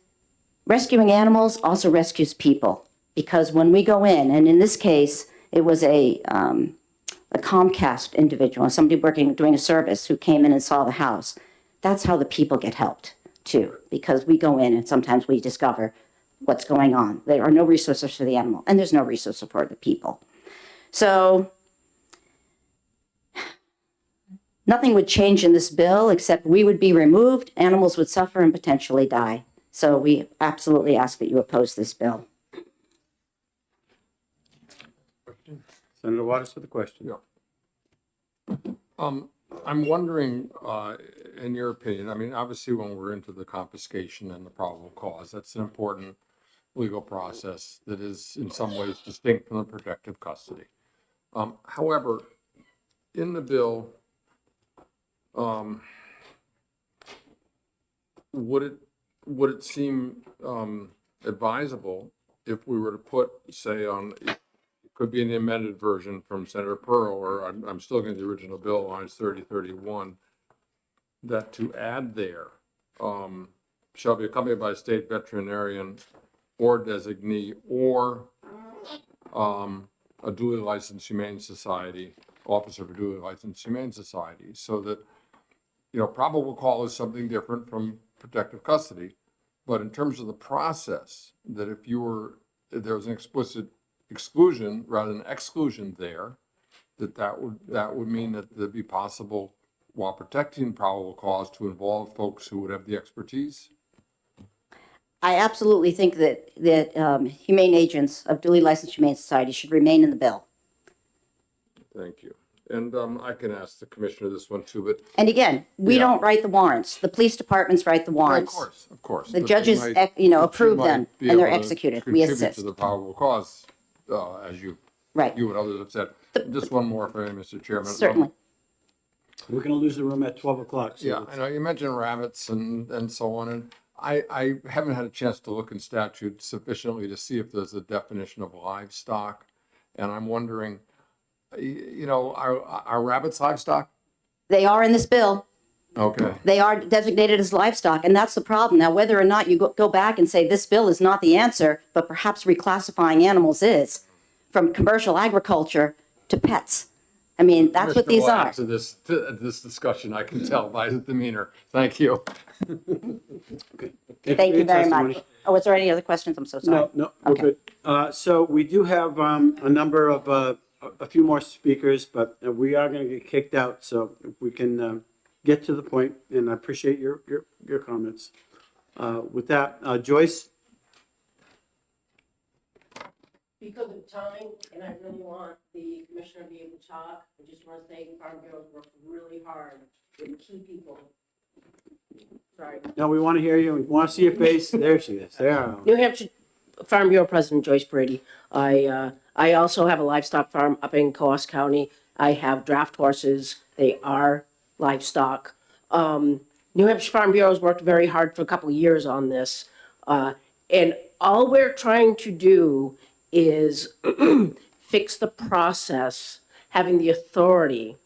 rescuing animals also rescues people. Because when we go in, and in this case, it was a Comcast individual, somebody doing a service who came in and saw the house. That's how the people get helped, too, because we go in and sometimes we discover what's going on. There are no resources for the animal, and there's no resources for the people. So nothing would change in this bill except we would be removed, animals would suffer and potentially die. So we absolutely ask that you oppose this bill. Senator Waters for the question. Yeah. I'm wondering, in your opinion, I mean, obviously when we're into the confiscation and the probable cause, that's an important legal process that is in some ways distinct from the protective custody. However, in the bill, would it seem advisable if we were to put, say, on, it could be an amended version from Senator Pearl, or I'm still looking at the original bill, lines 30-31, that to add there, shall be accompanied by a state veterinarian or designee or a duly licensed humane society, officer of a duly licensed humane society, so that, you know, probable cause is something different from protective custody. But in terms of the process, that if there was an explicit exclusion rather than exclusion there, that would mean that it'd be possible, while protecting probable cause, to involve folks who would have the expertise. I absolutely think that humane agents of duly licensed humane society should remain in the bill. Thank you. And I can ask the commissioner this one too, but. And again, we Yeah. don't write the warrants. The police departments write the warrants. Of course. The But judges, she might- approve she them, might be and they're able to executed. We contribute assist. to the probable cause, as you Right. and others have said. Just one more for me, Mr. Chairman. Certainly. We're going to lose the room at 12 o'clock. So Yeah, I know you mentioned rabbits and so on, and I haven't had a chance to look in statute sufficiently to see if there's a definition of livestock. And I'm wondering, you know, are rabbits livestock? They are in this bill. Okay. They are designated as livestock, and that's the problem. Now, whether or not you go back and say this bill is not the answer, but perhaps reclassifying animals is, from commercial agriculture to pets. I mean, that's what Commissioner these will are. add to this discussion, I can tell by his demeanor. Thank you. Thank you very Testimony. much. Oh, was there any other questions? I'm so sorry. No, we're good. So we do have a number of, a few more speakers, but we are going to get kicked out. So if we can get to the point, and I appreciate your comments. With that, Joyce? Because of time, and I really want the commissioner to be able to talk, I just want to say Farm Bureau's worked really hard with key people. Sorry. No, we want to hear you. We want to see your face. There she is. There. New Hampshire Farm Bureau President Joyce Brady. I also have a livestock farm up in Coos County. I have draft horses. They are livestock. New Hampshire Farm Bureau has worked very hard for a couple of years on this. And all we're trying to do is fix the process, having the authority,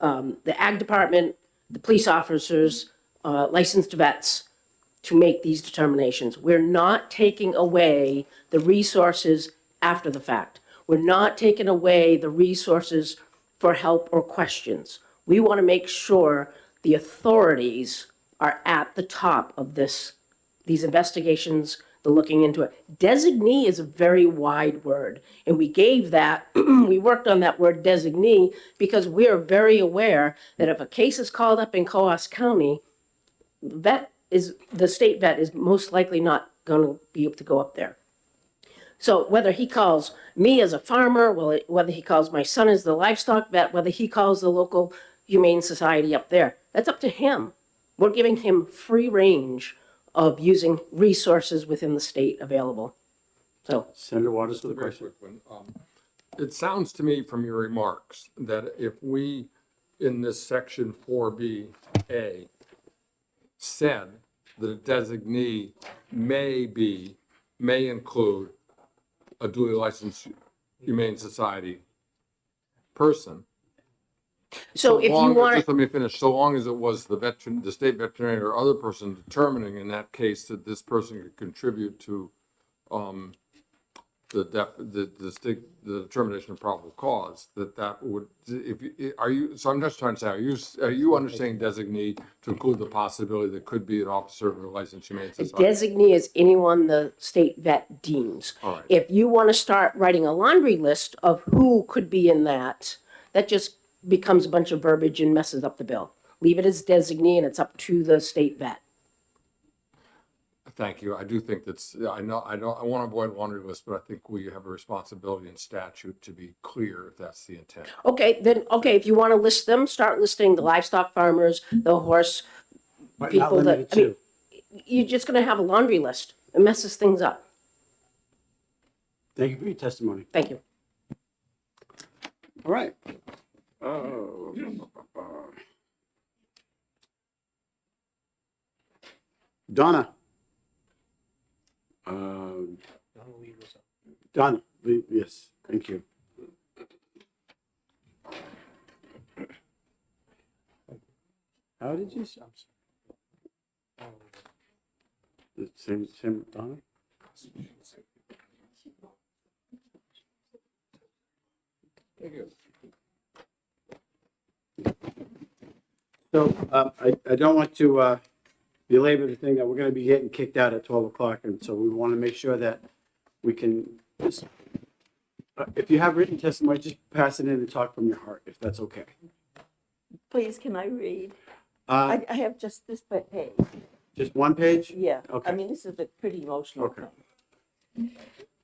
the ag department, the police officers, licensed vets, to make these determinations. We're not taking away the resources after the fact. We're not taking away the resources for help or questions. We want to make sure the authorities are at the top of these investigations, the looking into it. Designee is a very wide word, and we gave that, we worked on that word designee because we are very aware that if a case is called up in Coos County, the state vet is most likely not going to be able to go up there. So whether he calls me as a farmer, whether he calls my son as the livestock vet, whether he calls the local humane society up there, that's up to him. We're giving him free range of using resources within the state available. So, Senator Waters for the Very question. quick one. It sounds to me from your remarks that if we, in this section 4B-A, said that a designee may include a duly licensed humane society person. so if you want Just let me finish. So long as it was the state veterinarian or other person determining in that case that this person could contribute to the determination of probable cause, that would, so I'm just trying to say, are you understanding designee to include the possibility that could be an officer of a licensed humane a society? designee is anyone the state vet deems. All right. If you want to start writing a laundry list of who could be in that just becomes a bunch of verbiage and messes up the bill. Leave it as designee and it's up to the state vet. thank you. I do think that's, I want to avoid laundry list, but I think we have a responsibility in statute to be clear if that's the intent. Okay, then, okay, if you want to list them, start listing the livestock farmers, the horse But not people that, limited I mean, to. you're just gonna have a laundry list. It messes things up. Thank you for your testimony. Thank you. All right. Donna. Donna, yes, thank you. How did you? The same Donna? So, I don't want to, belabor the thing that we're gonna be getting kicked out at 12 o'clock, and so we want to make sure that we can just, if you have written testimony, just pass it in and talk from your heart, if that's okay. Please, can I read? Uh, I have just this page. just one page? Yeah. Okay. I mean, this is a pretty emotional Okay. thing.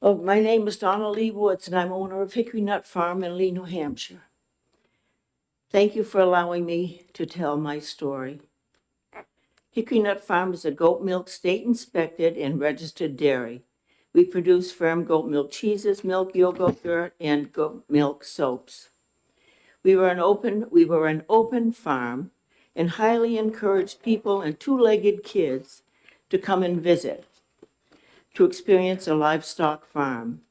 Oh, my name is Donna Lee Woods, and I'm owner of Hickory Nut Farm in Lee, New Hampshire. Thank you for allowing me to tell my story. Hickory Nut Farm is a goat milk state inspected and registered dairy. We produce firm goat milk cheeses, milk yogurt, and goat milk soaps. We were an open farm and highly encouraged people and two-legged kids to come and visit, to experience a livestock farm.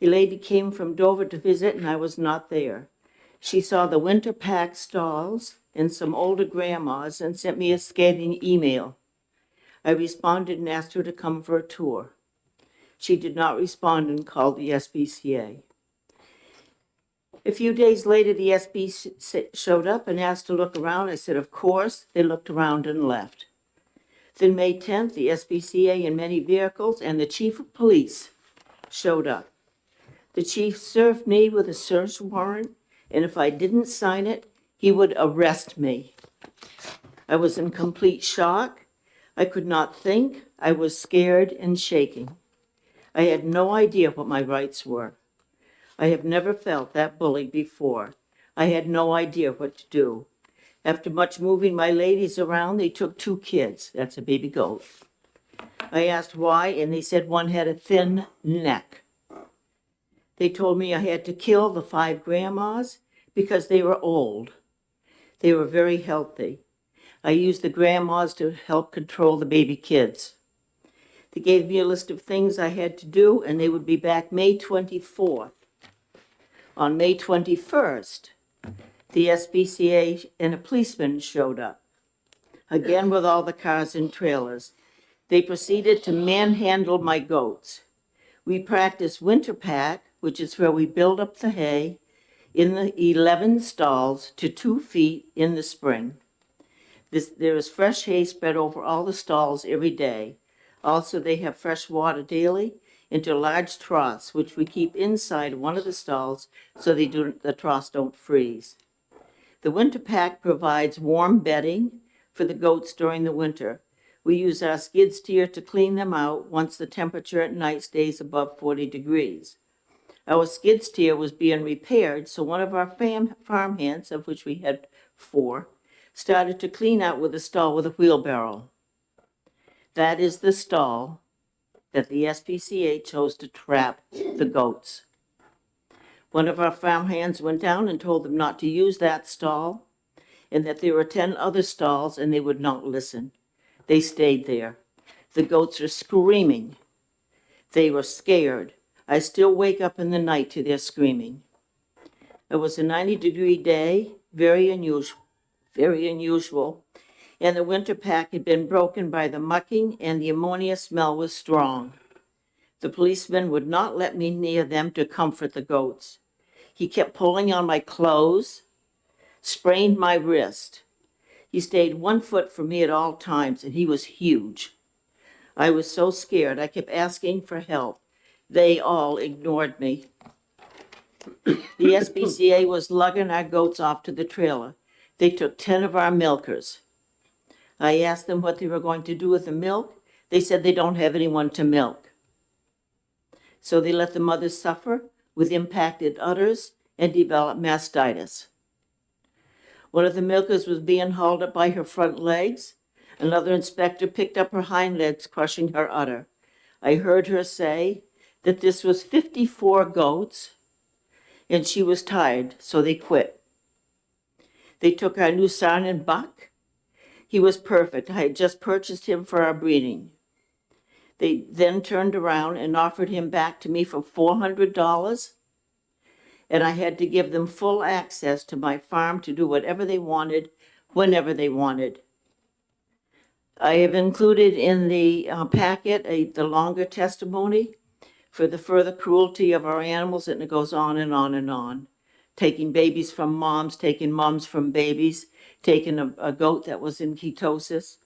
A lady came from Dover to visit, and I was not there. She saw the winter pack stalls and some older grandmas and sent me a scathing email. I responded and asked her to come for a tour. She did not respond and called the SPCA. A few days later, the SPCA showed up and asked to look around. I said, of course. They looked around and left. Then May 10th, the SPCA and many vehicles and the chief of police showed up. The chief served me with a search warrant, and if I didn't sign it, he would arrest me. I was in complete shock. I could not think. I was scared and shaking. I had no idea what my rights were. I have never felt that bullied before. I had no idea what to do. After much moving my ladies around, they took 2 kids. That's a baby goat. I asked why, and they said one had a thin neck. They told me I had to kill the 5 grandmas because they were old. They were very healthy. I used the grandmas to help control the baby kids. They gave me a list of things I had to do, and they would be back May 24th. On May 21st, the SPCA and a policeman showed up, again with all the cars and trailers. They proceeded to manhandle my goats. We practiced winter pack, which is where we build up the hay, in the 11 stalls to 2 feet in the spring. There is fresh hay spread over all the stalls every day. Also, they have fresh water daily into large troughs, which we keep inside one of the stalls so the troughs don't freeze. The winter pack provides warm bedding for the goats during the winter. We use our skid steer to clean them out once the temperature at night stays above 40 degrees. Our skid steer was being repaired, so one of our farm hands, of which we had 4, started to clean out with a stall with a wheelbarrow. That is the stall that the SPCA chose to trap the goats. One of our farm hands went down and told them not to use that stall, and that there were 10 other stalls, and they would not listen. They stayed there. The goats were screaming. They were scared. I still wake up in the night to their screaming. It was a 90-degree day, very unusual, and the winter pack had been broken by the mucking, and the ammonia smell was strong. The policeman would not let me near them to comfort the goats. He kept pulling on my clothes, sprained my wrist. He stayed 1 foot from me at all times, and he was huge. I was so scared, I kept asking for help. They all ignored me. The SPCA was lugging our goats off to the trailer. They took 10 of our milkers. I asked them what they were going to do with the milk. They said they don't have anyone to milk. So they let the mothers suffer with impacted udders and develop mastitis. One of the milkers was being hauled up by her front legs. Another inspector picked up her hind legs, crushing her udder. I heard her say that this was 54 goats, and she was tired, so they quit. They took our new Sarnan buck. He was perfect. I had just purchased him for our breeding. They then turned around and offered him back to me for $400, and I had to give them full access to my farm to do whatever they wanted, whenever they wanted. I have included in the packet the longer testimony for the further cruelty of our animals, and it goes on and on and on. Taking babies from moms, taking moms from babies, taking a goat that was in ketosis.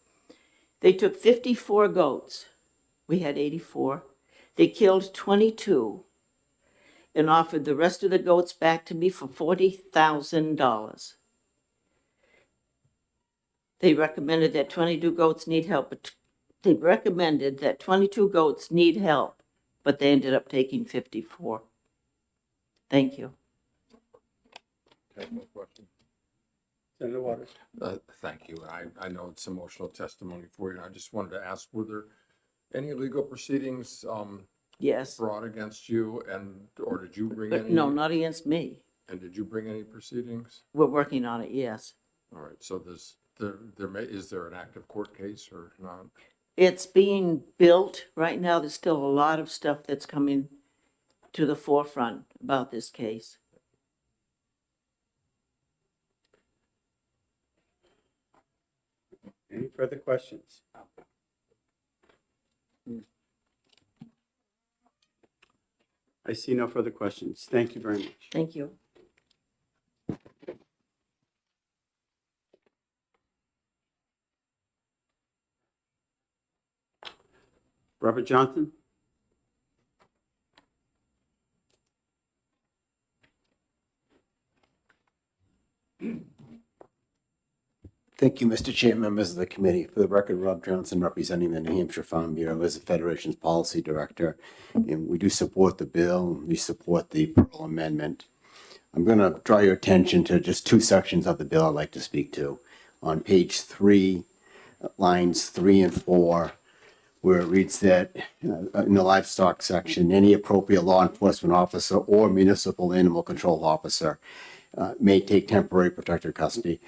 They took 54 goats. We had 84. They killed 22 and offered the rest of the goats back to me for $40,000. They recommended that 22 goats need help, but they recommended that 22 goats need help, but they ended up taking 54. Thank you. Okay, no question. Senator Waters. Thank you. I know it's emotional testimony for you. I just wanted to ask, were there any legal proceedings Yes. brought against you, or did you bring any? No, not against me. And did you bring any proceedings? We're working on it, yes. All right, so is there an active court case or not? It's being built right now. There's still a lot of stuff that's coming to the forefront about this case. Any further questions? I see no further questions. Thank you very much. Thank you. Robert Johnson? Thank you, Mr. Chair, members of the committee. For the record, Rob Johnson, representing the New Hampshire Farm Bureau as the Federation's policy director. And we do support the bill. We support the Pearl Amendment. I'm going to draw your attention to just two sections of the bill I'd like to speak to. On page 3, lines 3 and 4, where it reads that in the livestock section, any appropriate law enforcement officer or municipal animal control officer may take temporary protective custody.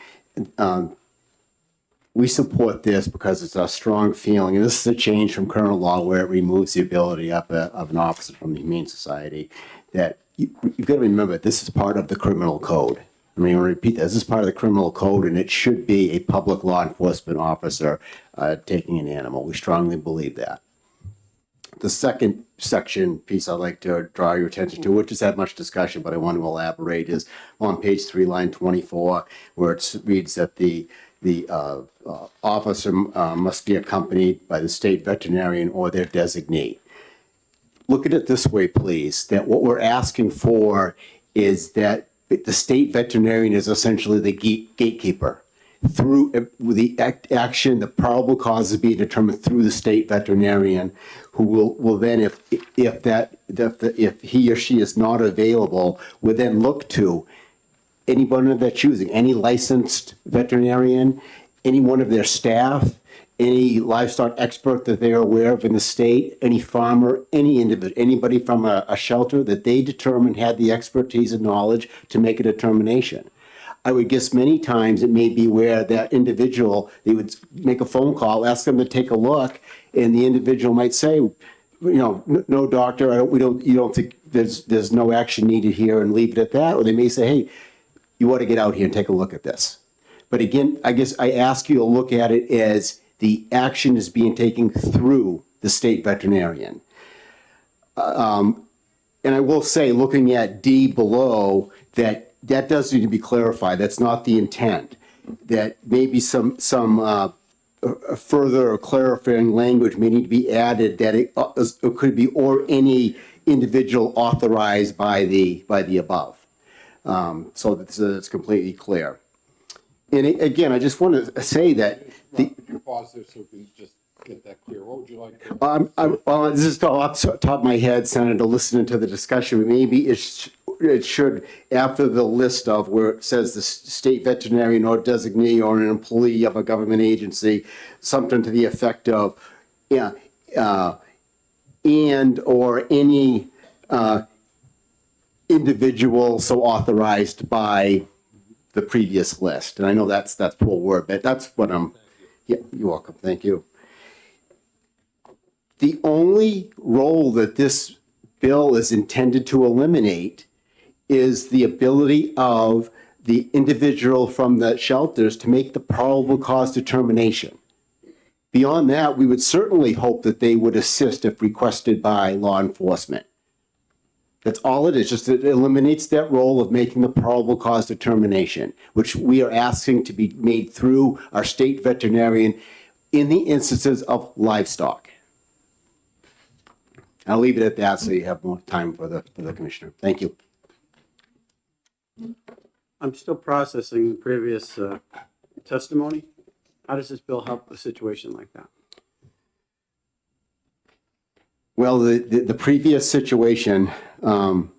We support this because it's a strong feeling, and this is a change from current law where it removes the ability of an officer from the Humane Society, that you've got to remember, this is part of the criminal code. I mean, I repeat, this is part of the criminal code, and it should be a public law enforcement officer taking an animal. We strongly believe that. The second section piece I'd like to draw your attention to, which has had much discussion, but I want to elaborate, is on page 3, line 24, where it reads that the officer must be accompanied by the state veterinarian or their designee. Look at it this way, please, that what we're asking for is that the state veterinarian is essentially the gatekeeper. Through the action, the probable cause is being determined through the state veterinarian, who will then, if he or she is not available, will then look to anyone of their choosing, any licensed veterinarian, any one of their staff, any livestock expert that they are aware of in the state, any farmer, any individual, anybody from a shelter that they determine had the expertise and knowledge to make a determination. I would guess many times it may be where that individual, they would make a phone call, ask them to take a look, and the individual might say, no, doctor, you don't think there's no action needed here, and leave it at that. Or they may say, hey, you ought to get out here and take a look at this. But again, I guess I ask you to look at it as the action is being taken through the state veterinarian. And I will say, looking at D below, that does need to be clarified. That's not the intent. That maybe some further or clarifying language may need to be added, that it could be or any individual authorized by the above. So that it's completely clear. And again, I just want to say that You pause there so we can just get that clear. What would you like to? Well, this is off the top of my head, Senator, listening to the discussion, maybe it should, after the list of where it says the state veterinarian or designee or an employee of a government agency, something to the effect of, yeah, and or any individual so authorized by the previous list. And I know that's poor word, but that's what yeah, you're welcome. Thank you. The only role that this bill is intended to eliminate is the ability of the individual from the shelters to make the probable cause determination. Beyond that, we would certainly hope that they would assist if requested by law enforcement. That's all it is, just it eliminates that role of making the probable cause determination, which we are asking to be made through our state veterinarian in the instances of livestock. I'll leave it at that so you have more time for the commissioner. Thank you. I'm still processing the previous testimony. How does this bill help a situation like that? Well, the previous situation, well,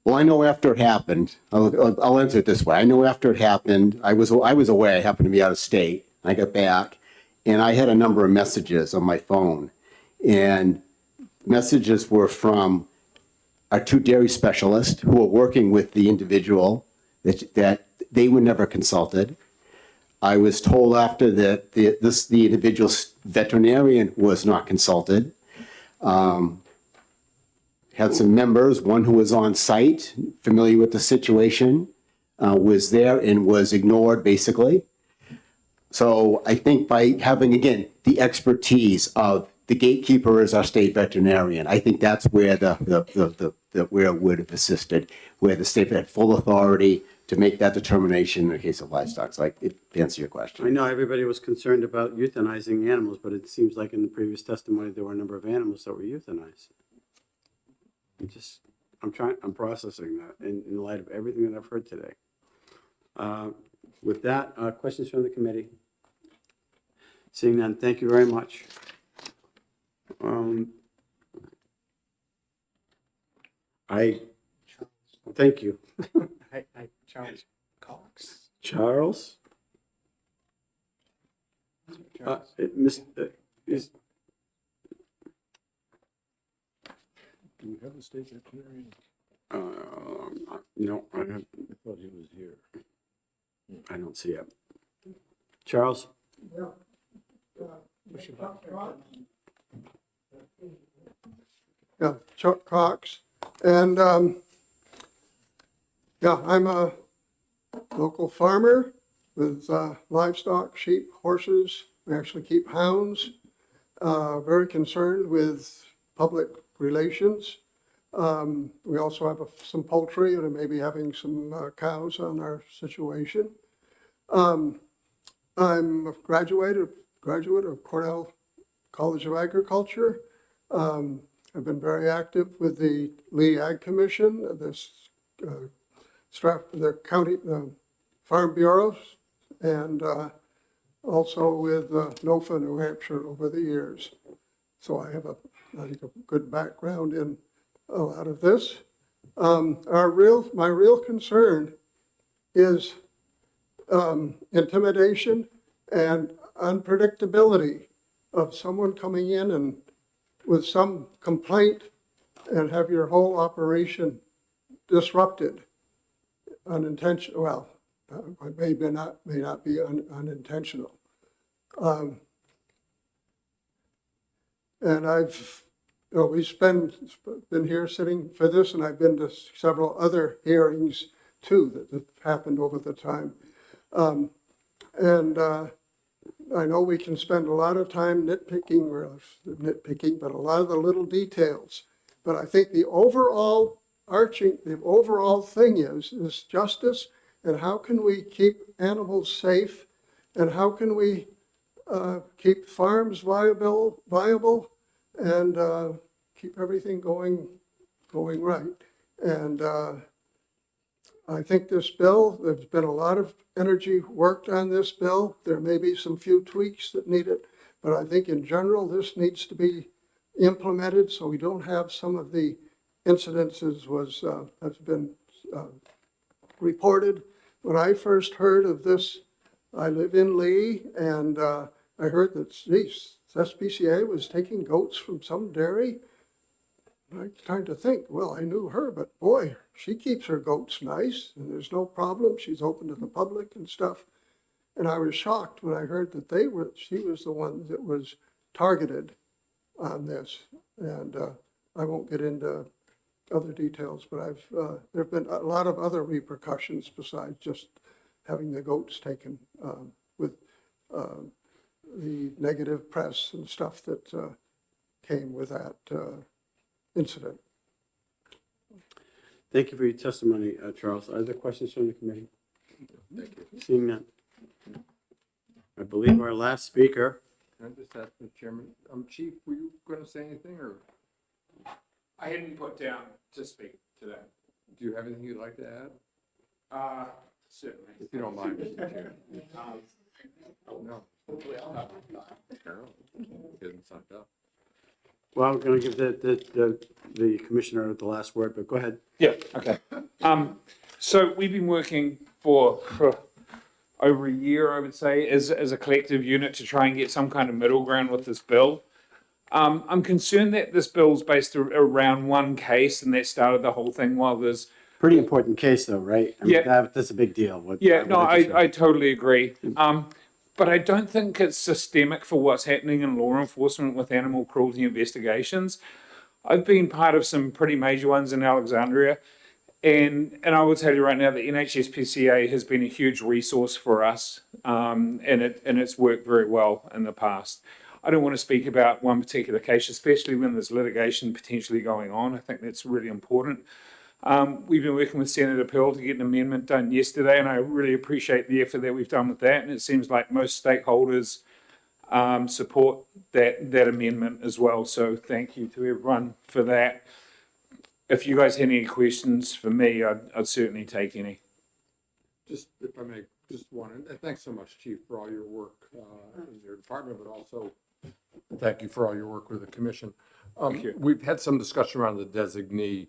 I know after it happened, I'll answer it this way. I know after it happened, I was away. I happened to be out of state. I got back, and I had a number of messages on my phone, and messages were from our two dairy specialists who were working with the individual that they were never consulted. I was told after that the individual's veterinarian was not consulted. Had some members, one who was on site, familiar with the situation, was there and was ignored, basically. So I think by having, again, the expertise of the gatekeeper is our state veterinarian, I think that's where where it would have assisted, where the state had full authority to make that determination in the case of livestock. So to answer your question. I know everybody was concerned about euthanizing animals, but it seems like in the previous testimony, there were a number of animals that were euthanized. I'm processing that in light of everything that I've heard today. With that, questions from the committee? Seeing none, thank you very much. Thank you. Charles Cox. Charles? Do we have a state veterinarian? No, I thought he was here. I don't see it. Charles? Yeah, Chuck Cox. And yeah, I'm a local farmer with livestock, sheep, horses. We actually keep hounds. Very concerned with public relations. We also have some poultry and maybe having some cows on our situation. I'm a graduate of Cornell College of Agriculture. I've been very active with the Lee Ag Commission, the county farm bureaus, and also with NOFA, New Hampshire, over the years. So I have I think a good background in a lot of this. My real concern is intimidation and unpredictability of someone coming in and with some complaint and have your whole operation disrupted unintentional. Well, may not be unintentional. And we've been here sitting for this, and I've been to several other hearings too that have happened over the time. I know we can spend a lot of time nitpicking, but a lot of the little details. But I think the overall thing is justice, and how can we keep animals safe, and how can we keep farms viable, and keep everything going right. And I think this bill, there's been a lot of energy worked on this bill. There may be some few tweaks that need it, But I think in general, this needs to be implemented so we don't have some of the incidences that's been reported. When I first heard of this, I live in Lee, and I heard that, geez, SPCA was taking goats from some dairy. I tried to think, well, I knew her, but boy, she keeps her goats nice, and there's no problem. She's open to the public and stuff. And I was shocked when I heard that she was the one that was targeted on this. And I won't get into other details, but there have been a lot of other repercussions besides just having the goats taken with the negative press and stuff that came with that incident. Thank you for your testimony, Charles. Are there questions from the committee? Seeing none. I believe our last speaker. Can I just ask the chairman, Chief, were you going to say anything, or? I hadn't put down to speak to that. Do you have anything you'd like to add? Certainly. If you don't mind, Mr. Chair. No. Carol, getting sucked up. Well, I'm going to give the commissioner the last word, but go ahead. Yeah, okay. So we've been working for over a year, I would say, as a collective unit to try and get some kind of middle ground with this bill. I'm concerned that this bill's based around one case, and that started the whole thing while there's... Pretty important case, though, right? I mean, Yeah. that's a big deal. I totally agree. But I don't think it's systemic for what's happening in law enforcement with animal cruelty investigations. I've been part of some pretty major ones in Alexandria, and I will tell you right now, the NHSPCA has been a huge resource for us, and it's worked very well in the past. I don't want to speak about one particular case, especially when there's litigation potentially going on. I think that's really important. We've been working with Senator Pearl to get an amendment done yesterday, and I really appreciate the effort that we've done with that. And it seems like most stakeholders support that amendment as well. So thank you to everyone for that. If you guys had any questions for me, I'd certainly take any. Just, if I may, just one, and thanks so much, Chief, for all your work in your department, but also thank you for all your work with the commission. We've had some discussion around the designee,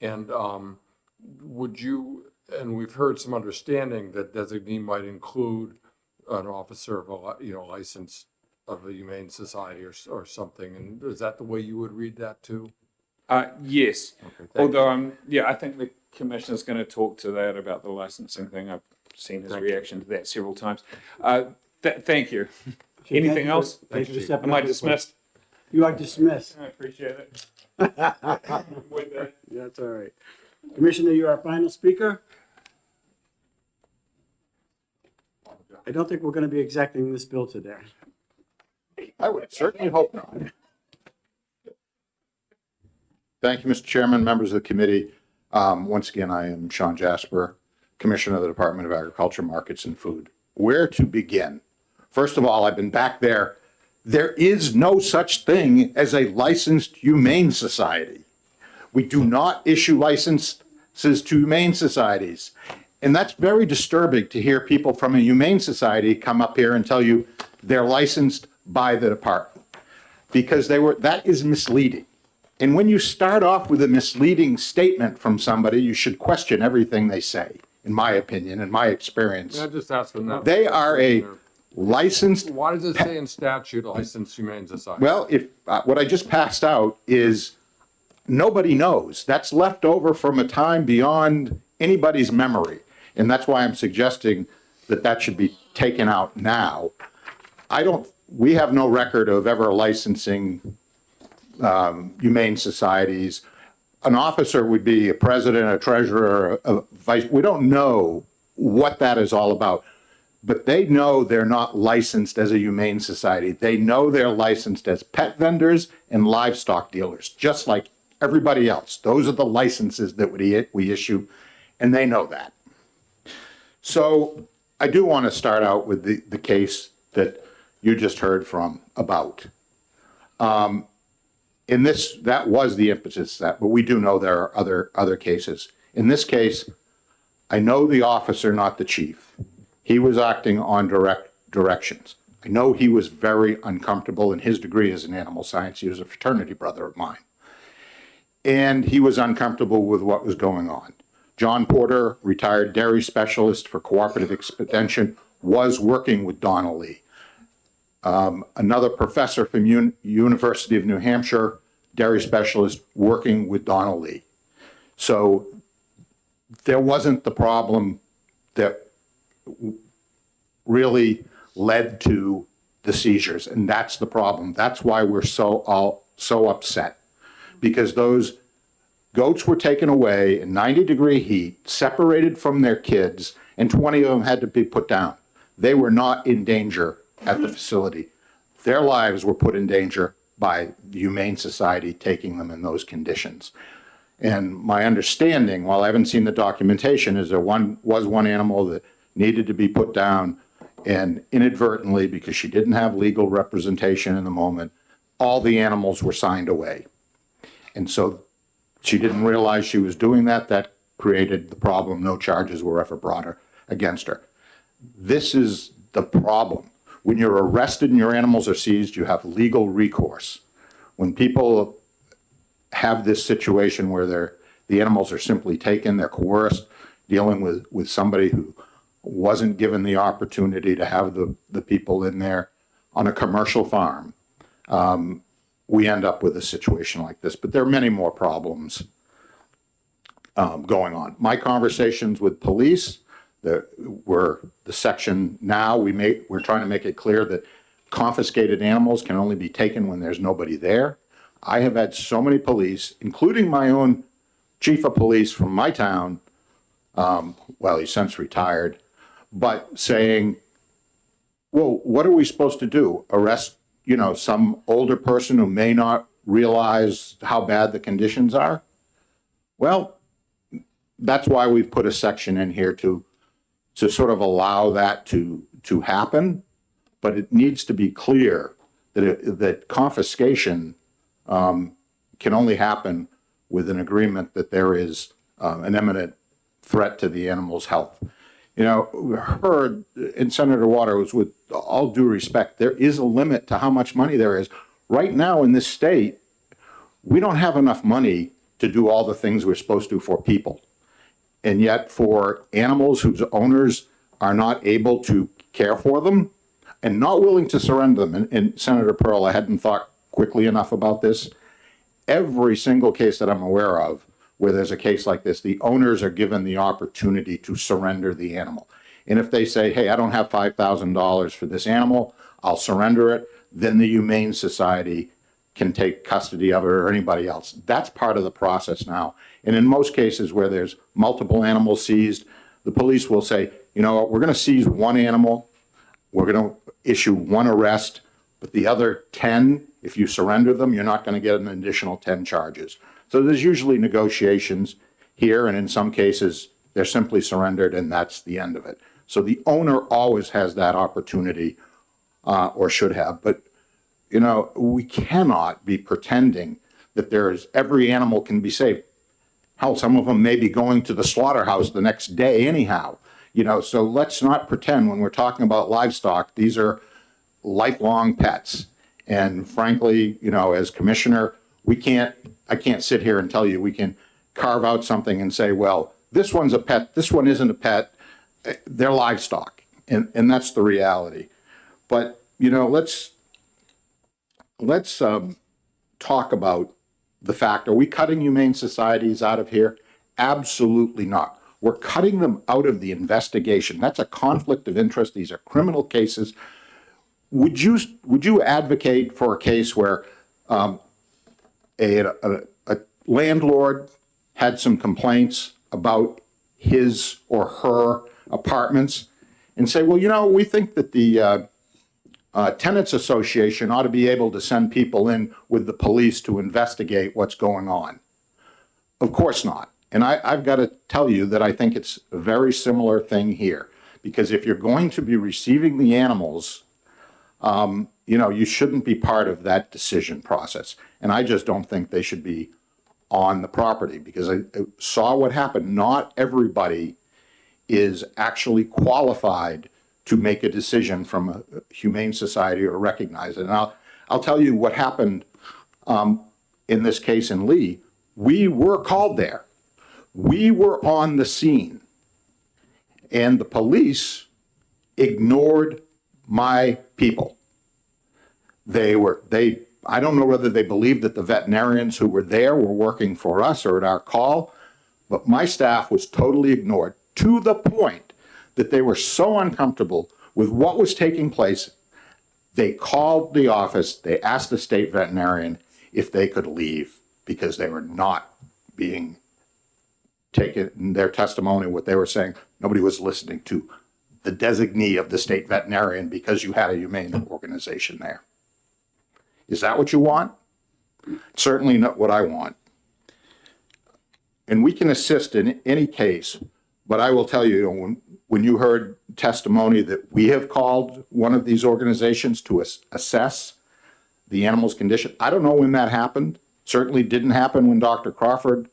and would you, and we've heard some understanding that designee might include an officer of a license of the Humane Society or something, and is that the way you would read that too? Yes. Okay, although I think the commissioner's going to talk to that about the licensing thing. I've seen his reaction to that several times. Thank you. Anything else? Thank you for stepping Am I up. dismissed? You are dismissed. I appreciate it. That's all right. Commissioner, you're our final speaker. I don't think we're going to be exacting this bill today. I would certainly hope not. Thank you, Mr. Chairman, members of the committee. Once again, I am Sean Jasper, Commissioner of the Department of Agriculture, Markets, and Food. Where to begin? First of all, I've been back there. There is no such thing as a licensed humane society. We do not issue licenses to humane societies. And that's very disturbing to hear people from a humane society come up here and tell you they're licensed by the department, because that is misleading. And when you start off with a misleading statement from somebody, you should question everything they say, in my opinion, in my experience. Can I just ask them that? They are a licensed. Why does it say in statute licensed humane society? Well, if what I just passed out is nobody knows. That's left over from a time beyond anybody's memory. And that's why I'm suggesting that should be taken out now. We have no record of ever licensing humane societies. An officer would be a president, a treasurer, a vice. We don't know what that is all about. But they know they're not licensed as a humane society. They know they're licensed as pet vendors and livestock dealers, just like everybody else. Those are the licenses that we issue, and they know that. So I do want to start out with the case that you just heard from about. In this, that was the impetus that, but we do know there are other cases. In this case, I know the officer, not the chief. He was acting on direct directions. I know he was very uncomfortable in his degree as an animal science. He was a fraternity brother of mine. And he was uncomfortable with what was going on. John Porter, retired dairy specialist for Cooperative Extension, was working with Donna Lee. Another professor from University of New Hampshire, dairy specialist, working with Donna Lee. So there wasn't the problem that really led to the seizures, and that's the problem. That's why we're so upset, because those goats were taken away in 90-degree heat, separated from their kids, and 20 of them had to be put down. They were not in danger at the facility. Their lives were put in danger by the Humane Society taking them in those conditions. And my understanding, while I haven't seen the documentation, is there was one animal that needed to be put down, and inadvertently, because she didn't have legal representation in the moment, all the animals were signed away. And so she didn't realize she was doing that. That created the problem. No charges were ever brought against her. This is the problem. When you're arrested and your animals are seized, you have legal recourse. When people have this situation where the animals are simply taken, they're coerced, dealing with somebody who wasn't given the opportunity to have the people in there on a commercial farm, we end up with a situation like this. But there are many more problems going on. My conversations with police, the section now, we're trying to make it clear that confiscated animals can only be taken when there's nobody there. I have had so many police, including my own chief of police from my town, well, he's since retired, but saying, well, what are we supposed to do? Arrest, some older person who may not realize how bad the conditions are? Well, that's why we've put a section in here to sort of allow that to happen, but it needs to be clear that confiscation can only happen with an agreement that there is an imminent threat to the animal's health. We heard in Senator Waters, with all due respect, there is a limit to how much money there is. Right now in this state, we don't have enough money to do all the things we're supposed to for people. And yet for animals whose owners are not able to care for them and not willing to surrender them, and Senator Pearl, I hadn't thought quickly enough about this. Every single case that I'm aware of where there's a case like this, the owners are given the opportunity to surrender the animal. And if they say, hey, I don't have $5,000 for this animal, I'll surrender it, then the Humane Society can take custody of it, or anybody else. That's part of the process now. And in most cases where there's multiple animals seized, the police will say, you know what, we're going to seize one animal, we're going to issue one arrest, but the other 10, if you surrender them, you're not going to get an additional 10 charges. So there's usually negotiations here, and in some cases, they're simply surrendered, and that's the end of it. So the owner always has that opportunity, or should have. But, we cannot be pretending that every animal can be saved. Hell, some of them may be going to the slaughterhouse the next day anyhow. So let's not pretend when we're talking about livestock, these are lifelong pets. And frankly, as commissioner, I can't sit here and tell you we can carve out something and say, well, this one's a pet, this one isn't a pet, they're livestock. And that's the reality. But, let's talk about the fact, are we cutting humane societies out of here? Absolutely not. We're cutting them out of the investigation. That's a conflict of interest. These are criminal cases. Would you advocate for a case where a landlord had some complaints about his or her apartments and say, well, we think that the tenants association ought to be able to send people in with the police to investigate what's going on? Of course not. And I've got to tell you that I think it's a very similar thing here, because if you're going to be receiving the animals, you shouldn't be part of that decision process. And I just don't think they should be on the property, because I saw what happened. Not everybody is actually qualified to make a decision from a humane society or recognize it. And I'll tell you what happened in this case in Lee. We were called there. We were on the scene, and the police ignored my people. I don't know whether they believed that the veterinarians who were there were working for us or at our call, but my staff was totally ignored, to the point that they were so uncomfortable with what was taking place. They called the office, they asked the state veterinarian if they could leave because they were not being taken, in their testimony, what they were saying, nobody was listening to the designee of the state veterinarian because you had a humane organization there. Is that what you want? Certainly not what I want. And we can assist in any case, but I will tell you, when you heard testimony that we have called one of these organizations to assess the animal's condition, I don't know when that happened. Certainly didn't happen when Dr. Crawford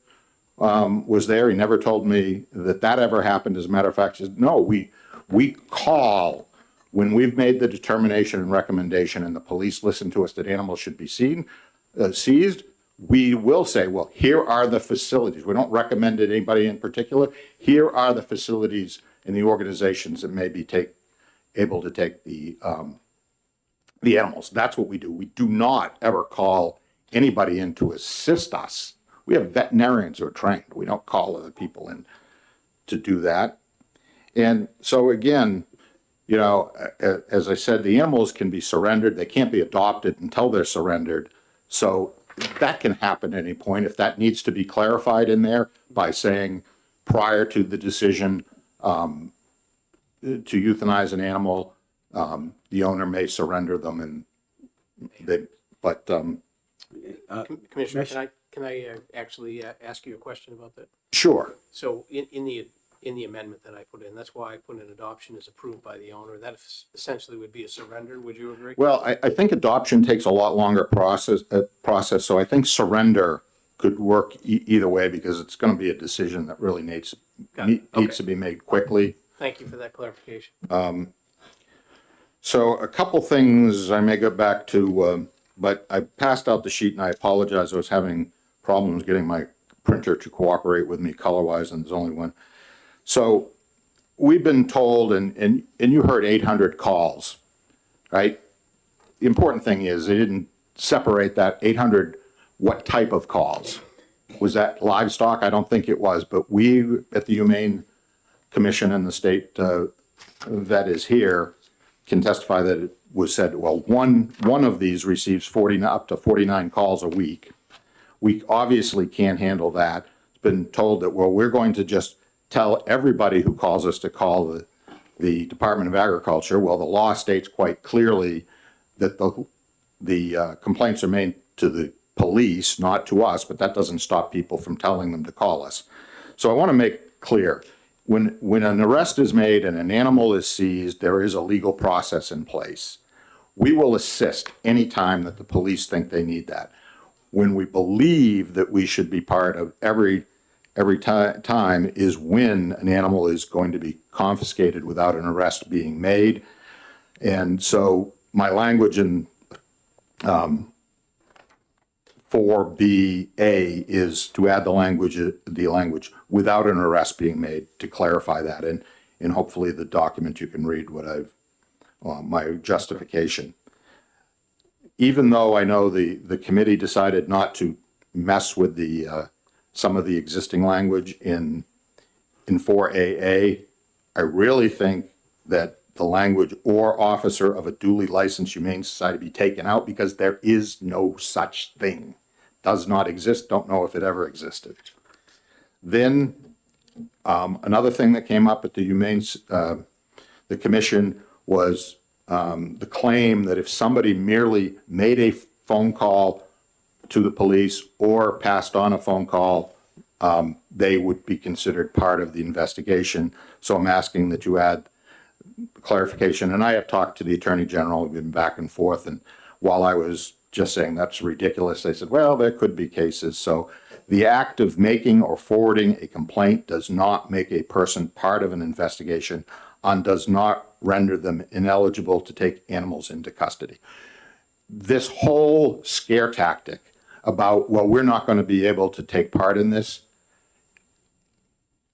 was there. He never told me that that ever happened. As a matter of fact, he said, no, we call when we've made the determination and recommendation and the police listen to us that animals should be seized. We will say, well, here are the facilities. We don't recommend it anybody in particular. Here are the facilities and the organizations that may be able to take the animals. That's what we do. We do not ever call anybody in to assist us. We have veterinarians who are trained. We don't call other people in to do that. And so again, you know, as I said, the animals can be surrendered. They can't be adopted until they're surrendered. So that can happen at any point. If that needs to be clarified in there by saying prior to the decision to euthanize an animal, the owner may surrender them, and Commissioner, can I actually ask you a question about that? Sure. So in the amendment that I put in, that's why I put in adoption as approved by the owner. That essentially would be a surrender. Would you agree? Well, I think adoption takes a lot longer process. So I think surrender could work either way, because it's going to be a decision that really needs to be made quickly. Thank you for that clarification. So a couple things I may go back to, but I passed out the sheet and I apologize. I was having problems getting my printer to cooperate with me color-wise, and there's only one. So we've been told, and you heard 800 calls, right? The important thing is they didn't separate that 800, what type of calls? Was that livestock? I don't think it was, but we at the Humane Commission and the state vet is here can testify that it was said, well, one of these receives up to 49 calls a week. We obviously can't handle that. It's been told that, well, we're going to just tell everybody who calls us to call the Department of Agriculture. Well, the law states quite clearly that the complaints are made to the police, not to us, but that doesn't stop people from telling them to call us. So I want to make clear, when an arrest is made and an animal is seized, there is a legal process in place. We will assist any time that the police think they need that. When we believe that we should be part of every time is when an animal is going to be confiscated without an arrest being made. And so my language in 4BA is to add the language without an arrest being made, to clarify that. And hopefully the document you can read what my justification. Even though I know the committee decided not to mess with some of the existing language in 4AA, I really think that the language "or officer of a duly licensed humane society" be taken out, because there is no such thing. Does not exist. Don't know if it ever existed. Then another thing that came up at the commission was the claim that if somebody merely made a phone call to the police or passed on a phone call, they would be considered part of the investigation. So I'm asking that you add clarification. And I have talked to the Attorney General, we've been back and forth, and while I was just saying that's ridiculous, they said, well, there could be cases. So the act of making or forwarding a complaint does not make a person part of an investigation does not render them ineligible to take animals into custody. This whole scare tactic about, well, we're not going to be able to take part in this,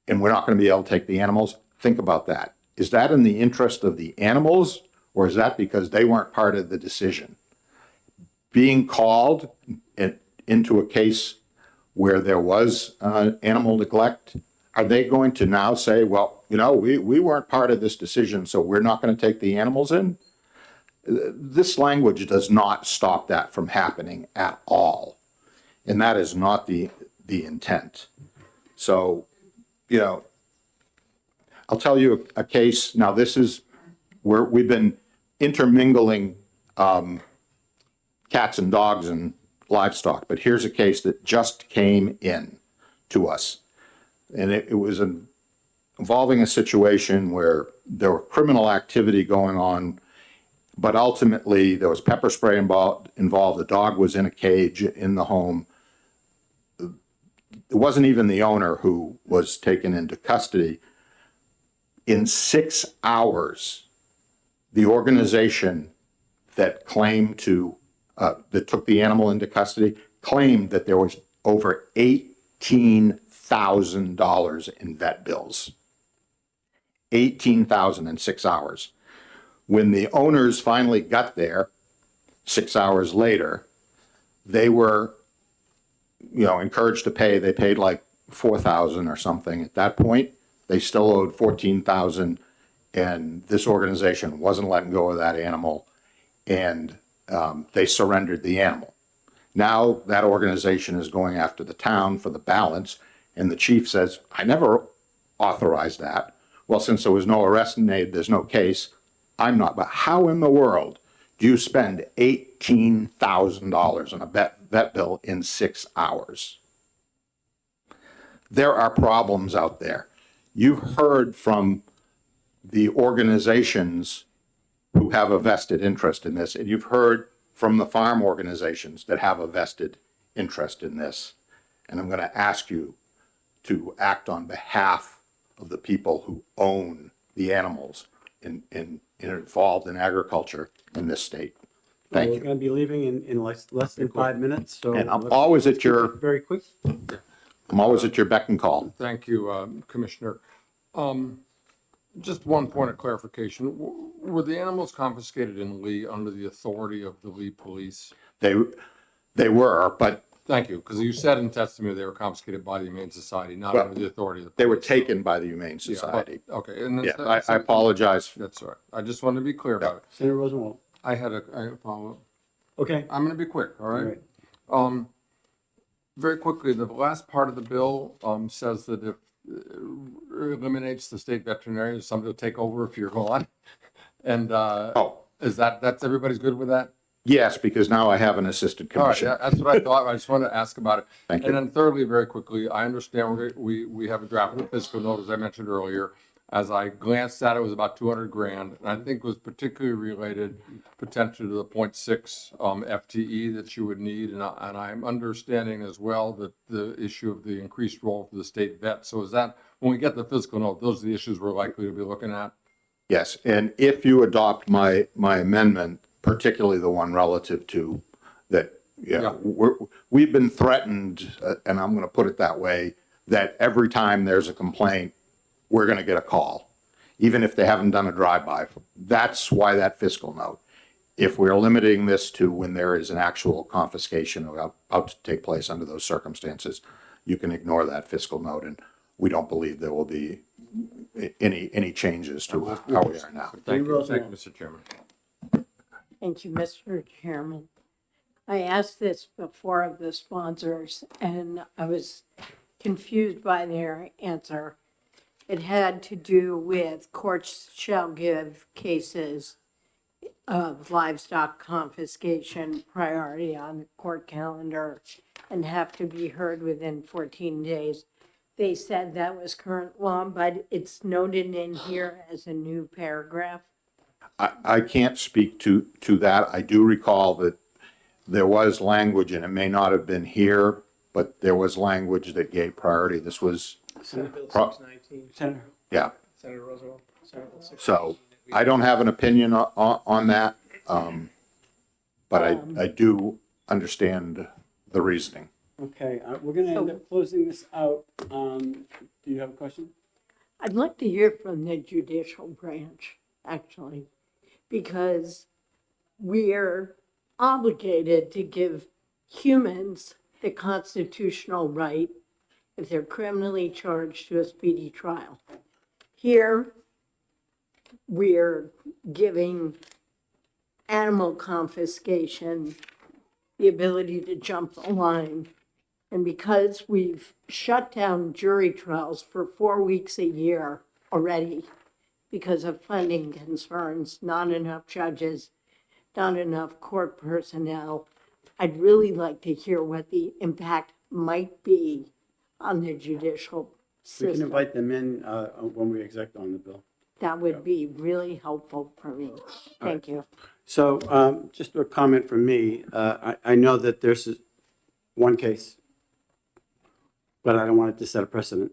and we're not going to be able to take the animals, think about that. Is that in the interest of the animals, or is that because they weren't part of the decision? Being called into a case where there was animal neglect, are they going to now say, well, you know, we weren't part of this decision, so we're not going to take the animals in? This language does not stop that from happening at all. And that is not the intent. So, you know, I'll tell you a case. Now, this is where we've been intermingling cats and dogs and livestock, but here's a case that just came in to us. And it was involving a situation where there were criminal activity going on, but ultimately there was pepper spray involved. The dog was in a cage in the home. It wasn't even the owner who was taken into custody. In 6 hours, the organization that claimed to, that took the animal into custody, claimed that there was over $18,000 in vet bills. $18,000 in 6 hours. When the owners finally got there, 6 hours later, they were, you know, encouraged to pay. They paid like $4,000 or something. At that point, they still owed $14,000, and this organization wasn't letting go of that animal, and they surrendered the animal. Now that organization is going after the town for the balance, and the chief says, I never authorized that. Well, since there was no arrest made, there's no case. I'm not. But how in the world do you spend $18,000 on a vet bill in 6 hours? There are problems out there. You've heard from the organizations who have a vested interest in this, and you've heard from the farm organizations that have a vested interest in this. And I'm going to ask you to act on behalf of the people who own the animals involved in agriculture in this state. Thank We're you. going to be leaving in less than 5 minutes, so. And I'm always at your, Very quick. I'm always at your beck and call. Thank you, Commissioner. Just one point of clarification. Were the animals confiscated in Lee under the authority of the Lee Police? They were, but. Thank you, because you said in testimony they were confiscated by the Humane Society, not Well, under the authority of the. They were police. taken by the Humane Yeah, Society. but- Okay. And then- Yeah, I apologize. That's all right. I just wanted to be clear about it. Senator Rosenwald. I had a follow-up. Okay. I'm going to be quick, all right? All right. Very quickly, the last part of the bill says that if eliminates the state veterinarian, somebody will take over if you're gone. And is that's everybody's good with that? Yes, because now I have an assistant All right, commissioner. yeah, that's what I thought. I just wanted to ask about it. Thank you. And then thirdly, very quickly, I understand we have a draft of the fiscal note, as I mentioned earlier. As I glanced at it, it was about 200 grand, and I think it was particularly related potentially to the 0.6 FTE that you would need. And I'm understanding as well that the issue of the increased role for the state vet. So is that, when we get the fiscal note, those are the issues we're likely to be looking at? Yes, and if you adopt my amendment, particularly the one relative to that, we've been threatened, and I'm going to put it that way, that every time there's a complaint, we're going to get a call, even if they haven't done a drive-by. That's why that fiscal note. If we're limiting this to when there is an actual confiscation about to take place under those circumstances, you can ignore that fiscal note, and we don't believe there will be any changes to how we are now. Thank you, Mr. Chairman. Thank you, Mr. Chairman. I asked this before of the sponsors, and I was confused by their answer. It had to do with courts shall give cases of livestock confiscation priority on the court calendar and have to be heard within 14 days. They said that was current law, but it's noted in here as a new paragraph. I can't speak to that. I do recall that there was language, and it may not have been here, but there was language that gave priority. This was, Senate Bill 619. Senator. yeah. Senator Roosevelt. So I don't have an opinion on that, but I do understand the reasoning. Okay, we're gonna end up closing this out. Do you have a question? I'd like to hear from the judicial branch, actually, because we're obligated to give humans the constitutional right, if they're criminally charged, to a speedy trial. Here, we're giving animal confiscation the ability to jump the line. And because we've shut down jury trials for 4 weeks a year already because of funding concerns, not enough judges, not enough court personnel, I'd really like to hear what the impact might be on the judicial We can system. invite them in when we exec on the bill. That would be really helpful for me. Thank you. So just a comment from me. I know that there's one case, but I don't want it to set a precedent.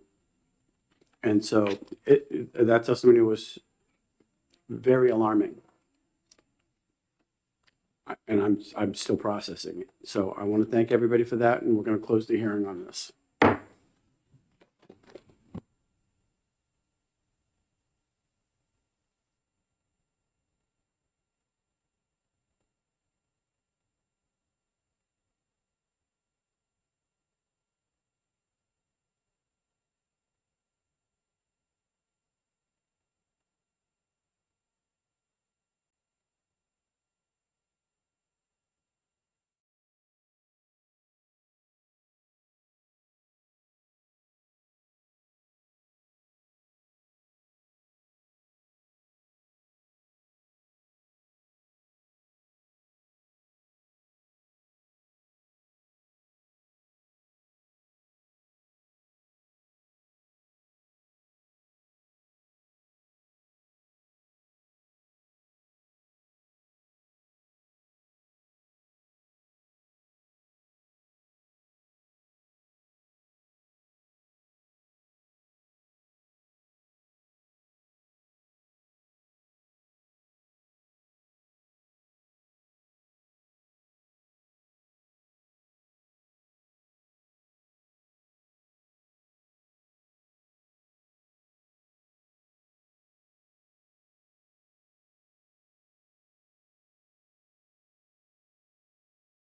And so that testimony was very alarming. And I'm still processing it. So I want to thank everybody for that, and we're going to close the hearing on this.